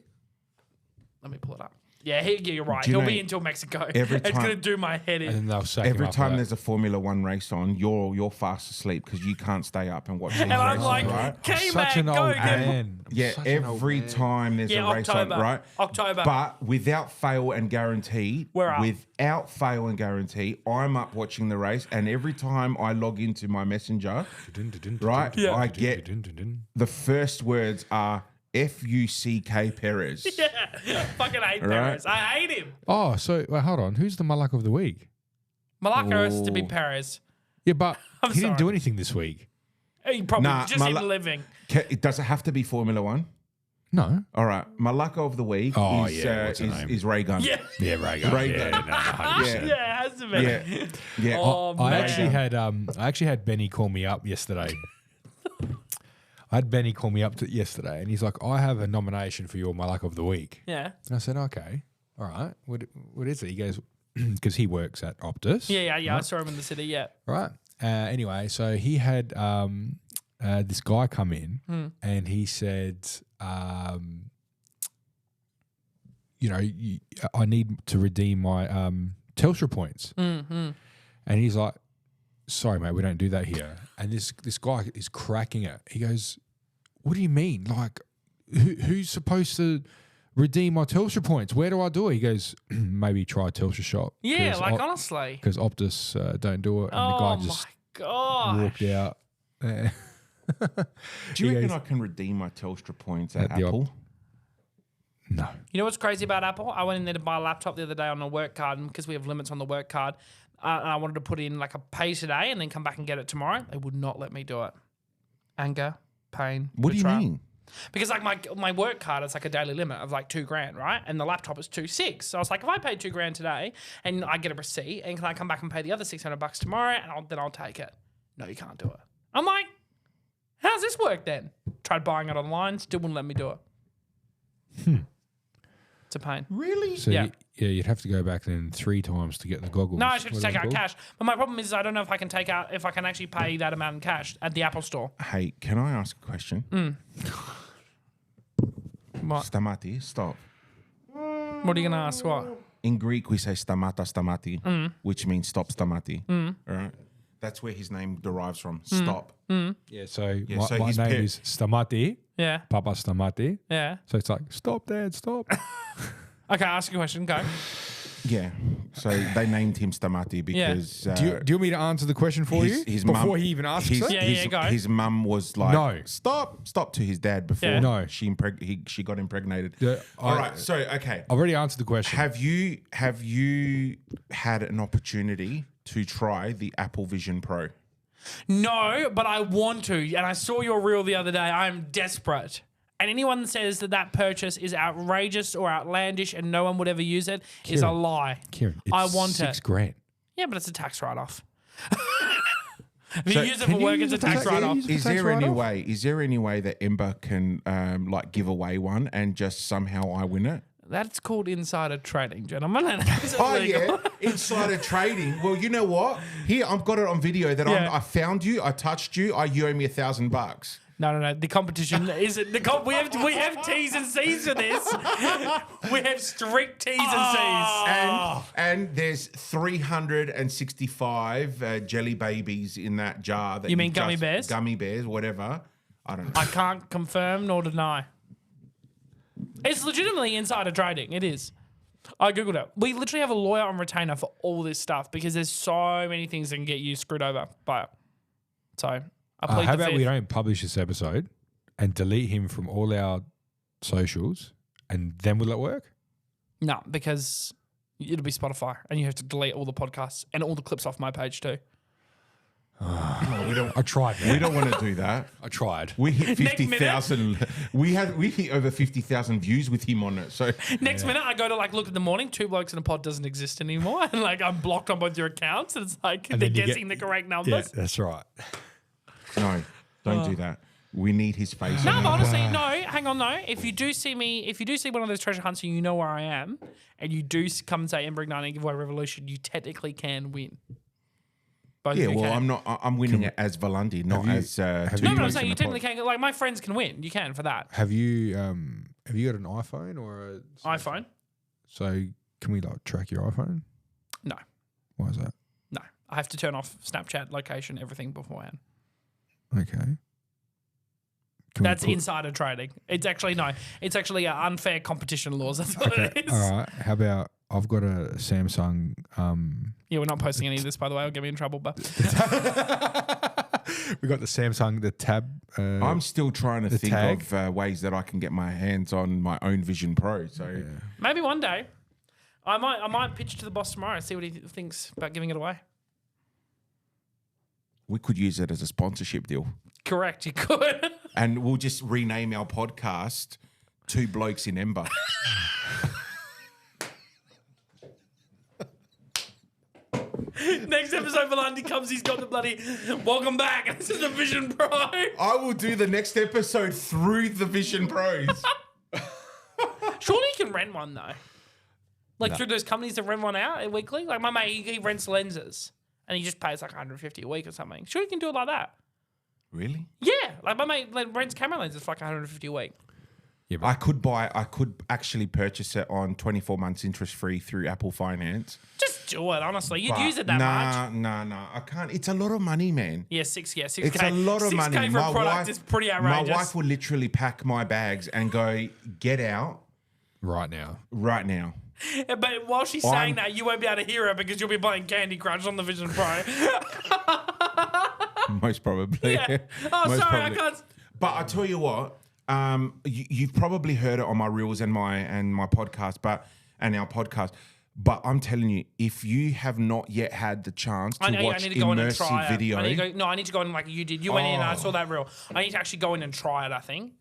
S3: Let me pull it up. Yeah, you're right.
S1: Do you
S3: He'll
S1: know,
S3: be until Mexico.
S1: every
S3: It's
S1: time-
S3: going to do my head
S2: And
S3: in.
S2: then they'll sack him
S1: Every
S2: after
S1: time
S2: that.
S1: there's a Formula One race on, you're fast asleep because you can't stay up and watch these
S3: And I'm
S1: races,
S3: like,
S1: right?
S2: Such
S3: K-Man,
S2: an
S3: go
S2: old
S3: again.
S2: man. I'm
S1: Yeah,
S2: such an old
S1: every
S2: man.
S1: time there's
S3: Yeah,
S1: a race
S3: October.
S1: on, right?
S3: October.
S1: But without fail and guarantee,
S3: We're up.
S1: without fail and guarantee, I'm up watching the race, and every time I log into my messenger, right,
S3: Yeah.
S1: I get the first words are F-U-C-K Perez.
S3: Yeah, fucking hate
S1: Right.
S3: Perez. I hate him.
S2: Oh, so wait, hold on. Who's the Malak of the week?
S3: Malacca has to be
S1: Ooh.
S3: Perez.
S2: Yeah, but
S3: I'm
S2: he didn't do
S3: sorry.
S2: anything this week.
S3: He probably
S1: Nah,
S3: just him living.
S1: Does it have to be Formula One?
S2: No.
S1: All right, my luck of the week
S2: Oh,
S1: is,
S2: yeah, what's her name?
S1: is Raygun.
S3: Yeah.
S2: Yeah, Raygun.
S1: Raygun.
S2: Yeah, no, 100%.
S3: Yeah, it has to be.
S1: Yeah, yeah.
S3: Oh,
S2: I
S3: man.
S2: actually had Benny call me up yesterday. I had Benny call me up yesterday, and he's like, "I have a nomination for your Malak of the week."
S3: Yeah.
S2: And I said, "Okay, all right. What is it?" He goes, "Because he works at Optus."
S3: Yeah. I saw him in the city. Yeah.
S2: Right. Anyway, so he had this guy come in, and he said, I need to redeem my Telstra points.
S3: Mm-hmm.
S2: And he's like, "Sorry, mate, we don't do that here." And this guy is cracking it. He goes, "What do you mean? Like, who's supposed to redeem my Telstra points? Where do I do it? He goes, maybe try a Telstra shop.
S3: Yeah, like honestly.
S2: Because Optus don't do it. And the guy just walked out.
S1: Do you reckon I can redeem my Telstra points at
S2: the
S1: Apple?
S2: No.
S3: You know what's crazy about Apple? I went in there to buy a laptop the other day on a work card, and because we have limits on the work card, and I wanted to put in like a pay today and then come back and get it tomorrow. They would not let me do it. Anger, pain.
S1: What do you
S3: betrayal.
S1: mean?
S3: Because like my work card is like a daily limit of like $2,000, right? And the laptop is 2,600. So I was like, if I pay $2,000 today and I get a receipt, and can I come back and pay the other $600 tomorrow? And then I'll take it. No, you can't do it. I'm like, how's this work then? Tried buying it online, still wouldn't let me do it. It's a pain.
S1: Really?
S2: So
S3: Yeah.
S2: you'd have to go back then 3 times to get the goggles.
S3: No, I should
S2: What
S3: take
S2: are they
S3: out
S2: called?
S3: cash. But my problem is I don't know if I can actually pay that amount in cash at the Apple store.
S1: Hey, can I ask a question?
S3: What?
S1: Stamati, stop.
S3: What are you going to ask? What?
S1: In Greek, we say stamata stamati, which means stop stamati. All right? That's where his name derives from. Stop.
S2: Yeah, so
S1: so
S2: my
S1: his
S2: name is Stamati,
S3: Yeah.
S2: Papa Stamati.
S3: Yeah.
S2: So it's like, stop, Dad, stop.
S3: Okay, ask a question. Go.
S1: Yeah. So they named him Stamati because
S2: do you want me to answer the question for you before
S1: mum-
S2: he even asks
S1: his,
S2: it?
S3: Yeah, go.
S1: His mum was like,
S2: No.
S1: stop to his dad before
S3: Yeah.
S2: No.
S1: she got impregnated.
S2: All
S1: right. So okay.
S2: I've already answered the question.
S1: Have you had an opportunity to try the Apple Vision Pro?
S3: No, but I want to. And I saw your reel the other day. I'm desperate. And anyone that says that purchase is outrageous or outlandish and no one would ever use it is a lie.
S2: Kieran, it's
S3: I want it.
S2: $6,000.
S3: Yeah, but it's a tax write-off. If you use it
S2: can
S3: for
S2: you
S3: work,
S2: use
S3: it's a
S2: it for
S3: tax
S2: tax?
S3: write-off.
S2: Use it
S1: Is
S2: for tax
S1: there any
S2: write-off?
S1: way? Is there any way that Ember can like give away one and just somehow I win it?
S3: That's called insider trading, gentlemen. And it's
S1: Oh
S3: illegal.
S1: yeah, insider trading. Well, you know what? Here I've got it on video that
S3: Yeah.
S1: I found you, I touched you, you owe me $1,000.
S3: No. The competition isn't. We have T's and C's for this. We have strict T's and C's.
S1: And there's 365 jelly babies in that jar. That
S3: You mean gummy bears?
S1: Gummy bears, whatever. I don't know.
S3: I can't confirm nor deny. It's legitimately insider trading. It is. I googled it. We literally have a lawyer on retainer for all this stuff because there's so many things that can get you screwed over by it. So I plead
S2: How
S3: the
S2: about
S3: fifth.
S2: we don't publish this episode and delete him from all our socials, and then will it work?
S3: No, because it'll be Spotify, and you have to delete all the podcasts and all the clips off my page too.
S2: I tried.
S1: We don't want to do that.
S2: I tried.
S1: We hit
S3: Next
S1: 50,000. We hit over 50,000 views with him on it. So
S3: Next minute, I go to like look in the morning. 2 Blokes in a Pod doesn't exist anymore, and like I'm blocked on both your accounts. And it's like
S2: And
S3: they're
S2: then you
S3: guessing the correct
S2: Yeah,
S3: numbers.
S2: that's right.
S1: no, don't do that. We need his face.
S3: No,
S1: on
S3: but
S1: it.
S3: honestly, no. Hang on, no. If you do see one of those treasure hunts and you know where I am, and you do come and say Ember Igniting Giveaway Revolution, you technically can win. Both
S1: Yeah,
S3: of you
S1: well,
S3: can.
S1: I'm not. I'm winning it as Valandi, not as.
S2: have
S1: Two
S2: you-
S3: No, but I'm
S1: Blokes
S3: saying
S1: in
S3: you
S1: a
S3: technically
S1: Pod.
S3: can. Like my friends can win. You can for that
S2: Have you got an iPhone or a
S3: iPhone.
S2: So can we like track your iPhone?
S3: No,
S2: Why is that?
S3: no. I have to turn off Snapchat, location, everything beforehand.
S2: Okay. Can we
S3: That's
S2: put-
S3: insider trading. It's actually no. It's actually unfair competition laws. That's what
S2: Okay.
S3: it is.
S2: All right. How about I've got a Samsung.
S3: Yeah, we're not posting any of this, by the way. I'll get me in trouble. But
S2: We got the Samsung, the Tab.
S1: I'm still trying to
S2: the
S1: think
S2: tag.
S1: of ways that I can get my hands on my own Vision Pro. So
S3: maybe one day, I might pitch to the boss tomorrow and see what he thinks about giving it away.
S1: we could use it as a sponsorship deal,
S3: Correct, you could.
S1: and we'll just rename our podcast "Two Blokes in Ember."
S3: Next episode, Valandi comes. He's got the bloody welcome back. This is the Vision Pro.
S1: I will do the next episode through the Vision Pros.
S3: Surely you can rent one though. Like through those companies that rent one out weekly. Like my mate, he rents lenses, and he just pays like 150 a week or something. Sure, you can do it like that.
S1: Really?
S3: Yeah, like my mate rents camera lenses for like 150 a week.
S2: Yeah, but
S1: I could actually purchase it on 24 months interest free through Apple Finance.
S3: Just do it, honestly. You'd
S1: But
S3: use it that much.
S1: Nah, I can't. It's a lot of money, man.
S3: Yeah, 6K.
S1: It's a lot of
S3: 6K
S1: money.
S3: for a product is pretty outrageous.
S1: My wife will literally pack my bags and go, get out
S2: right now.
S1: right now.
S3: Yeah, but while she's saying that, you won't be able to hear her because you'll be playing Candy Crush on the Vision Pro.
S1: Most probably.
S3: Yeah. Oh,
S1: Most
S3: sorry,
S1: probably.
S3: I can't.
S1: But I tell you what, you've probably heard it on my reels and my podcast, and our podcast. But I'm telling you, if you have not yet had the chance to watch
S3: I need to go in and try
S1: immersive video,
S3: it. I need to go in like you did. You went in and I saw that reel. I need to actually go in and try it, I think.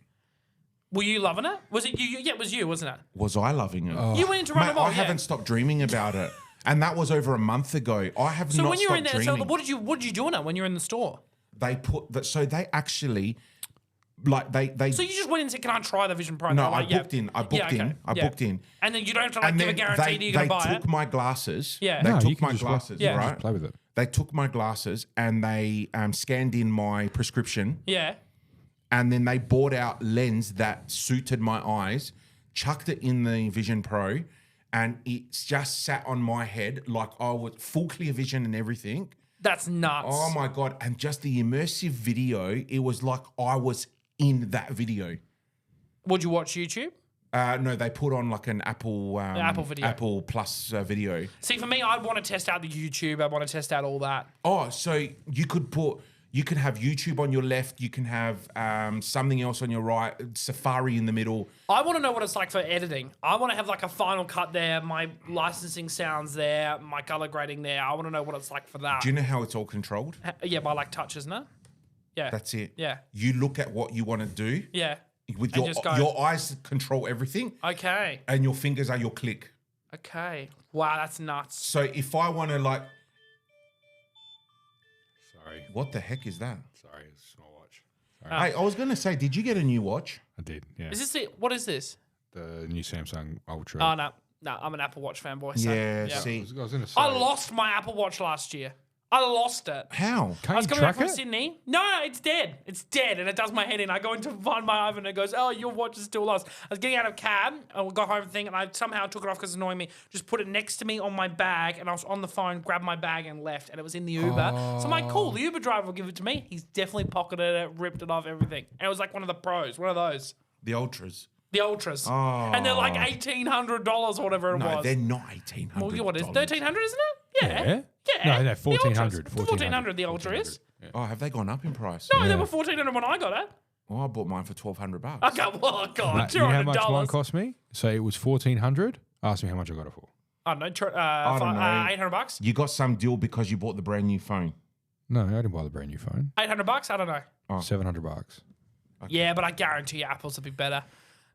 S3: Were you loving it? Was it you? Yeah, it was you, wasn't it?
S1: was I loving it?
S3: You went into run
S1: Mate,
S3: them all,
S1: I haven't stopped dreaming about it, and that was over a month ago. I have
S3: So
S1: not
S3: when you were in
S1: stopped
S3: there,
S1: dreaming.
S3: so what did you do in it when you were in the store?
S1: They put that, so they actually, like they.
S3: So you just went in and said, "Can I try the Vision Pro?"
S1: No,
S3: Like,
S1: I booked in. I booked in.
S3: And then you don't have to like give a guarantee that you're gonna buy
S1: They
S3: it.
S1: took my glasses.
S3: Yeah.
S1: They
S2: No, you
S1: took
S2: can
S1: my
S2: just
S1: glasses,
S3: Yeah.
S1: right?
S2: Just play with it.
S1: They took my glasses and they scanned in my prescription,
S3: Yeah.
S1: and then they bought out lens that suited my eyes, chucked it in the Vision Pro, and it just sat on my head like I was full clear vision and everything.
S3: That's nuts.
S1: Oh my God. And just the immersive video, it was like I was in that video.
S3: Would you watch YouTube?
S1: No, they put on like an Apple
S3: Apple video.
S1: Apple Plus video.
S3: See, for me, I'd want to test out the YouTube. I want to test out all that.
S1: Oh, so you could have YouTube on your left, you can have something else on your right, Safari in the middle.
S3: I want to know what it's like for editing. I want to have like a Final Cut there, my licensing sounds there, my color grading there. I want to know what it's like for that.
S1: Do you know how it's all controlled?
S3: Yeah, by like touch, isn't it? Yeah.
S1: That's it.
S3: Yeah.
S1: You look at what you want to do.
S3: Yeah.
S1: With
S3: And just go.
S1: your eyes control everything,
S3: Okay.
S1: and your fingers are your click.
S3: Okay. Wow, that's nuts.
S1: So if I want to like,
S2: Sorry.
S1: what the heck is that?
S2: Sorry, it's my watch.
S1: Hey, I was going to say, did you get a new watch?
S2: I did, yeah.
S3: Is this it? What is this?
S2: The new Samsung Ultra.
S3: Oh, no. No, I'm an Apple Watch fanboy. So,
S1: Yeah,
S2: I
S1: see.
S2: was going to say.
S3: I lost my Apple Watch last year. I lost it.
S1: How?
S2: Can't
S3: I was
S2: you
S3: coming
S2: track
S3: back from
S2: it?
S3: Sydney. No, it's dead. It's dead, and it does my head in. I go in to find my iPhone, and it goes, "Oh, your watch is still lost." I was getting out of cab. I got home thing, and I somehow took it off because it's annoying me. Just put it next to me on my bag, and I was on the phone, grabbed my bag, and left. And it was in the Uber. So I'm like, "Cool, the Uber driver will give it to me." He's definitely pocketed it, ripped it off, everything. And it was like one of the pros, one of those,
S1: The Ultras.
S3: the Ultras, and they're like $1,800 or whatever it
S1: No,
S3: was.
S1: they're not $1,800.
S3: Well, what is $1,300? Isn't it?
S2: Yeah?
S3: Yeah.
S2: No,
S3: The
S2: 1,400.
S3: Ultras. 1,400 the Ultra is.
S1: Oh, have they gone up in price?
S3: No, they were 1,400 when I got it.
S1: Well, I bought mine for $1,200.
S3: Okay, well, God,
S2: You know how much mine
S3: $200.
S2: cost me? So it was 1,400. Ask me how much I got it for.
S3: I don't know,
S1: I don't know.
S3: $800.
S1: You got some deal because you bought the brand new phone.
S2: No, I didn't buy the brand new phone.
S3: $800? I don't know.
S2: $700.
S3: Yeah, but I guarantee you Apple's a bit better.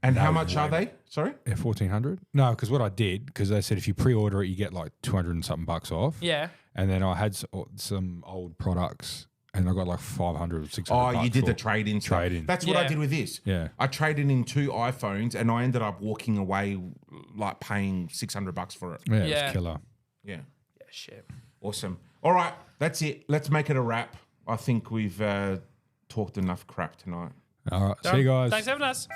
S1: And how much are they? Sorry?
S2: Yeah, 1,400. No, because what I did, because they said if you pre-order it, you get like 200 and something bucks off.
S3: Yeah.
S2: And then I had some old products, and I got like 500, 600.
S1: Oh, you
S2: bucks
S1: did
S2: for
S1: the trade-in stuff.
S2: Trade-in.
S1: That's what I
S3: Yeah.
S1: did with this.
S2: Yeah.
S1: I traded in 2 iPhones and I ended up walking away like paying $600 for it.
S2: Yeah, it
S3: Yeah.
S2: was killer.
S1: Yeah.
S3: Yeah, shit.
S1: Awesome. All right. That's it. Let's make it a wrap. I think we've talked enough crap tonight.
S2: All right, see you guys.
S3: Thanks for having us.